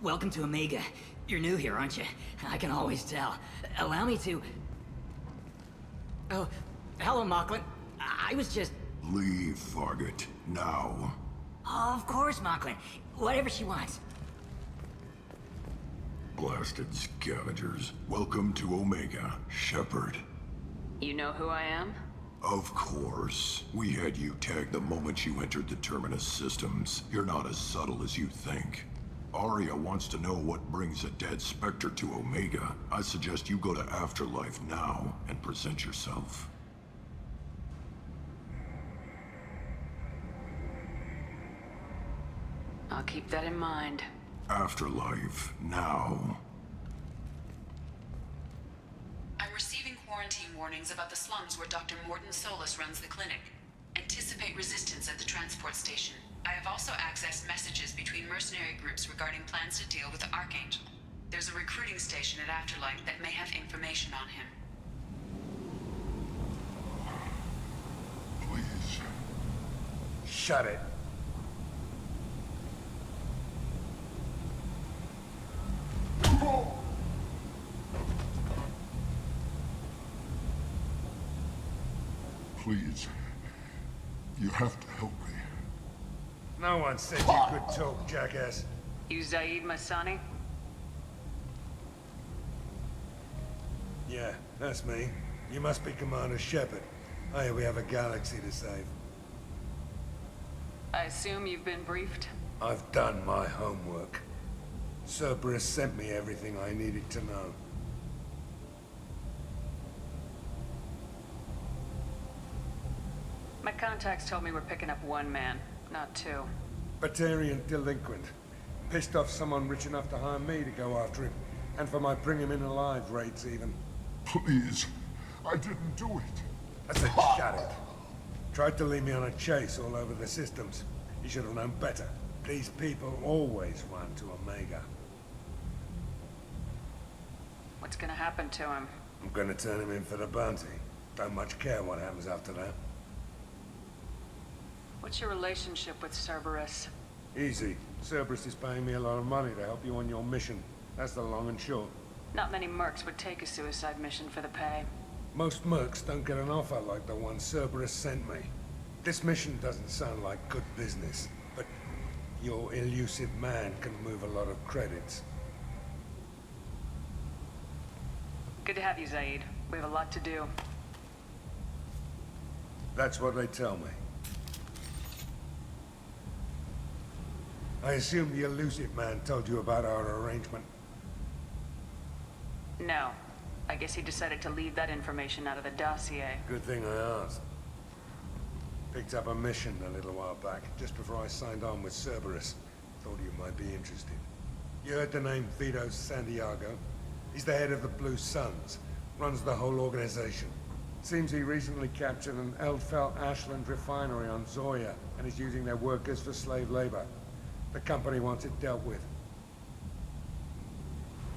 Welcome to Omega. You're new here, aren't you? I can always tell. Allow me to... Oh, hello, Mocklin. I was just... Leave, Fargate. Now. Oh, of course, Mocklin. Whatever she wants. Blasted scavengers. Welcome to Omega, Shepard. You know who I am? Of course. We had you tagged the moment you entered the Terminus systems. You're not as subtle as you think. Arya wants to know what brings a dead Spectre to Omega. I suggest you go to Afterlife now and present yourself. I'll keep that in mind. Afterlife now. I'm receiving quarantine warnings about the slums where Dr. Morton Solus runs the clinic. Anticipate resistance at the transport station. I have also accessed messages between mercenary groups regarding plans to deal with the Archangel. There's a recruiting station at Afterlife that may have information on him. Please. Shut it. Please. You have to help me. No one said you could talk, jackass. You Zaid Masani? Yeah, that's me. You must be Commander Shepard. Hey, we have a galaxy to save. I assume you've been briefed? I've done my homework. Cerberus sent me everything I needed to know. My contacts told me we're picking up one man, not two. Batarian delinquent. Pissed off someone rich enough to hire me to go after him. And for my bring him in alive rates even. Please. I didn't do it. I said shut it. Tried to lead me on a chase all over the systems. You should have known better. These people always run to Omega. What's gonna happen to him? I'm gonna turn him in for the bounty. Don't much care what happens after that. What's your relationship with Cerberus? Easy. Cerberus is paying me a lot of money to help you on your mission. That's the long and short. Not many mercs would take a suicide mission for the pay. Most mercs don't get an offer like the one Cerberus sent me. This mission doesn't sound like good business, but your elusive man can move a lot of credits. Good to have you, Zaid. We have a lot to do. That's what they tell me. I assume the elusive man told you about our arrangement. No. I guess he decided to leave that information out of the dossier. Good thing I asked. Picked up a mission a little while back, just before I signed on with Cerberus. Thought you might be interested. You heard the name Vito Santiago? He's the head of the Blue Suns. Runs the whole organization. Seems he recently captured an Eldfell Ashland refinery on Zoya and is using their workers for slave labor. The company wants it dealt with.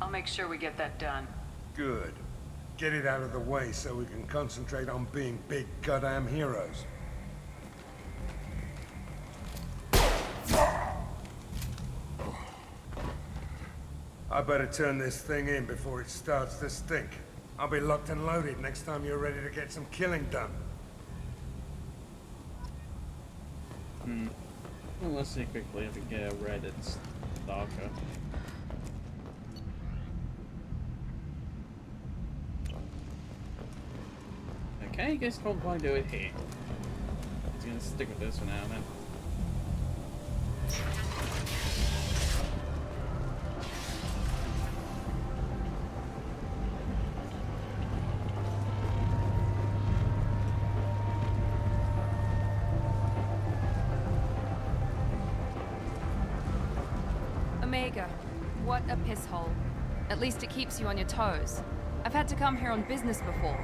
I'll make sure we get that done. Good. Get it out of the way so we can concentrate on being big goddamn heroes. I better turn this thing in before it starts to stink. I'll be locked and loaded next time you're ready to get some killing done. Well, let's see quickly if we get red, it's darker. Okay, I guess can't quite do it here. He's gonna stick with this for now then. Omega, what a piss hole. At least it keeps you on your toes. I've had to come here on business before.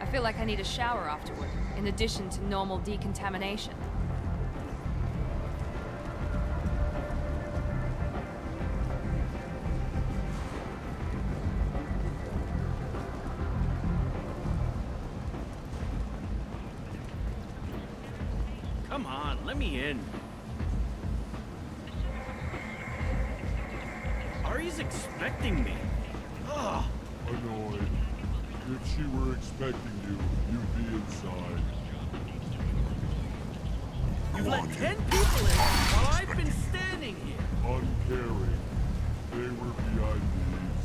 I feel like I need a shower afterward, in addition to normal decontamination. Come on, let me in. Ari's expecting me. Ugh. Annoyed. If she were expecting you, you'd be inside. You've let 10 people in while I've been standing here. Uncaring. They were VIPs.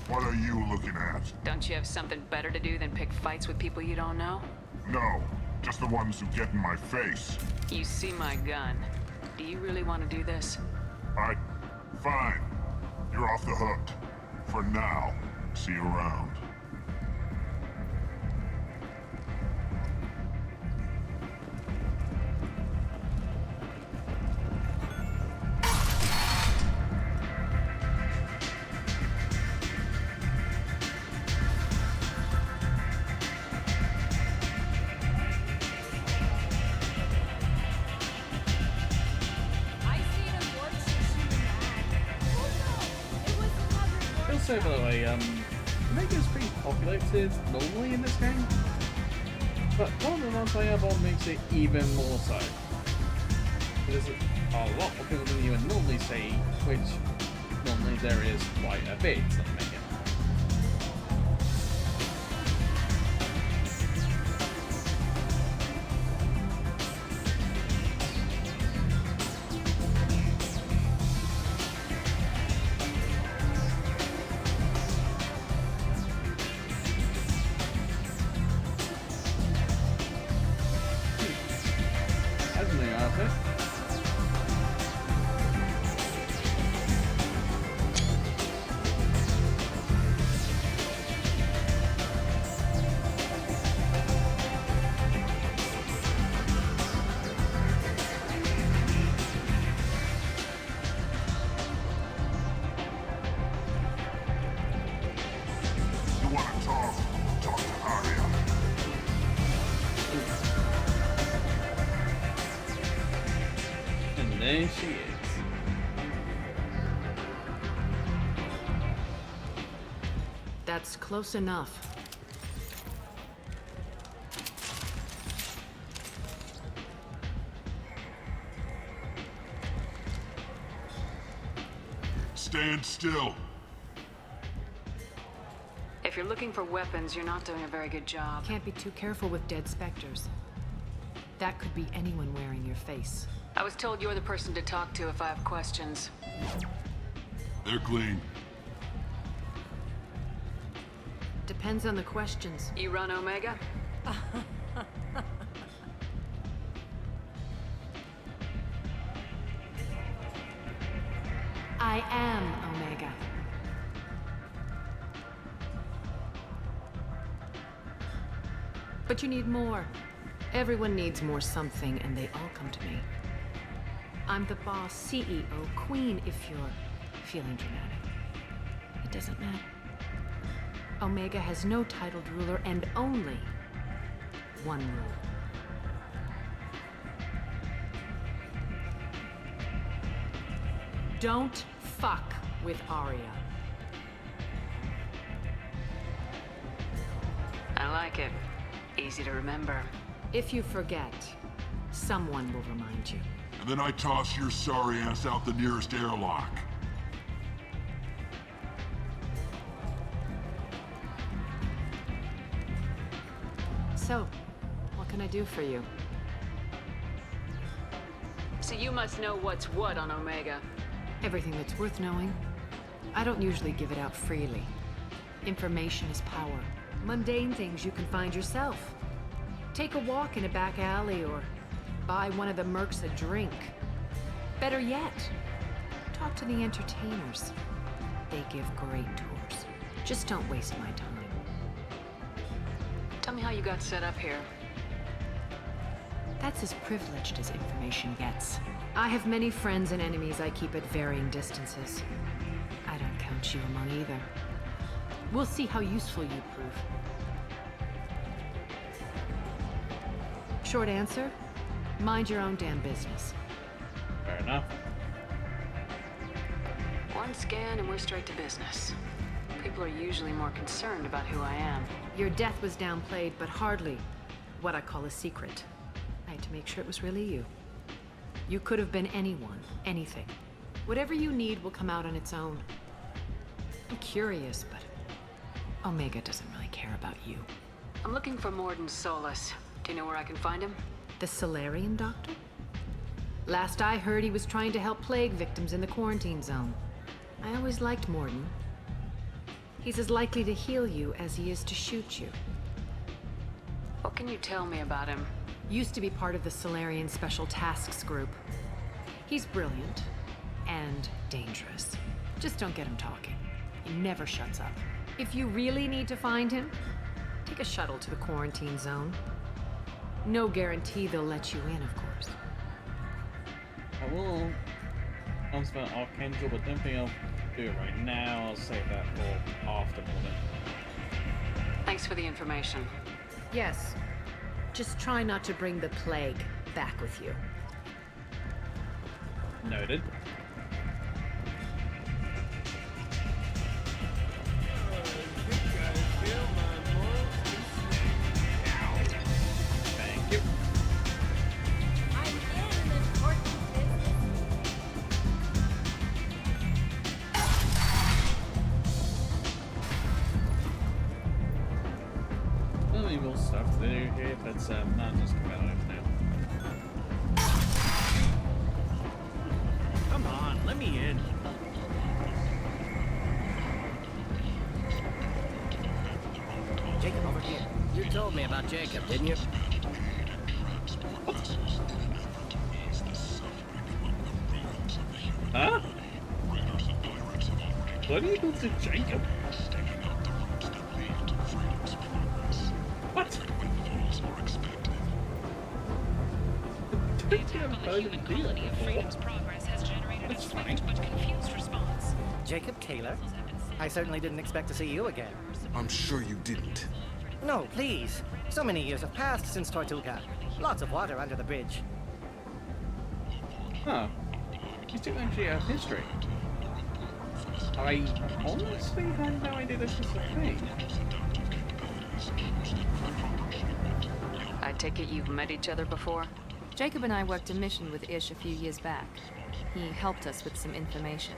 What are you looking at? Don't you have something better to do than pick fights with people you don't know? No, just the ones who get in my face. You see my gun. Do you really want to do this? Fine. You're off the hook. For now. See you around. By the way, Omega's pretty populated normally in this game, but one of the ones I have on makes it even more so. There's a lot more people than you would normally see, which normally there is quite a bit of Omega. There she is. That's close enough. Stand still. If you're looking for weapons, you're not doing a very good job. Can't be too careful with dead specters. That could be anyone wearing your face. I was told you're the person to talk to if I have questions. They're clean. Depends on the questions. You run Omega? I am Omega. But you need more. Everyone needs more something, and they all come to me. I'm the boss, CEO, queen, if you're feeling dramatic. It doesn't matter. Omega has no titled ruler and only one rule. Don't fuck with Arya. I like it. Easy to remember. If you forget, someone will remind you. And then I toss your sorry ass out the nearest airlock. So, what can I do for you? So you must know what's what on Omega. Everything that's worth knowing. I don't usually give it out freely. Information is power. Mundane things you can find yourself. Take a walk in a back alley or buy one of the mercs a drink. Better yet, talk to the entertainers. They give great tours. Just don't waste my time. Tell me how you got set up here. That's as privileged as information gets. I have many friends and enemies I keep at varying distances. I don't count you among either. We'll see how useful you prove. Short answer, mind your own damn business. Fair enough. One scan and we're straight to business. People are usually more concerned about who I am. Your death was downplayed, but hardly what I call a secret. I had to make sure it was really you. You could have been anyone, anything. Whatever you need will come out on its own. I'm curious, but Omega doesn't really care about you. I'm looking for Morden Solus. Do you know where I can find him? The Solarian doctor? Last I heard, he was trying to help plague victims in the quarantine zone. I always liked Morden. He's as likely to heal you as he is to shoot you. What can you tell me about him? Used to be part of the Solarian Special Tasks Group. He's brilliant and dangerous. Just don't get him talking. He never shuts up. If you really need to find him, take a shuttle to the quarantine zone. No guarantee they'll let you in, of course. I will transfer Archangel, but don't think I'll do it right now. I'll save that for after morning. Thanks for the information. Yes. Just try not to bring the plague back with you. Noted. Thank you. Only more stuff to do here, but not just competitive now. Come on, let me in. Jacob, over here. You told me about Jacob, didn't you? Huh? What do you do to Jacob? What? The quality of Freedom's progress has generated a strange but confused response. Jacob Taylor? I certainly didn't expect to see you again. I'm sure you didn't. No, please. So many years have passed since Tortuga. Lots of water under the bridge. Huh. You do actually have history. I honestly had no idea this was a thing. I take it you've met each other before? Jacob and I worked a mission with Ish a few years back. He helped us with some information.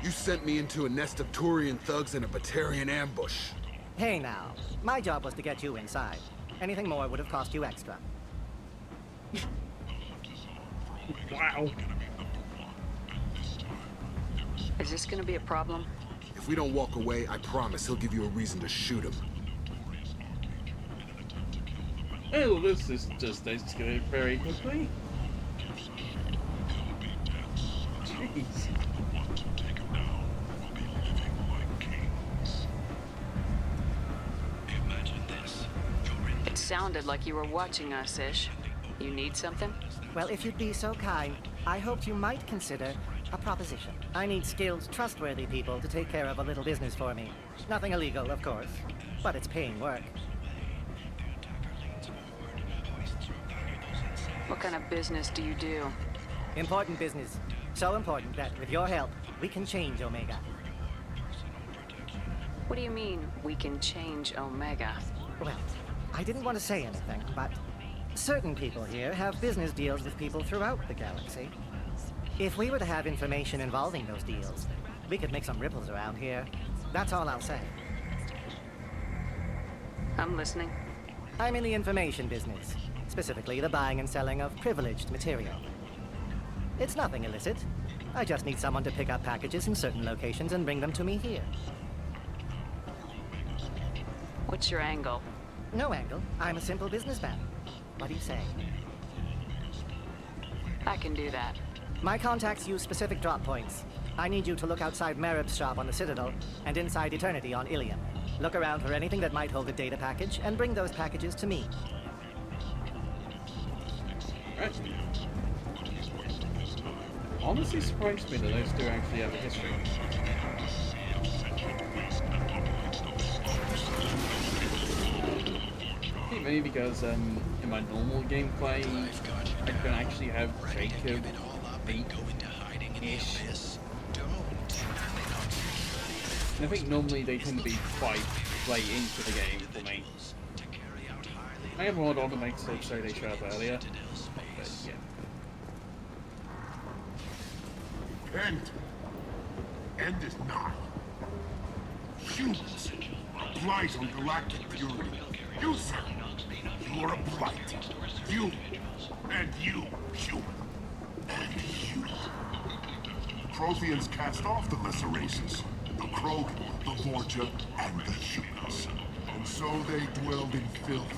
You sent me into a nest of Turian thugs and a Batarian ambush. Hey now, my job was to get you inside. Anything more would have cost you extra. Wow. Is this gonna be a problem? If we don't walk away, I promise he'll give you a reason to shoot him. Oh, this is just escalated very quickly. Jeez. It sounded like you were watching us, Ish. You need something? Well, if you'd be so kind, I hoped you might consider a proposition. I need skilled, trustworthy people to take care of a little business for me. Nothing illegal, of course, but it's paying work. What kind of business do you do? Important business. So important that, with your help, we can change Omega. What do you mean, we can change Omega? Well, I didn't want to say anything, but certain people here have business deals with people throughout the galaxy. If we were to have information involving those deals, we could make some ripples around here. That's all I'll say. I'm listening. I'm in the information business, specifically the buying and selling of privileged material. It's nothing illicit. I just need someone to pick up packages in certain locations and bring them to me here. What's your angle? No angle. I'm a simple businessman. What do you say? I can do that. My contacts use specific drop points. I need you to look outside Merib's shop on the Citadel and inside Eternity on Ilium. Look around for anything that might hold a data package and bring those packages to me. Right. Honestly surprised me that those two actually have a history. I think maybe because in my normal gameplay, I can actually have Jacob beat-ish. And I think normally they tend to be quite late into the game for me. I have one on to make so they show up earlier, but yeah. End is not. Humans, a blight on galactic purity. You, sir, you are a blight. You, and you, human. And you. Protheans cast off the lesser races. The Krogan, the Vorcha, and the humans. And so they dwelled in filth,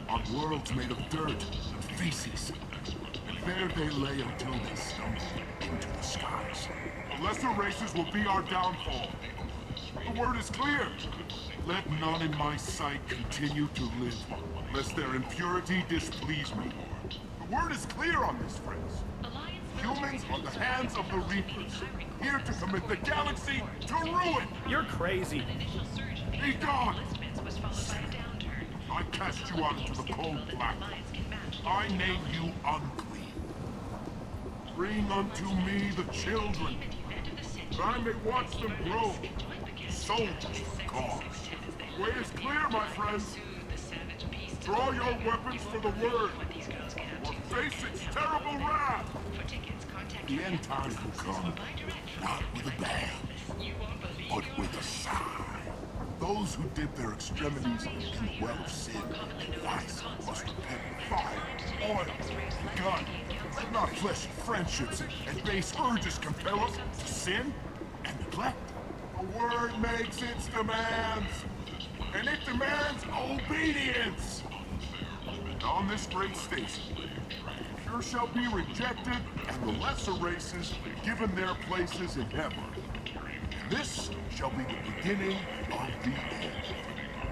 on worlds made of dirt and feces. And there they lay until they stumbled into the skies. The lesser races will be our downfall. The word is clear. Let none in my sight continue to live, lest their impurity displease me. The word is clear on this, friends. Humans are the hands of the Reapers, here to commit the galaxy to ruin! You're crazy. Be gone! I cast you out into the cold black. I name you unclean. Bring unto me the children, that I may watch them grow. Soldiers for the cause. The way is clear, my friends. Draw your weapons for the word, or face its terrible wrath. The end times will come, not with a bang, but with a sigh. Those who dip their extremities in the well of sin and vice must repent with fire, oil, and gun. Not fleshy friendships and base urges compel us to sin and neglect. The word makes its demands, and it demands obedience. And on this great station, the pure shall be rejected, and the lesser races given their places in heaven. And this shall be the beginning of the end.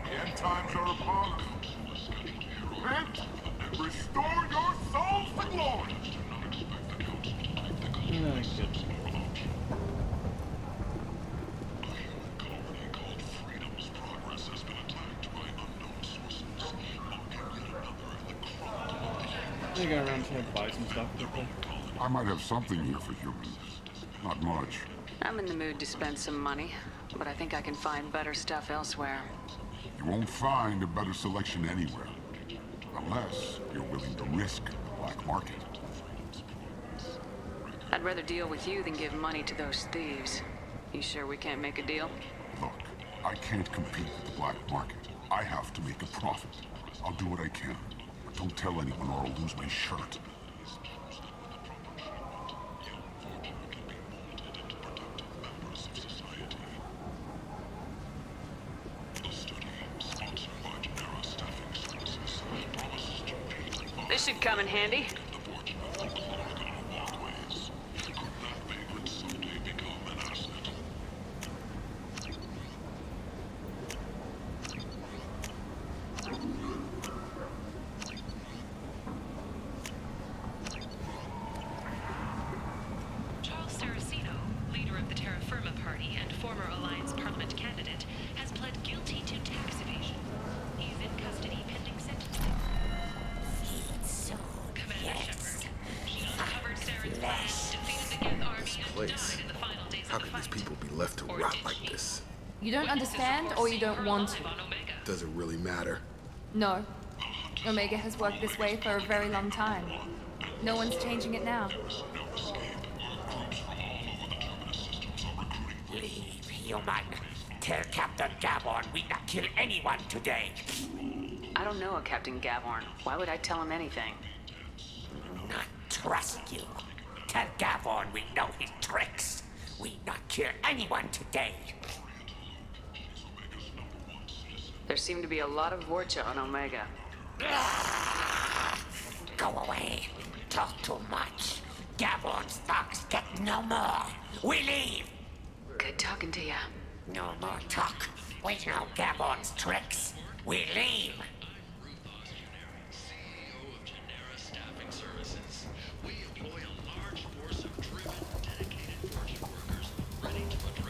The end times are upon us. Repent and restore your souls to glory. You go around to buy some stuff, people. I might have something here for humans. Not much. I'm in the mood to spend some money, but I think I can find better stuff elsewhere. You won't find a better selection anywhere. Unless you're willing to risk the black market. I'd rather deal with you than give money to those thieves. You sure we can't make a deal? Look, I can't compete with the black market. I have to make a profit. I'll do what I can. But don't tell anyone or I'll lose my shirt. This should come in handy. How can these people be left to rot like this? You don't understand, or you don't want to? Does it really matter? No. Omega has worked this way for a very long time. No one's changing it now. Leave, human. Tell Captain Gaborn we not kill anyone today. I don't know a Captain Gaborn. Why would I tell him anything? Not trust you. Tell Gaborn we know his tricks. We not kill anyone today. There seem to be a lot of Vorcha on Omega. Go away. Talk too much. Gaborn's thugs get no more. We leave. Good talking to ya. No more talk. We know Gaborn's tricks. We leave.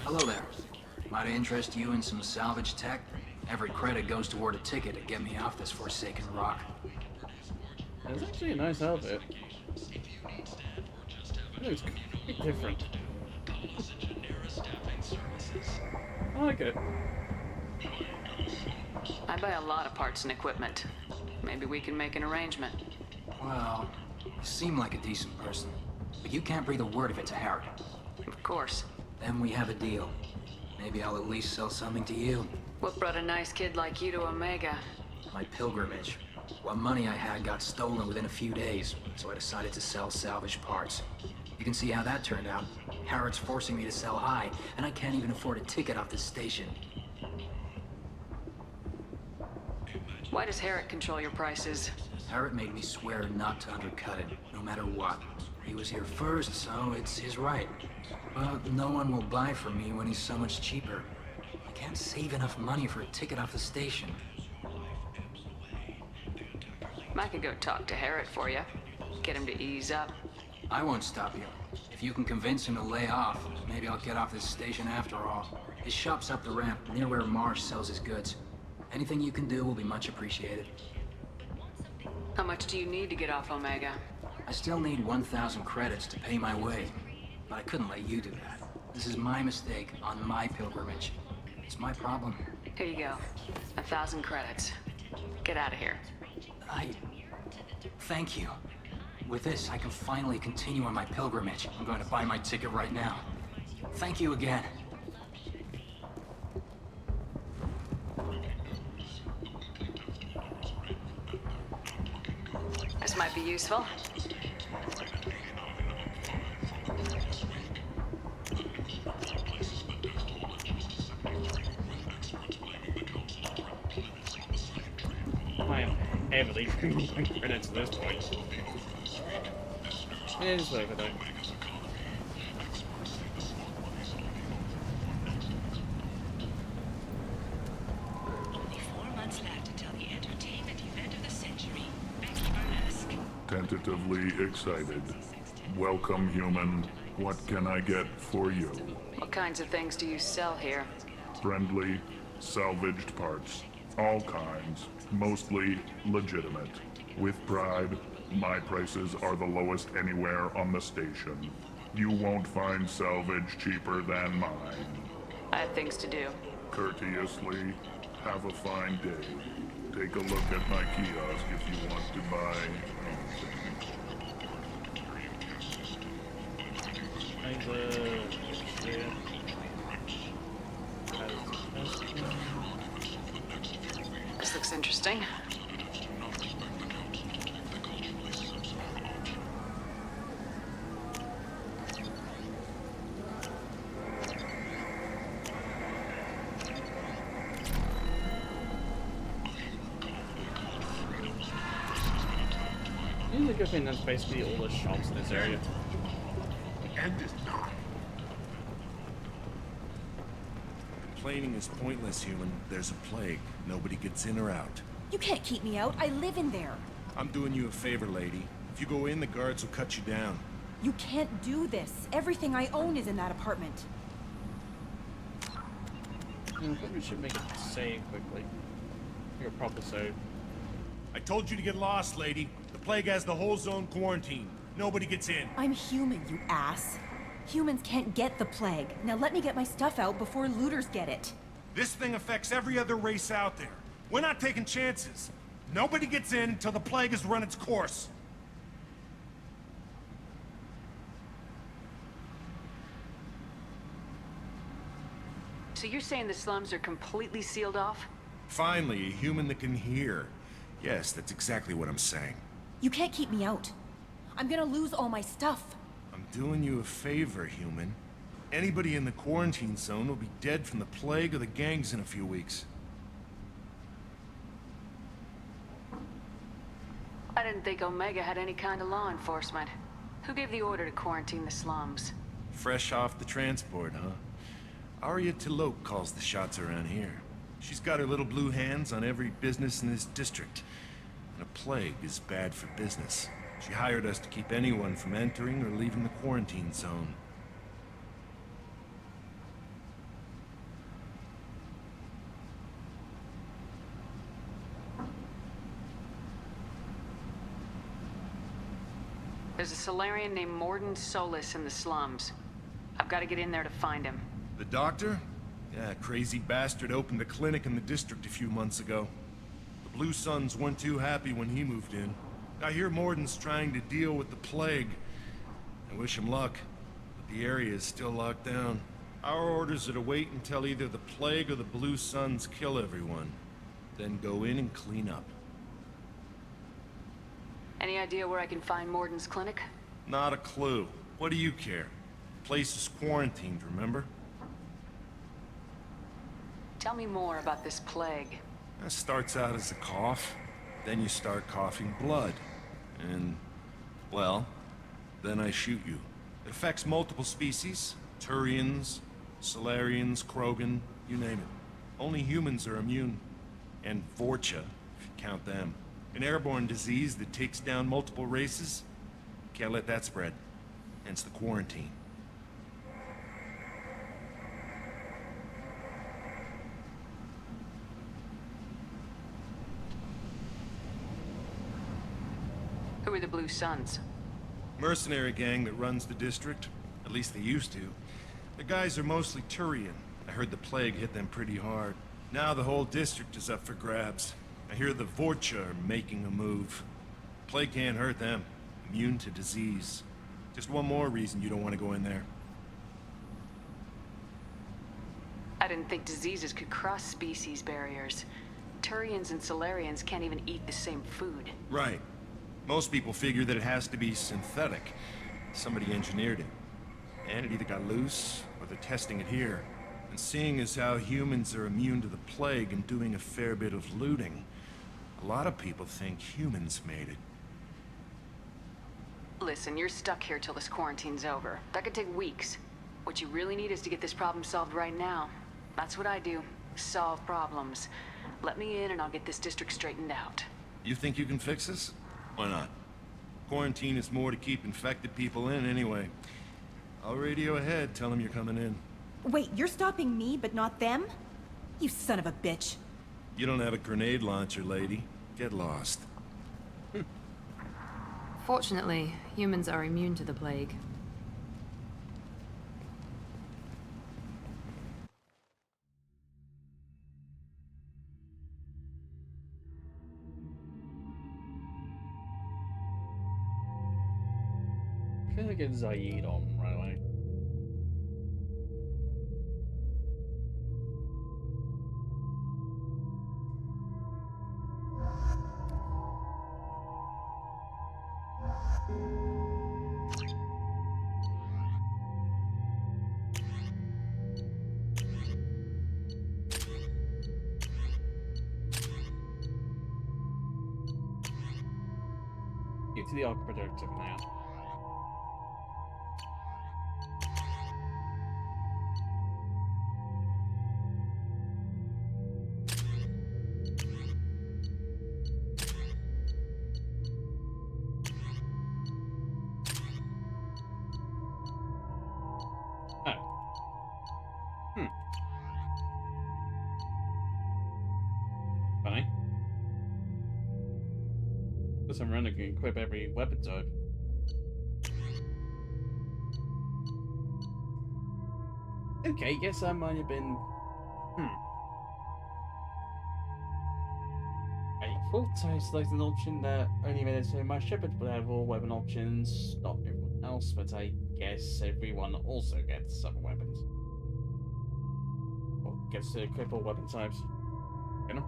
Hello there. Might I interest you in some salvage tech? Every credit goes toward a ticket to get me off this forsaken rock. It's actually a nice outfit. It looks quite different. I like it. I buy a lot of parts and equipment. Maybe we can make an arrangement. Well, you seem like a decent person, but you can't breathe a word of it to Harry. Of course. Then we have a deal. Maybe I'll at least sell something to you. What brought a nice kid like you to Omega? My pilgrimage. What money I had got stolen within a few days, so I decided to sell salvaged parts. You can see how that turned out. Harrod's forcing me to sell high, and I can't even afford a ticket off this station. Why does Harrod control your prices? Harrod made me swear not to undercut it, no matter what. He was here first, so it's his right. But no one will buy from me when he's so much cheaper. I can't save enough money for a ticket off the station. I could go talk to Harrod for you. Get him to ease up. I won't stop you. If you can convince him to lay off, maybe I'll get off this station after all. His shop's up the ramp, near where Marsh sells his goods. Anything you can do will be much appreciated. How much do you need to get off Omega? I still need 1,000 credits to pay my way, but I couldn't let you do that. This is my mistake on my pilgrimage. It's my problem. Here you go. 1,000 credits. Get out of here. Thank you. With this, I can finally continue on my pilgrimage. I'm going to buy my ticket right now. Thank you again. This might be useful. I am heavily moving credits at this point. It is worth it though. Only 4 months left until the entertainment event of the century. Becky Burlesque. Tentatively excited. Welcome, human. What can I get for you? What kinds of things do you sell here? Friendly, salvaged parts. All kinds. Mostly legitimate. With pride, my prices are the lowest anywhere on the station. You won't find salvage cheaper than mine. I have things to do. Courteously, have a fine day. Take a look at my kiosk if you want to buy anything. interesting. The good thing that's basically all the shops in this area. End is not. Complaining is pointless, human. There's a plague. Nobody gets in or out. You can't keep me out. I live in there. I'm doing you a favor, lady. If you go in, the guards will cut you down. You can't do this. Everything I own is in that apartment. I think we should make it save quickly. You're probably so. I told you to get lost, lady. The plague has the whole zone quarantined. Nobody gets in. I'm human, you ass. Humans can't get the plague. Now let me get my stuff out before looters get it. This thing affects every other race out there. We're not taking chances. Nobody gets in until the plague has run its course. So you're saying the slums are completely sealed off? Finally, a human that can hear. Yes, that's exactly what I'm saying. You can't keep me out. I'm gonna lose all my stuff. I'm doing you a favor, human. Anybody in the quarantine zone will be dead from the plague or the gangs in a few weeks. I didn't think Omega had any kind of law enforcement. Who gave the order to quarantine the slums? Fresh off the transport, huh? Arya Tilok calls the shots around here. She's got her little blue hands on every business in this district. And a plague is bad for business. She hired us to keep anyone from entering or leaving the quarantine zone. There's a Solarian named Morden Solis in the slums. I've got to get in there to find him. The doctor? Yeah, crazy bastard opened a clinic in the district a few months ago. The Blue Suns weren't too happy when he moved in. I hear Morden's trying to deal with the plague. I wish him luck, but the area is still locked down. Our orders are to wait until either the plague or the Blue Suns kill everyone. Then go in and clean up. Any idea where I can find Morden's clinic? Not a clue. What do you care? The place is quarantined, remember? Tell me more about this plague. That starts out as a cough. Then you start coughing blood. And, well, then I shoot you. It affects multiple species. Turians, Solarians, Krogan, you name it. Only humans are immune. And Vorcha, if you count them. An airborne disease that takes down multiple races. Can't let that spread. Hence the quarantine. Who are the Blue Suns? Mercenary gang that runs the district. At least they used to. The guys are mostly Turian. I heard the plague hit them pretty hard. Now the whole district is up for grabs. I hear the Vorcha are making a move. Plague can't hurt them. Immune to disease. Just one more reason you don't want to go in there. I didn't think diseases could cross species barriers. Turians and Solarians can't even eat the same food. Right. Most people figure that it has to be synthetic. Somebody engineered it. And it either got loose, or they're testing it here. And seeing as how humans are immune to the plague and doing a fair bit of looting, a lot of people think humans made it. Listen, you're stuck here till this quarantine's over. That could take weeks. What you really need is to get this problem solved right now. That's what I do. Solve problems. Let me in and I'll get this district straightened out. You think you can fix this? Why not? Quarantine is more to keep infected people in anyway. I'll radio ahead, tell them you're coming in. Wait, you're stopping me, but not them? You son of a bitch. You don't have a grenade launcher, lady. Get lost. Fortunately, humans are immune to the plague. I feel like it's Zaid on right away. speak to the architect now. Funny. For some random can equip every weapon type. Okay, guess I might have been. I thought I selected an option that only made it so my Shepherd would have all weapon options, not everyone else, but I guess everyone also gets some weapons. Or gets to equip all weapon types. You know?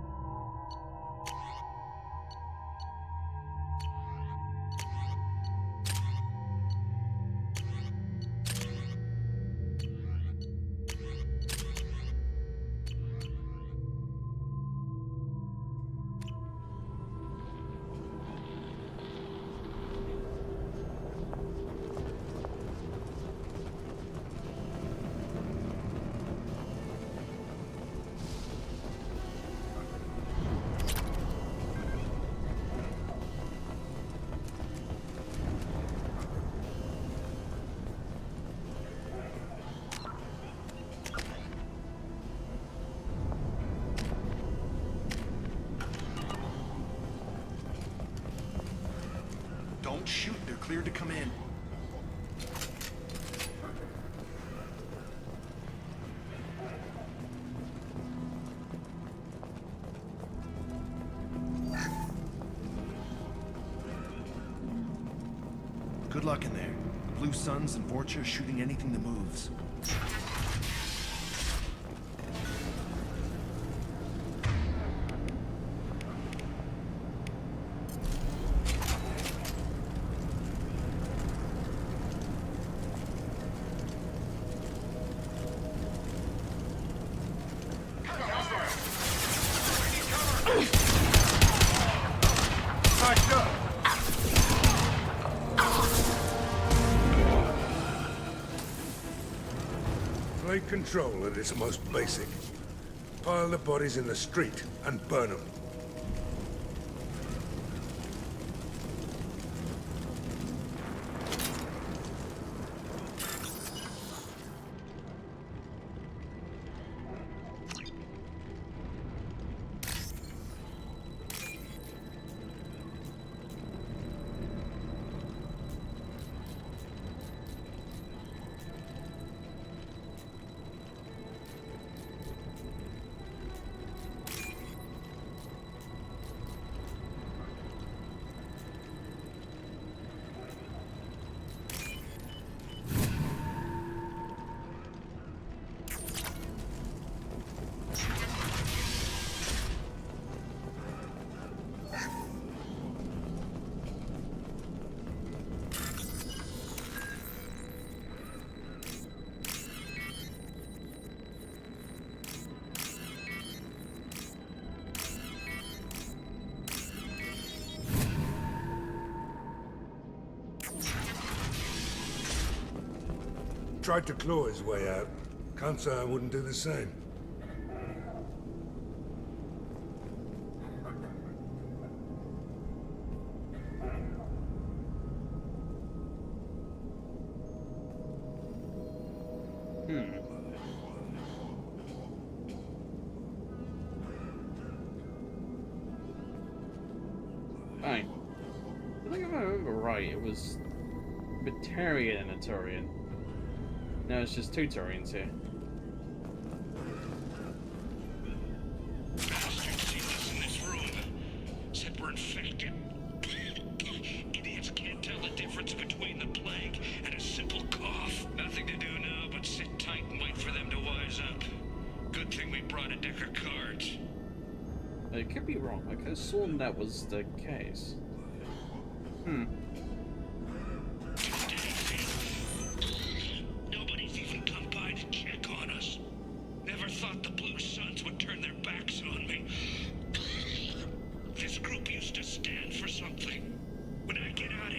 Don't shoot, they're cleared to come in. Good luck in there. The Blue Suns and Vorcha are shooting anything that moves. Flight control at its most basic. Pile the bodies in the street and burn them. Tried to claw his way out. Can't say I wouldn't do the same. Fine. I think if I remember right, it was Batarian and a Turian. No, it's just two Turians here. Bastards seen us in this room. Said we're infected. Idiots can't tell the difference between the plague and a simple cough. Nothing to do now but sit tight and wait for them to wise up. Good thing we brought a deck of cards. I could be wrong. I could have sworn that was the case. Nobody's even come by to check on us. Never thought the Blue Suns would turn their backs on me. This group used to stand for something. When I get out of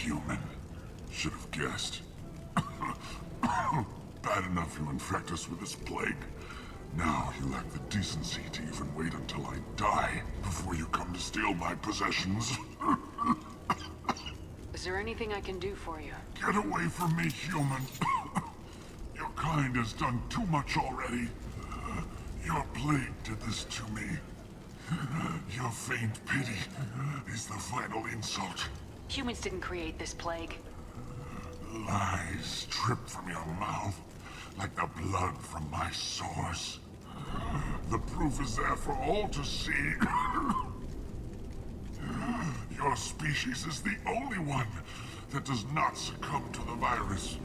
Human. Should have guessed. Bad enough you infect us with this plague. Now you lack the decency to even wait until I die before you come to steal my possessions. Is there anything I can do for you? Get away from me, human. Your kind has done too much already. Your plague did this to me. Your faint pity is the final insult. Humans didn't create this plague. Lies drip from your mouth like the blood from my sores. The proof is there for all to see. Your species is the only one that does not succumb to the virus.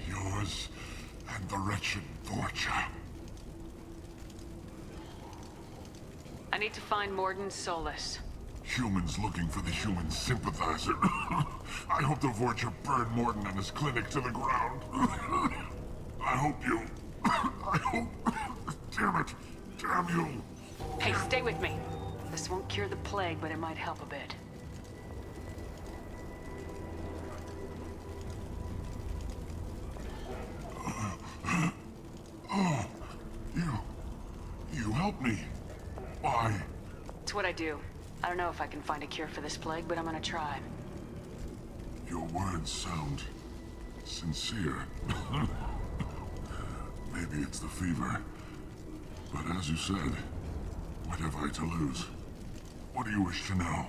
Yours and the wretched Vorcha. I need to find Morden Solus. Humans looking for the human sympathizer. I hope the Vorcha burned Morden and his clinic to the ground. I hope you... I hope... Damn it! Damn you! Hey, stay with me. This won't cure the plague, but it might help a bit. Oh, you helped me. Why? It's what I do. I don't know if I can find a cure for this plague, but I'm gonna try. Your words sound sincere. Maybe it's the fever. But as you said, what have I to lose? What do you wish to know?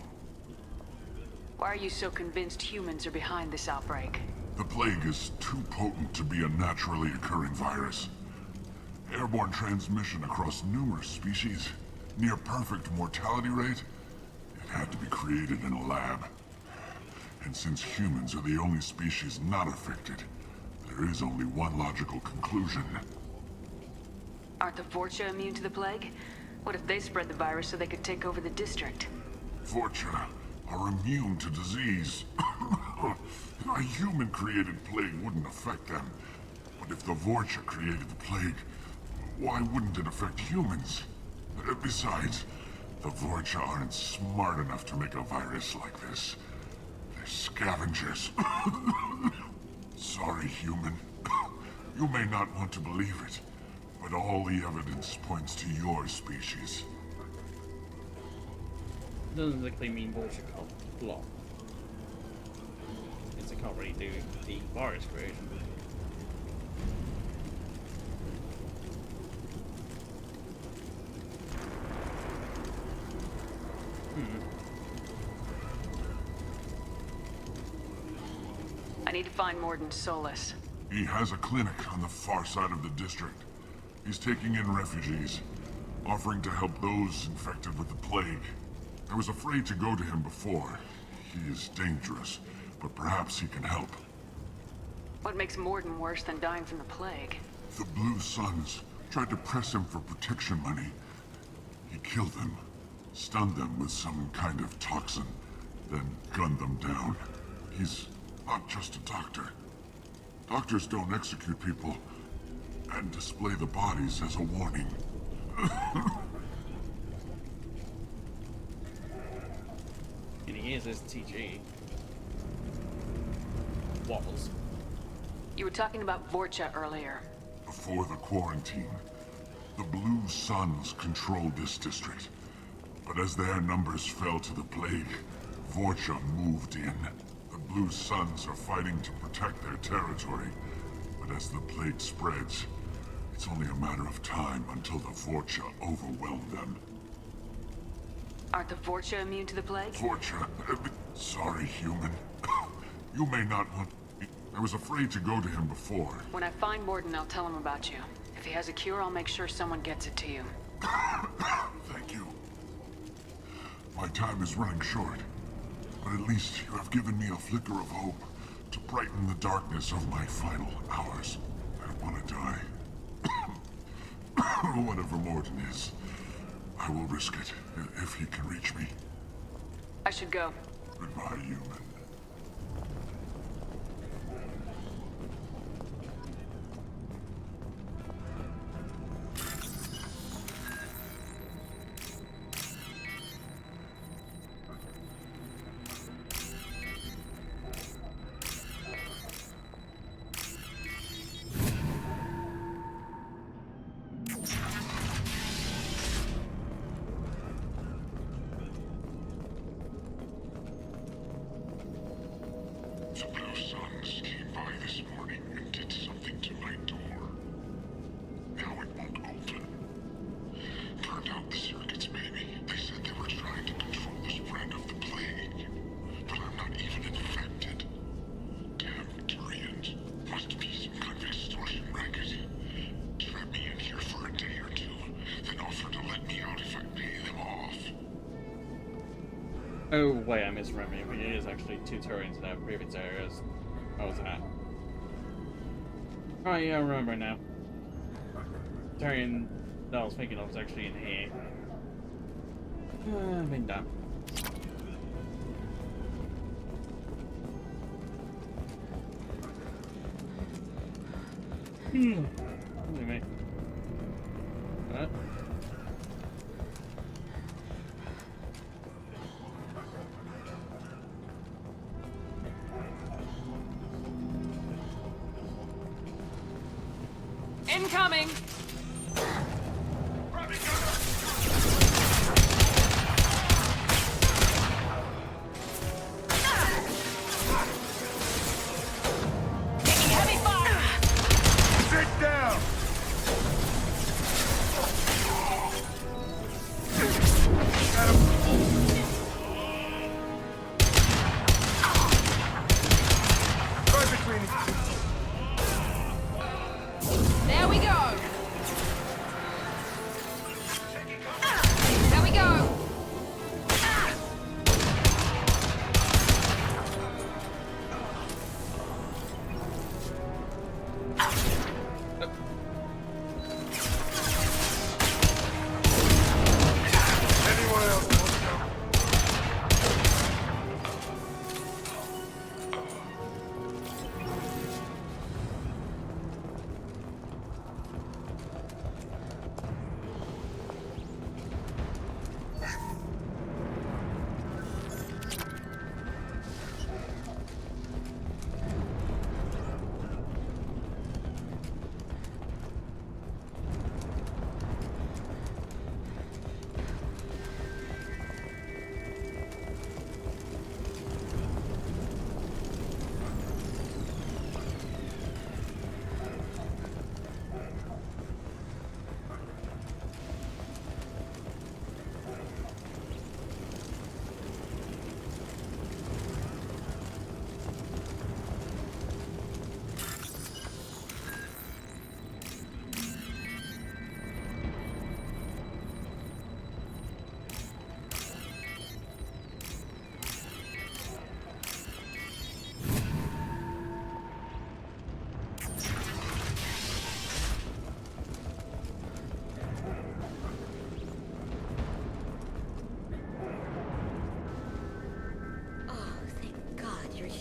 Why are you so convinced humans are behind this outbreak? The plague is too potent to be a naturally occurring virus. Airborne transmission across numerous species, near perfect mortality rate. It had to be created in a lab. And since humans are the only species not affected, there is only one logical conclusion. Aren't the Vorcha immune to the plague? What if they spread the virus so they could take over the district? Vorcha are immune to disease. A human-created plague wouldn't affect them. But if the Vorcha created the plague, why wouldn't it affect humans? Besides, the Vorcha aren't smart enough to make a virus like this. They're scavengers. Sorry, human. You may not want to believe it, but all the evidence points to your species. Doesn't exactly mean Vorcha can't block. Because they can't really do the virus creation. I need to find Morden Solus. He has a clinic on the far side of the district. He's taking in refugees, offering to help those infected with the plague. I was afraid to go to him before. He is dangerous, but perhaps he can help. What makes Morden worse than dying from the plague? The Blue Suns tried to press him for protection money. He killed them, stunned them with some kind of toxin, then gunned them down. He's not just a doctor. Doctors don't execute people and display the bodies as a warning. And he is STG. Was. You were talking about Vorcha earlier. Before the quarantine, the Blue Suns controlled this district. But as their numbers fell to the plague, Vorcha moved in. The Blue Suns are fighting to protect their territory. But as the plague spreads, it's only a matter of time until the Vorcha overwhelm them. Aren't the Vorcha immune to the plague? Vorcha... sorry, human. You may not want... I was afraid to go to him before. When I find Morden, I'll tell him about you. If he has a cure, I'll make sure someone gets it to you. Thank you. My time is running short. But at least you have given me a flicker of hope to brighten the darkness of my final hours. I don't want to die. Whatever Morden is, I will risk it if he can reach me. I should go. Goodbye, human. Oh, wait, I'm misremembering. I think it is actually 2 Turians in our previous areas. Oh, was that? Oh, yeah, I remember now. Turian that I was thinking of was actually in here. I've been done. Anyway. What? Incoming! Taking heavy fire! Sit down! Right between you. There we go! There we go! Anyone else want to go?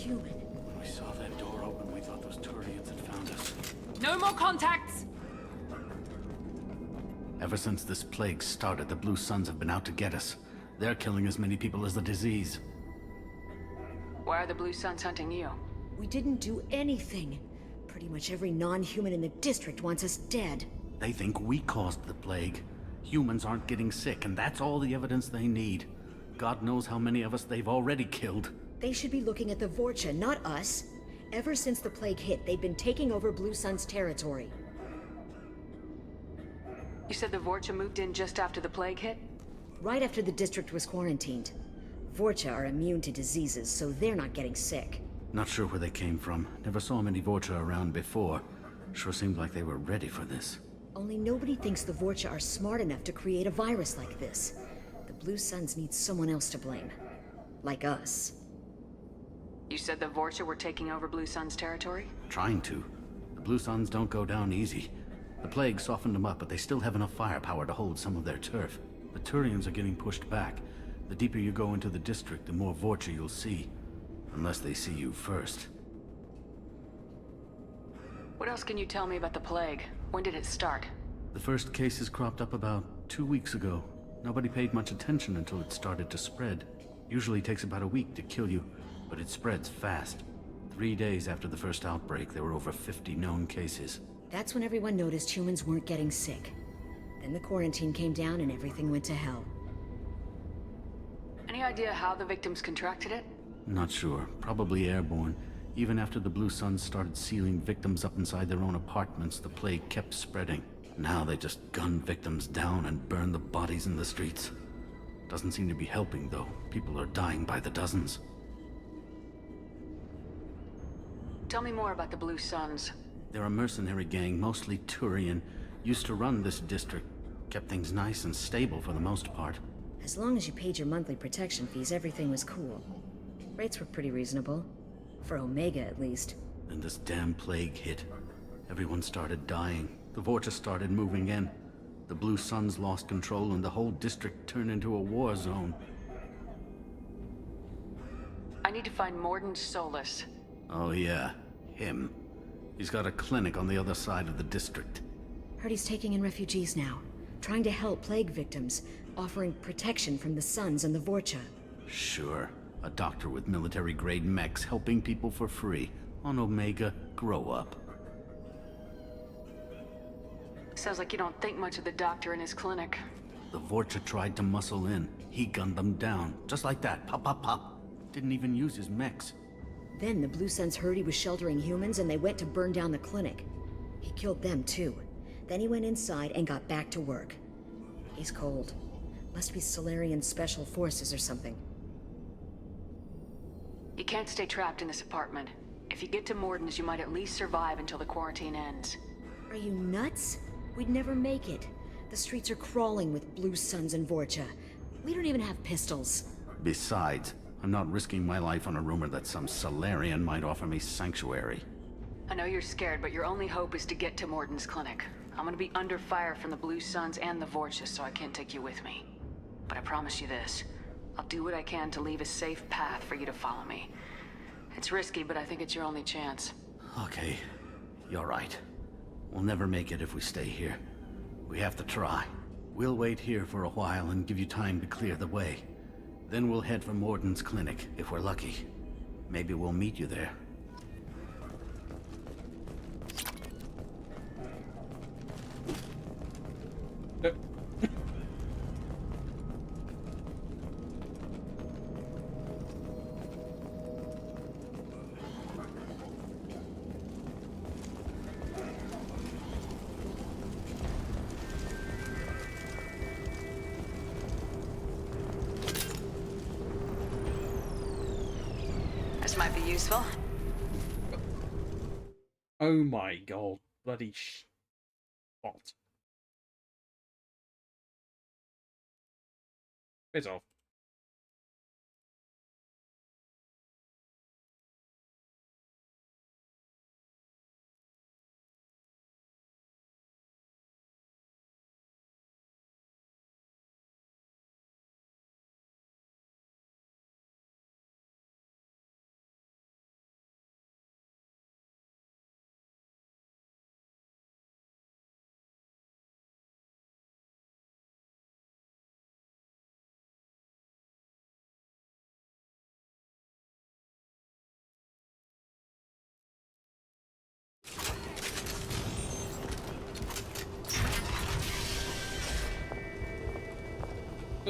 When we saw that door open, we thought those Turians had found us. No more contacts! Ever since this plague started, the Blue Suns have been out to get us. They're killing as many people as the disease. Why are the Blue Suns hunting you? We didn't do anything. Pretty much every non-human in the district wants us dead. They think we caused the plague. Humans aren't getting sick, and that's all the evidence they need. God knows how many of us they've already killed. They should be looking at the Vorcha, not us. Ever since the plague hit, they've been taking over Blue Sun's territory. You said the Vorcha moved in just after the plague hit? Right after the district was quarantined. Vorcha are immune to diseases, so they're not getting sick. Not sure where they came from. Never saw many Vorcha around before. Sure seemed like they were ready for this. Only nobody thinks the Vorcha are smart enough to create a virus like this. The Blue Suns need someone else to blame. Like us. You said the Vorcha were taking over Blue Sun's territory? Trying to. The Blue Suns don't go down easy. The plague softened them up, but they still have enough firepower to hold some of their turf. The Turians are getting pushed back. The deeper you go into the district, the more Vorcha you'll see. Unless they see you first. What else can you tell me about the plague? When did it start? The first cases cropped up about 2 weeks ago. Nobody paid much attention until it started to spread. Usually takes about a week to kill you, but it spreads fast. 3 days after the first outbreak, there were over 50 known cases. That's when everyone noticed humans weren't getting sick. Then the quarantine came down and everything went to hell. Any idea how the victims contracted it? Not sure. Probably airborne. Even after the Blue Suns started sealing victims up inside their own apartments, the plague kept spreading. Now they just gun victims down and burn the bodies in the streets. Doesn't seem to be helping, though. People are dying by the dozens. Tell me more about the Blue Suns. They're a mercenary gang, mostly Turian. Used to run this district. Kept things nice and stable for the most part. As long as you paid your monthly protection fees, everything was cool. Rates were pretty reasonable. For Omega, at least. Then this damn plague hit. Everyone started dying. The Vorcha started moving in. The Blue Suns lost control and the whole district turned into a war zone. I need to find Morden Solus. Oh yeah, him. He's got a clinic on the other side of the district. Heard he's taking in refugees now. Trying to help plague victims. Offering protection from the Suns and the Vorcha. Sure. A doctor with military-grade mechs helping people for free. On Omega, grow up. Sounds like you don't think much of the doctor and his clinic. The Vorcha tried to muscle in. He gunned them down. Just like that. Pop, pop, pop. Didn't even use his mechs. Then the Blue Suns heard he was sheltering humans and they went to burn down the clinic. He killed them too. Then he went inside and got back to work. He's cold. Must be Solarian Special Forces or something. You can't stay trapped in this apartment. If you get to Morden's, you might at least survive until the quarantine ends. Are you nuts? We'd never make it. The streets are crawling with Blue Suns and Vorcha. We don't even have pistols. Besides, I'm not risking my life on a rumor that some Solarian might offer me sanctuary. I know you're scared, but your only hope is to get to Morden's clinic. I'm gonna be under fire from the Blue Suns and the Vorcha, so I can't take you with me. But I promise you this. I'll do what I can to leave a safe path for you to follow me. It's risky, but I think it's your only chance. Okay, you're right. We'll never make it if we stay here. We have to try. We'll wait here for a while and give you time to clear the way. Then we'll head for Morden's clinic, if we're lucky. Maybe we'll meet you there. This might be useful. Oh my god, bloody spot. It's off.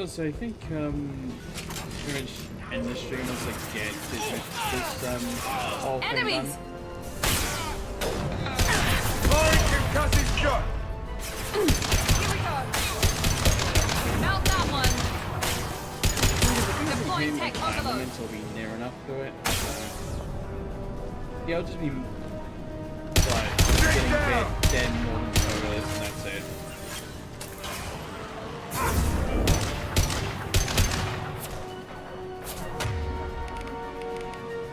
So I think pretty much end the stream once I get this whole thing Enemies! done. Firing concussive shot! Here we go! Mount that one! Deploying tech overload! Until we near enough to it. Yeah, I'll just be like getting hit, then more than photos, and that's it.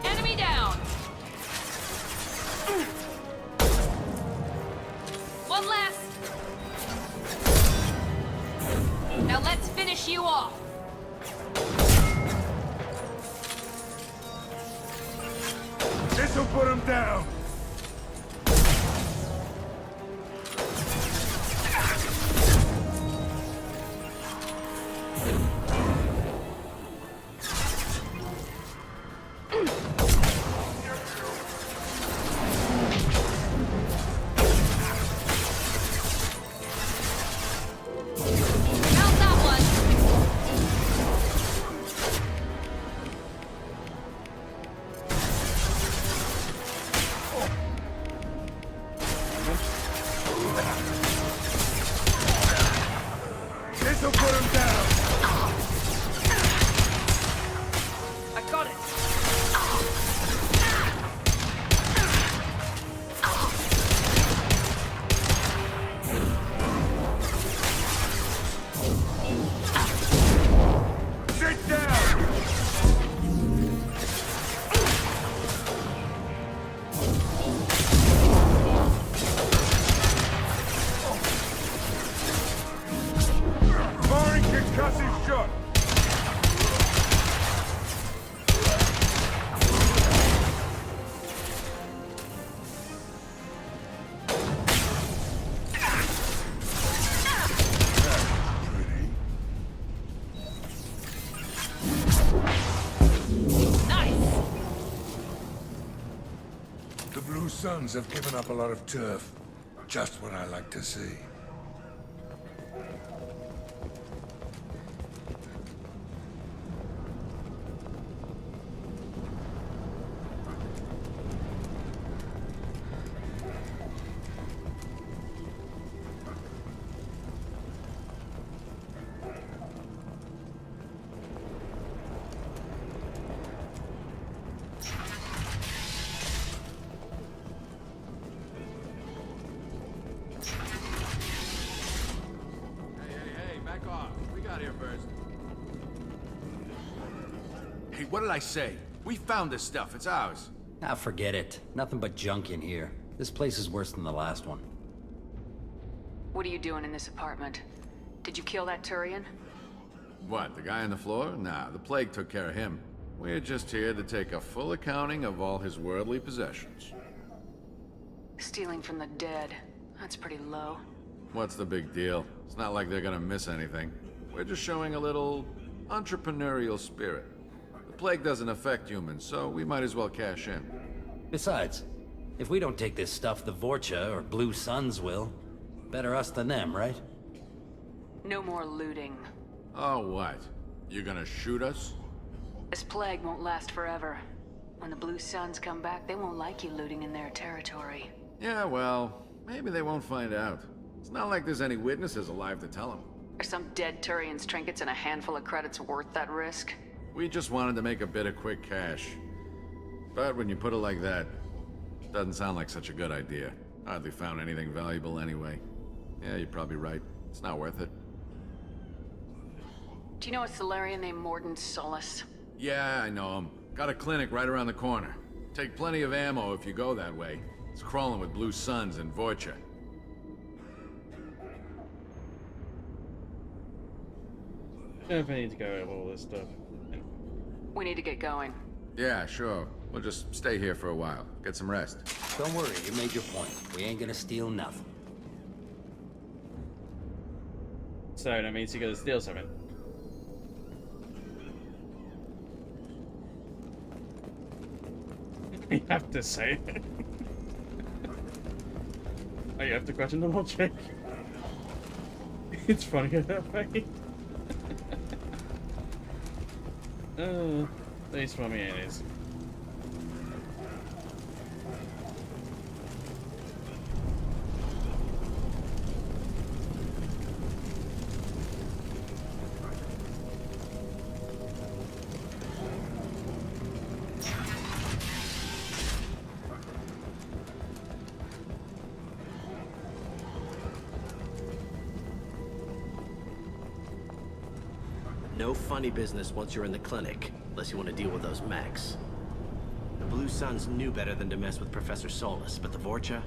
Enemy down! One last! Now let's finish you off! This'll put him down! This'll put him down! I got it! The Blue Suns have given up a lot of turf. Just what I like to see. Hey, what did I say? We found this stuff. It's ours. Ah, forget it. Nothing but junk in here. This place is worse than the last one. What are you doing in this apartment? Did you kill that Turian? What, the guy on the floor? Nah, the plague took care of him. We're just here to take a full accounting of all his worldly possessions. Stealing from the dead. That's pretty low. What's the big deal? It's not like they're gonna miss anything. We're just showing a little entrepreneurial spirit. The plague doesn't affect humans, so we might as well cash in. Besides, if we don't take this stuff, the Vorcha or Blue Suns will. Better us than them, right? No more looting. Oh, what? You gonna shoot us? This plague won't last forever. When the Blue Suns come back, they won't like you looting in their territory. Yeah, well, maybe they won't find out. It's not like there's any witnesses alive to tell them. Are some dead Turian's trinkets and a handful of credits worth that risk? We just wanted to make a bit of quick cash. But when you put it like that, it doesn't sound like such a good idea. Hardly found anything valuable anyway. Yeah, you're probably right. It's not worth it. Do you know a Solarian named Morden Solis? Yeah, I know him. Got a clinic right around the corner. Take plenty of ammo if you go that way. It's crawling with Blue Suns and Vorcha. If I need to go over all this stuff. We need to get going. Yeah, sure. We'll just stay here for a while. Get some rest. Don't worry, you made your point. We ain't gonna steal nothing. So that means you gotta steal something. You have to say it. Oh, you have to question the logic. It's funnier that way. At least for me it is. No funny business once you're in the clinic, unless you want to deal with those mechs. The Blue Suns knew better than to mess with Professor Solis, but the Vorcha,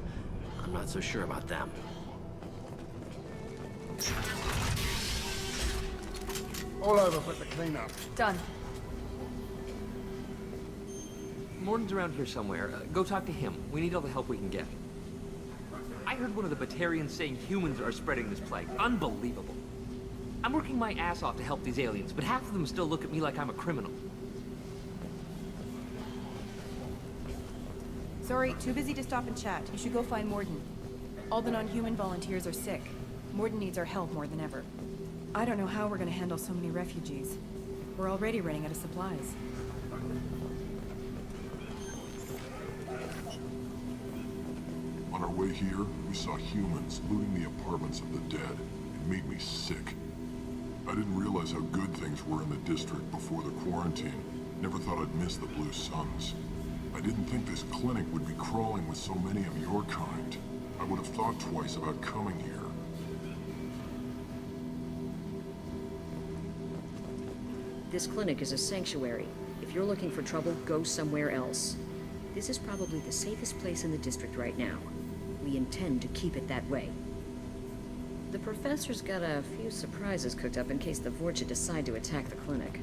I'm not so sure about them. All over but the cleanup. Done. Morden's around here somewhere. Go talk to him. We need all the help we can get. I heard one of the Batarians saying humans are spreading this plague. Unbelievable. I'm working my ass off to help these aliens, but half of them still look at me like I'm a criminal. Sorry, too busy to stop and chat. You should go find Morden. All the non-human volunteers are sick. Morden needs our help more than ever. I don't know how we're gonna handle so many refugees. We're already running out of supplies. On our way here, we saw humans looting the apartments of the dead. It made me sick. I didn't realize how good things were in the district before the quarantine. Never thought I'd miss the Blue Suns. I didn't think this clinic would be crawling with so many of your kind. I would have thought twice about coming here. This clinic is a sanctuary. If you're looking for trouble, go somewhere else. This is probably the safest place in the district right now. We intend to keep it that way. The professor's got a few surprises cooked up in case the Vorcha decide to attack the clinic.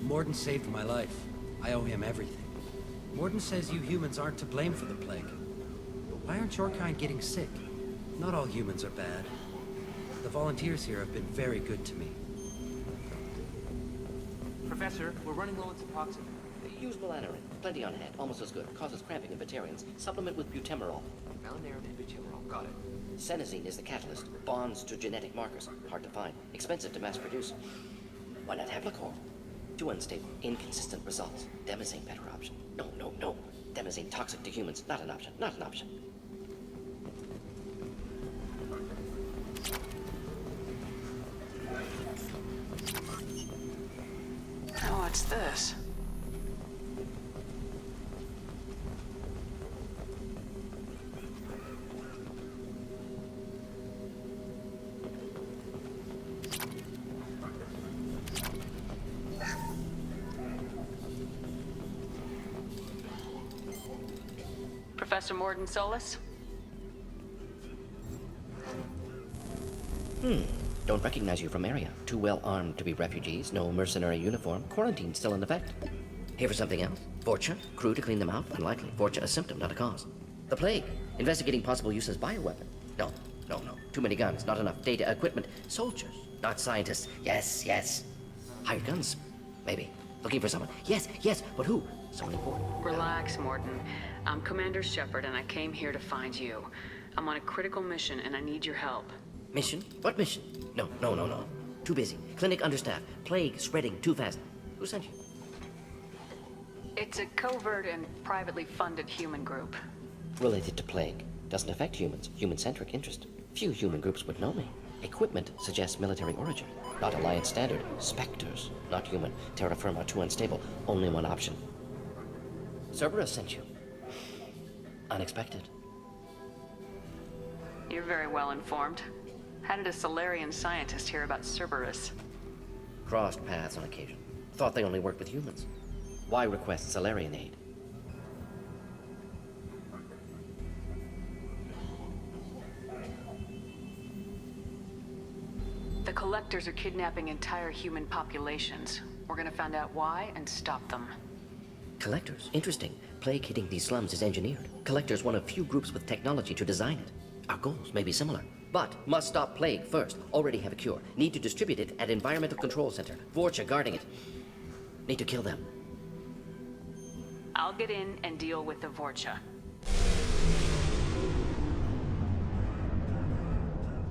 Morden saved my life. I owe him everything. Morden says you humans aren't to blame for the plague. But why aren't your kind getting sick? Not all humans are bad. The volunteers here have been very good to me. Professor, we're running low on Suboxone. Use Malanarin. Plenty on hand. Almost as good. Causes cramping in Batarians. Supplement with butemerol. Malanarin and butemerol. Got it. Senesine is the catalyst. Bonds to genetic markers. Hard to find. Expensive to mass produce. Why not Heplicor? Too unstable. Inconsistent results. Demazine better option. No, no, no. Demazine toxic to humans. Not an option. Not an option. Oh, what's this? Professor Morden Solus? Don't recognize you from area. Too well armed to be refugees. No mercenary uniform. Quarantine still in effect. Here for something else? Vorcha? Crew to clean them out? Unlikely. Vorcha a symptom, not a cause. The plague. Investigating possible use as bioweapon. No, no, no. Too many guns, not enough data, equipment. Soldiers, not scientists. Yes, yes. Hired guns? Maybe. Looking for someone. Yes, yes, but who? Someone important. Relax, Morden. I'm Commander Shepard, and I came here to find you. I'm on a critical mission, and I need your help. Mission? What mission? No, no, no, no. Too busy. Clinic understaffed. Plague spreading too fast. Who sent you? It's a covert and privately funded human group. Related to plague. Doesn't affect humans. Human-centric interest. Few human groups would know me. Equipment suggests military origin. Not Alliance standard. Spectres. Not human. Terra firma too unstable. Only one option. Cerberus sent you. Unexpected. You're very well informed. How did a Solarian scientist hear about Cerberus? Crossed paths on occasion. Thought they only worked with humans. Why request Solarian aid? The Collectors are kidnapping entire human populations. We're gonna find out why and stop them. Collectors? Interesting. Plague hitting these slums is engineered. Collectors one of few groups with technology to design it. Our goals may be similar. But must stop plague first. Already have a cure. Need to distribute it at Environmental Control Center. Vorcha guarding it. Need to kill them. I'll get in and deal with the Vorcha.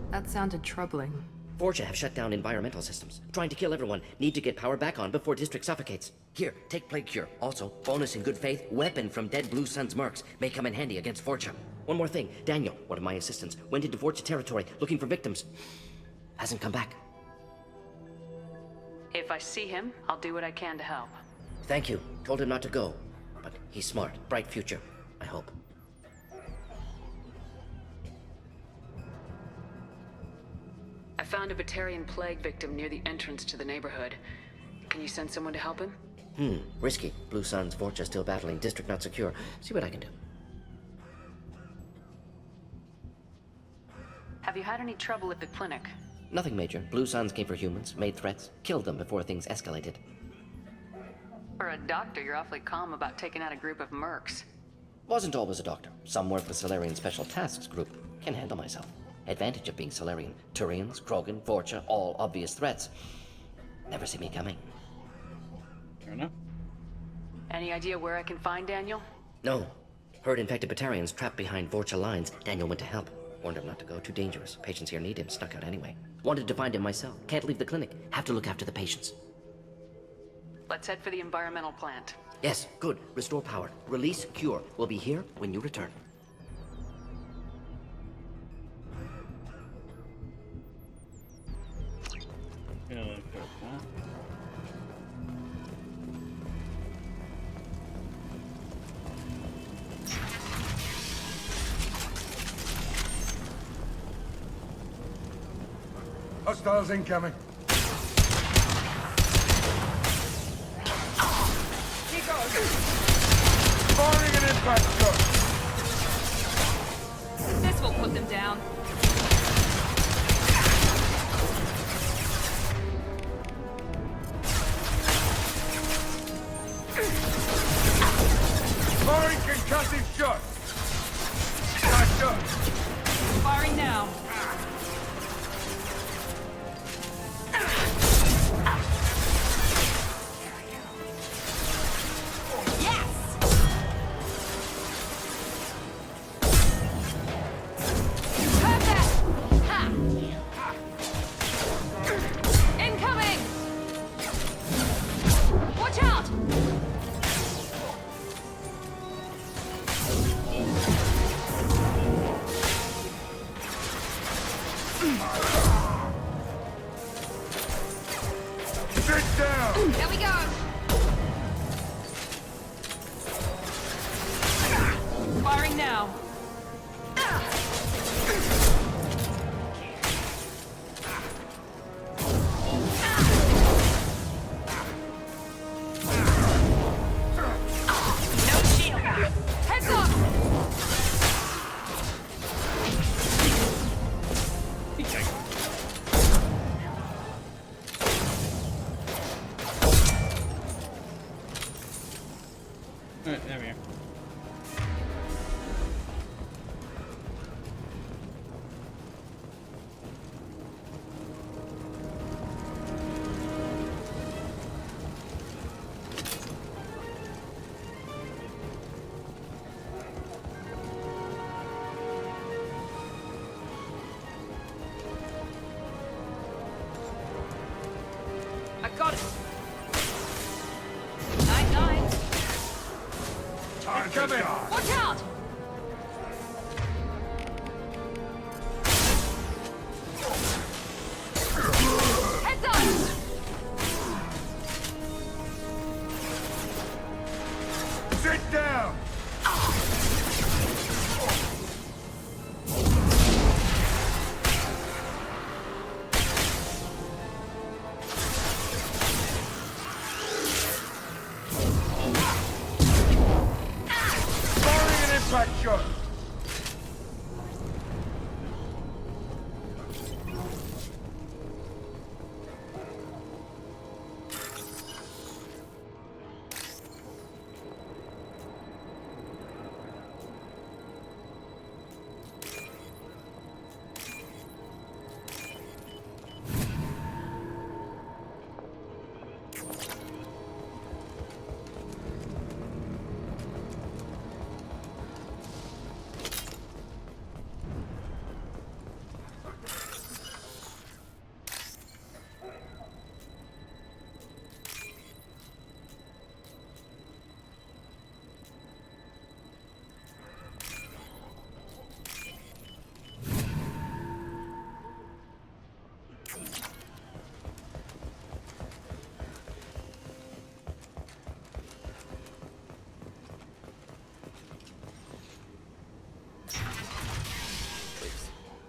That sounded troubling. Vorcha have shut down environmental systems. Trying to kill everyone. Need to get power back on before district suffocates. Here, take plague cure. Also, bonus in good faith, weapon from dead Blue Sun's mercs. May come in handy against Vorcha. One more thing. Daniel, one of my assistants, went into Vorcha territory looking for victims. Hasn't come back. If I see him, I'll do what I can to help. Thank you. Told him not to go. But he's smart. Bright future. I hope. I found a Batarian plague victim near the entrance to the neighborhood. Can you send someone to help him? Risky. Blue Sun's Vorcha still battling. District not secure. See what I can do. Have you had any trouble at the clinic? Nothing major. Blue Suns came for humans, made threats, killed them before things escalated. For a doctor, you're awfully calm about taking out a group of mercs. Wasn't always a doctor. Some work with Solarian Special Tasks Group. Can handle myself. Advantage of being Solarian. Turians, Krogan, Vorcha, all obvious threats. Never see me coming. Fair enough. Any idea where I can find Daniel? No. Heard infected Batarians trapped behind Vorcha lines. Daniel went to help. Warned him not to go. Too dangerous. Patients here need him. Snuck out anyway. Wanted to find him myself. Can't leave the clinic. Have to look after the patients. Let's head for the environmental plant. Yes, good. Restore power. Release cure. We'll be here when you return. Yeah, like that. Hostiles incoming. Keep going. Firing an impact shot. This will put them down. Firing concussive shot. Nice shot. Firing now. out! Sit down! There we go! Firing now. No shield. Heads up! Alright, there we go. I got it. 9-9. Time to die! Watch out! Heads up! Sit down! Firing an impact shot!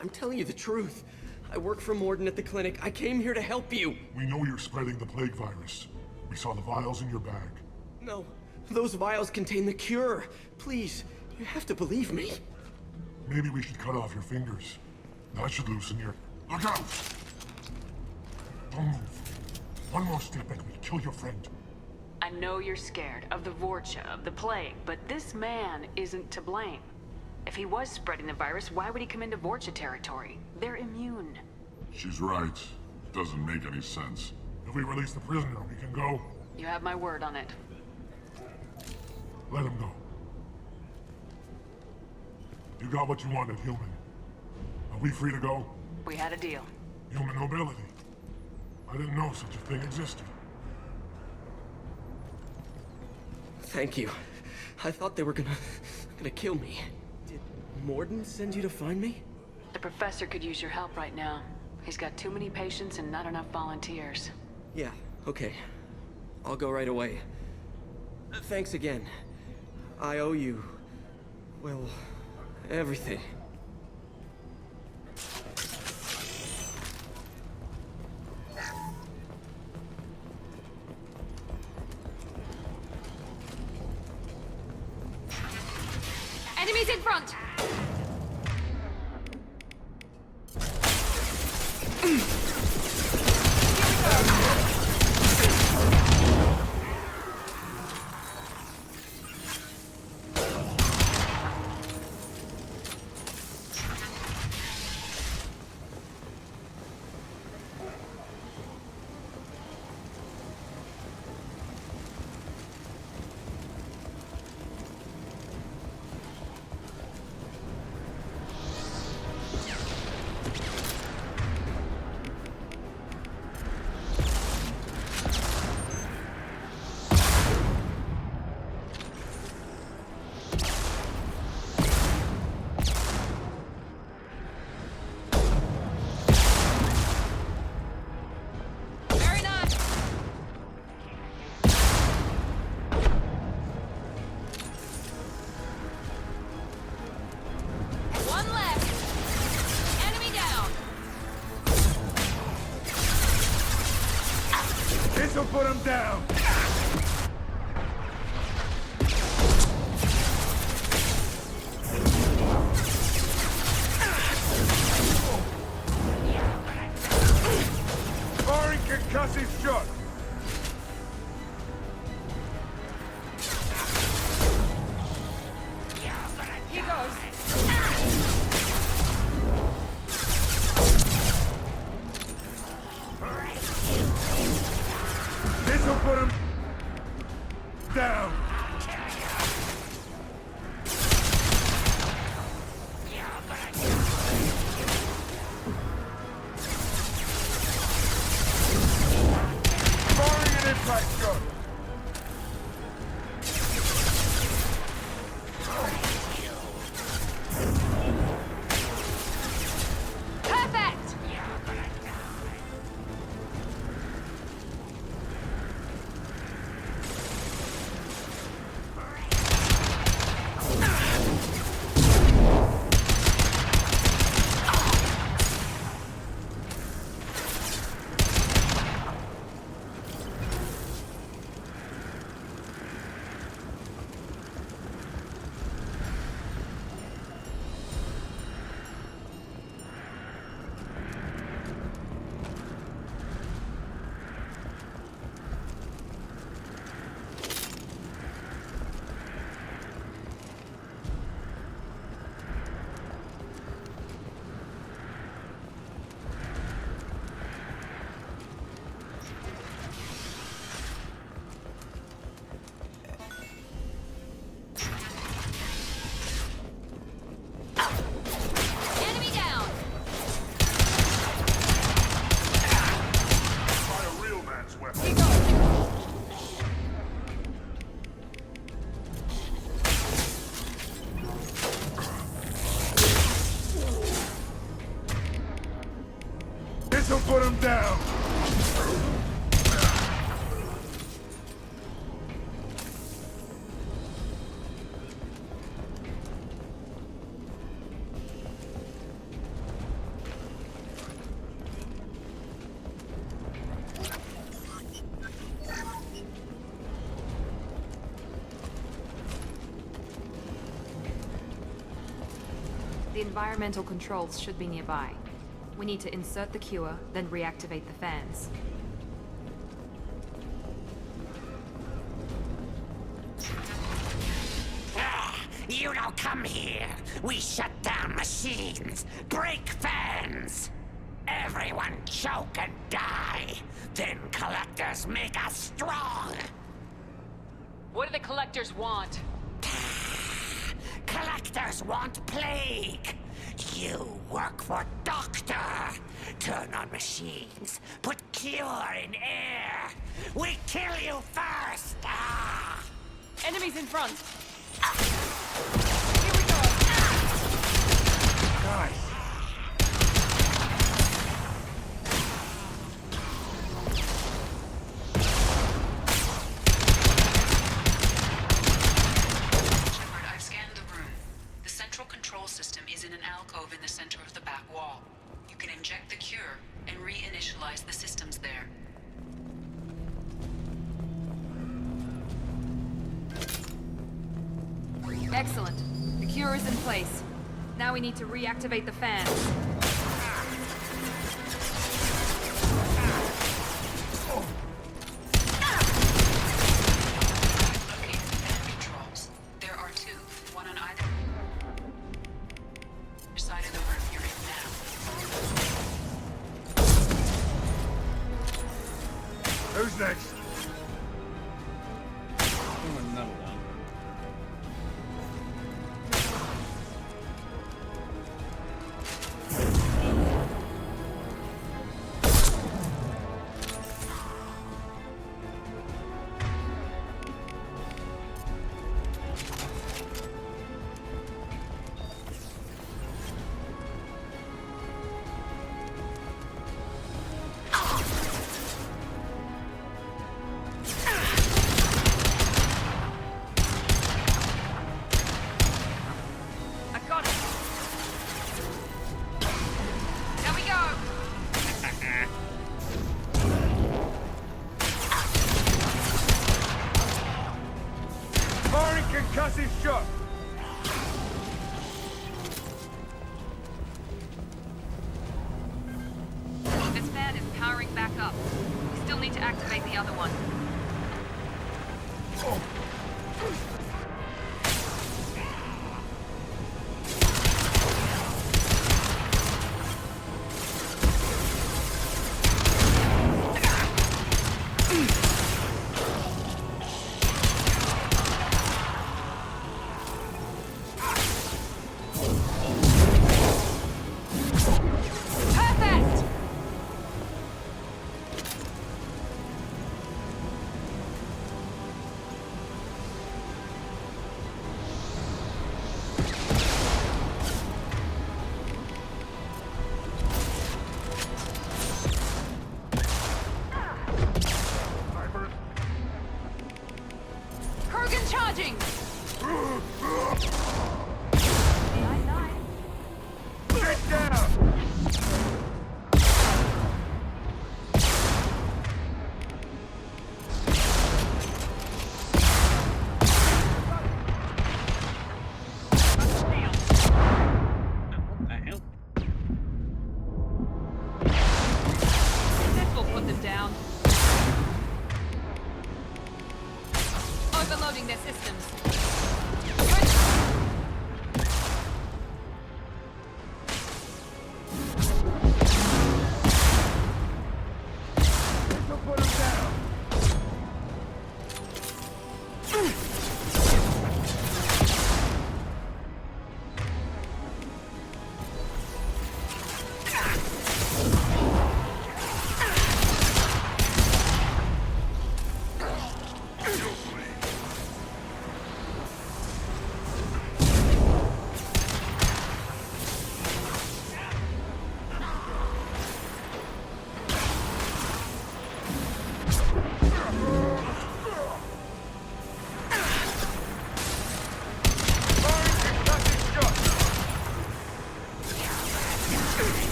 I'm telling you the truth. I work for Morden at the clinic. I came here to help you. We know you're spreading the plague virus. We saw the vials in your bag. No, those vials contain the cure. Please, you have to believe me. Maybe we should cut off your fingers. That should loosen your... Look out! Don't move. One more step and we'll kill your friend. I know you're scared of the Vorcha, of the plague, but this man isn't to blame. If he was spreading the virus, why would he come into Vorcha territory? They're immune. She's right. Doesn't make any sense. If we release the prisoner, we can go. You have my word on it. Let him go. You got what you wanted, human. Are we free to go? We had a deal. Human nobility. I didn't know such a thing existed. Thank you. I thought they were gonna kill me. Did Morden send you to find me? The professor could use your help right now. He's got too many patients and not enough volunteers. Yeah, okay. I'll go right away. Thanks again. I owe you... well, everything. Enemies in front! This'll put him down! Firing concussive shot! He goes. This'll put him down! Firing an impact shot! Perfect! Enemy down! By a real man's weapon. He goes. This'll put him down! The environmental controls should be nearby. We need to insert the cure, then reactivate the fans. You don't come here. We shut down machines, break fans. Everyone choke and die. Then collectors make us strong. What do the collectors want? Collectors want plague. You work for Doctor. Turn on machines. Put cure in air. We kill you first. Ah. Enemies in front. Here we go. Nice. Shepard, I've scanned the room. The central control system is in an alcove in the center of the back wall. You can inject the cure and reinitialize the systems there. Excellent. The cure is in place. Now we need to reactivate the fans. Locate the fan controls. There are two, one on either side of the room you're in now. Who's next? Oh, another one. Concussive shot! This fan is powering back up. We still need to activate the other one. Charging! Get down! This will put them down. Overloading their systems.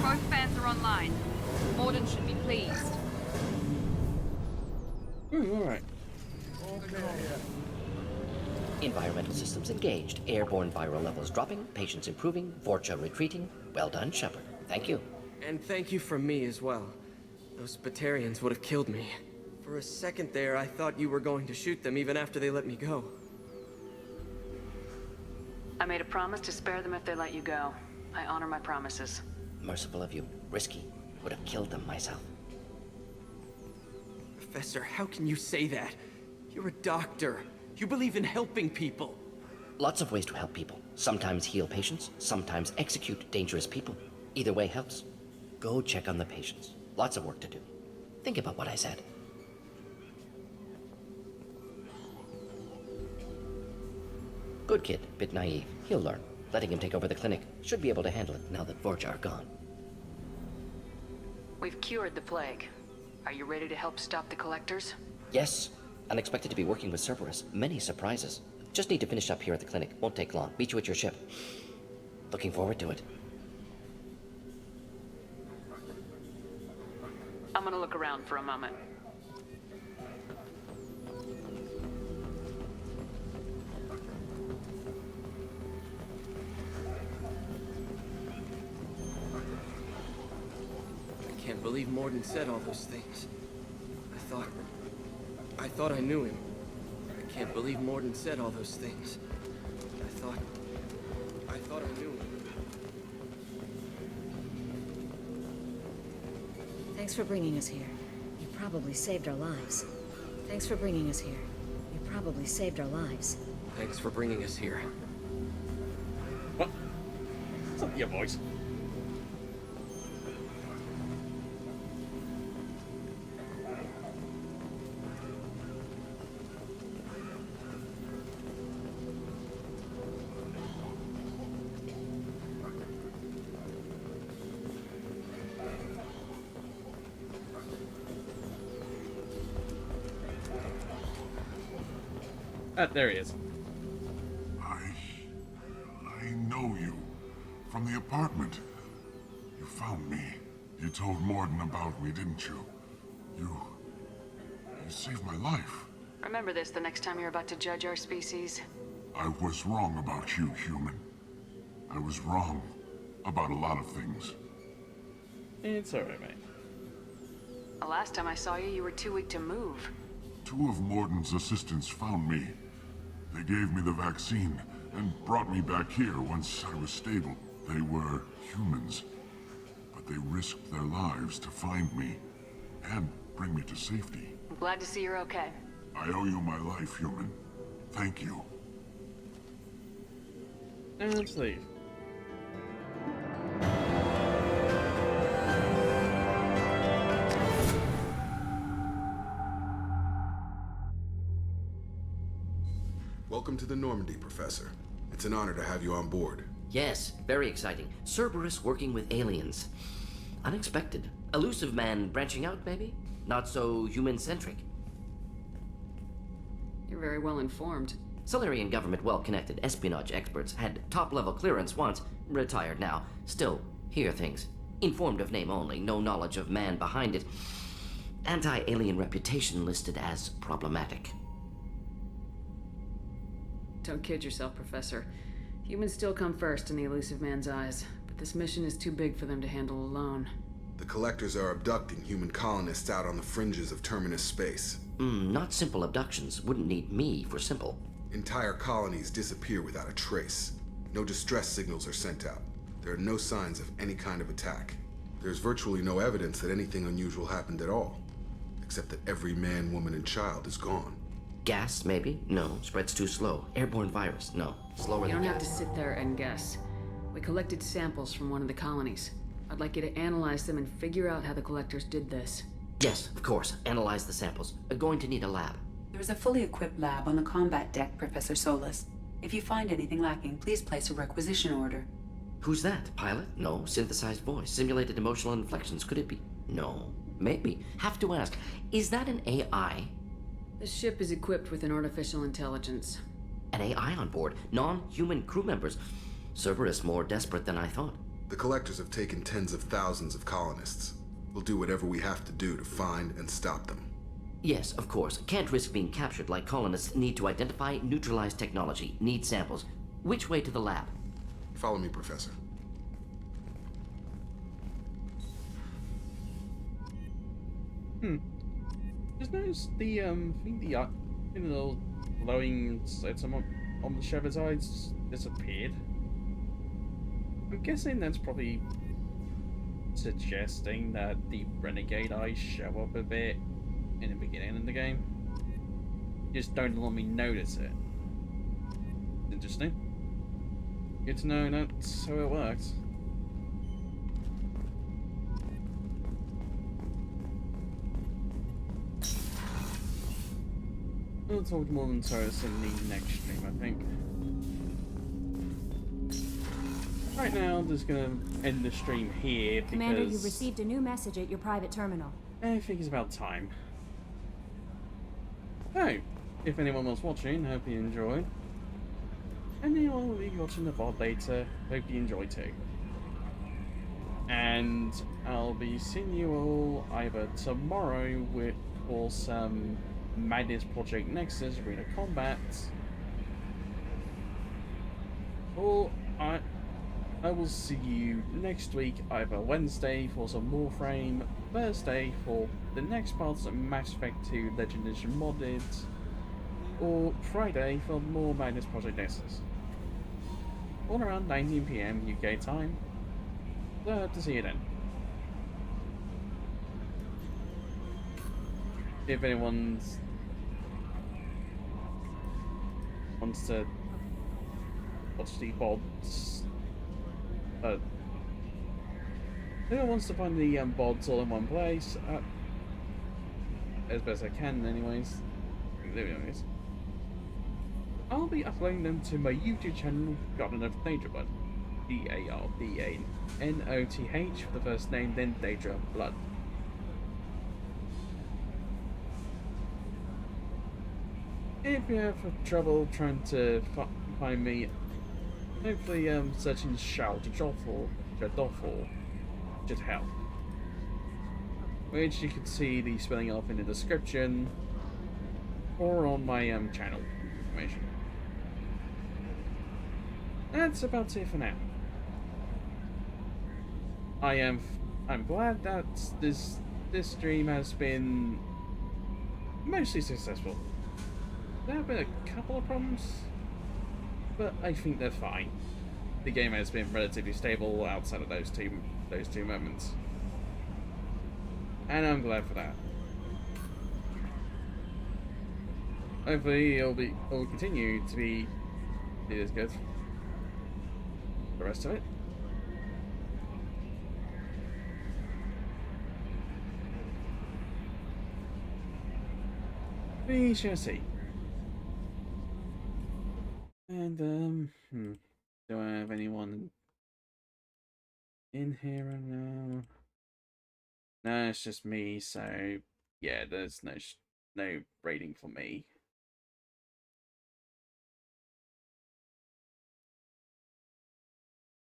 Both fans are online. Morden should be pleased. Alright. Environmental systems engaged. Airborne viral levels dropping. Patients improving. Vorcha retreating. Well done, Shepard. Thank you. And thank you from me as well. Those Batarians would have killed me. For a second there, I thought you were going to shoot them even after they let me go. I made a promise to spare them if they let you go. I honor my promises. Merciful of you. Risky. Would have killed them myself. Professor, how can you say that? You're a doctor. You believe in helping people. Lots of ways to help people. Sometimes heal patients, sometimes execute dangerous people. Either way helps. Go check on the patients. Lots of work to do. Think about what I said. Good kid, bit naive. He'll learn. Letting him take over the clinic. Should be able to handle it now that Vorcha are gone. We've cured the plague. Are you ready to help stop the collectors? Yes. Unexpected to be working with Cerberus. Many surprises. Just need to finish up here at the clinic. Won't take long. Meet you at your ship. Looking forward to it. I'm gonna look around for a moment. I can't believe Morden said all those things. I thought I knew him. I can't believe Morden said all those things. I thought I knew him. Thanks for bringing us here. You probably saved our lives. Thanks for bringing us here. You probably saved our lives. Thanks for bringing us here. What? It's not your voice. There he is. I know you. From the apartment. You found me. You told Morden about me, didn't you? You saved my life. Remember this the next time you're about to judge our species. I was wrong about you, human. I was wrong about a lot of things. It's alright, mate. The last time I saw you, you were too weak to move. 2 of Morden's assistants found me. They gave me the vaccine and brought me back here once I was stable. They were humans, but they risked their lives to find me and bring me to safety. I'm glad to see you're okay. I owe you my life, human. Thank you. And let's leave. Welcome to the Normandy, Professor. It's an honor to have you on board. Yes, very exciting. Cerberus working with aliens. Unexpected. Elusive man branching out, maybe? Not so human-centric. You're very well informed. Solarian government well-connected espionage experts had top-level clearance once, retired now. Still, hear things. Informed of name only, no knowledge of man behind it. Anti-alien reputation listed as problematic. Don't kid yourself, Professor. Humans still come first in the elusive man's eyes, but this mission is too big for them to handle alone. The Collectors are abducting human colonists out on the fringes of Terminus space. Not simple abductions. Wouldn't need me for simple. Entire colonies disappear without a trace. No distress signals are sent out. There are no signs of any kind of attack. There's virtually no evidence that anything unusual happened at all, except that every man, woman, and child is gone. Gas, maybe? No. Spreads too slow. Airborne virus? No. Slower You than don't have gas. to sit there and guess. We collected samples from one of the colonies. I'd like you to analyze them and figure out how the Collectors did this. Yes, of course. Analyze the samples. Going to need a lab. There is a fully equipped lab on the combat deck, Professor Solis. If you find anything lacking, please place a requisition order. Who's that? Pilot? No. Synthesized voice. Simulated emotional inflections. Could it be? No. Maybe. Have to ask. Is that an AI? This ship is equipped with an artificial intelligence. An AI on board? Non-human crew members? Cerberus more desperate than I thought. The Collectors have taken tens of thousands of colonists. We'll do whatever we have to do to find and stop them. Yes, of course. Can't risk being captured like colonists need to identify, neutralize technology, need samples. Which way to the lab? Follow me, Professor. Just noticed the the little glowing sites on the Shepherd's eyes disappeared. I'm guessing that's probably suggesting that the Renegade eyes show up a bit in the beginning of the game. Just don't let me notice it. Interesting. Good to know that's how it works. We'll talk more than Taurus in the next stream, I think. Right now, I'm just gonna end the stream here because Commander, you received a new message at your private terminal. I think it's about time. Oh, if anyone was watching, hope you enjoyed. And anyone will be watching the VOD later, hope you enjoy too. And I'll be seeing you all either tomorrow for some Madness Project Nexus Arena Combat, or I will see you next week, either Wednesday for some Warframe, Thursday for the next parts of Mass Effect 2 Legend Edition Modded, or Friday for more Madness Project Nexus. All around 19 PM UK time. So I hope to see you then. If anyone wants to watch the VODs, if anyone wants to find the VODs all in one place, as best I can anyways, I'll be uploading them to my YouTube channel, Garden of Daedra-Blood. D-A-R-D-A-N-O-T-H for the first name, then Daedra-Blood. . If you have trouble trying to find me, hopefully searching Shaal Jadothr should help. Which you can see the spelling of in the description or on my channel information. That's about it for now. I'm glad that this stream has been mostly successful. There have been a couple of problems, but I think they're fine. The game has been relatively stable outside of those two moments, and I'm glad for that. Hopefully, it'll continue to be as good. The rest of it. We shall see. And do I have anyone in here right now? No, it's just me. So yeah, there's no rating for me.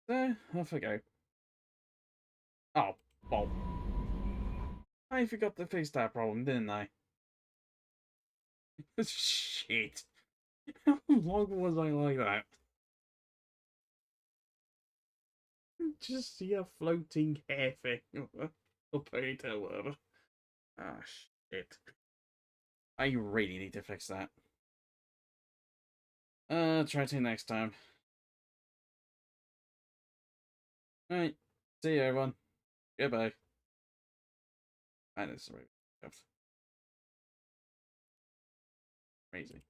So off I go. Oh, well, I forgot to fix that problem, didn't I? Shit. How long was I like that? Just see a floating hair thing. Or ponytail, whatever. Ah, shit. I really need to fix that. Try to next time. Alright. See you, everyone. Goodbye. And it's crazy.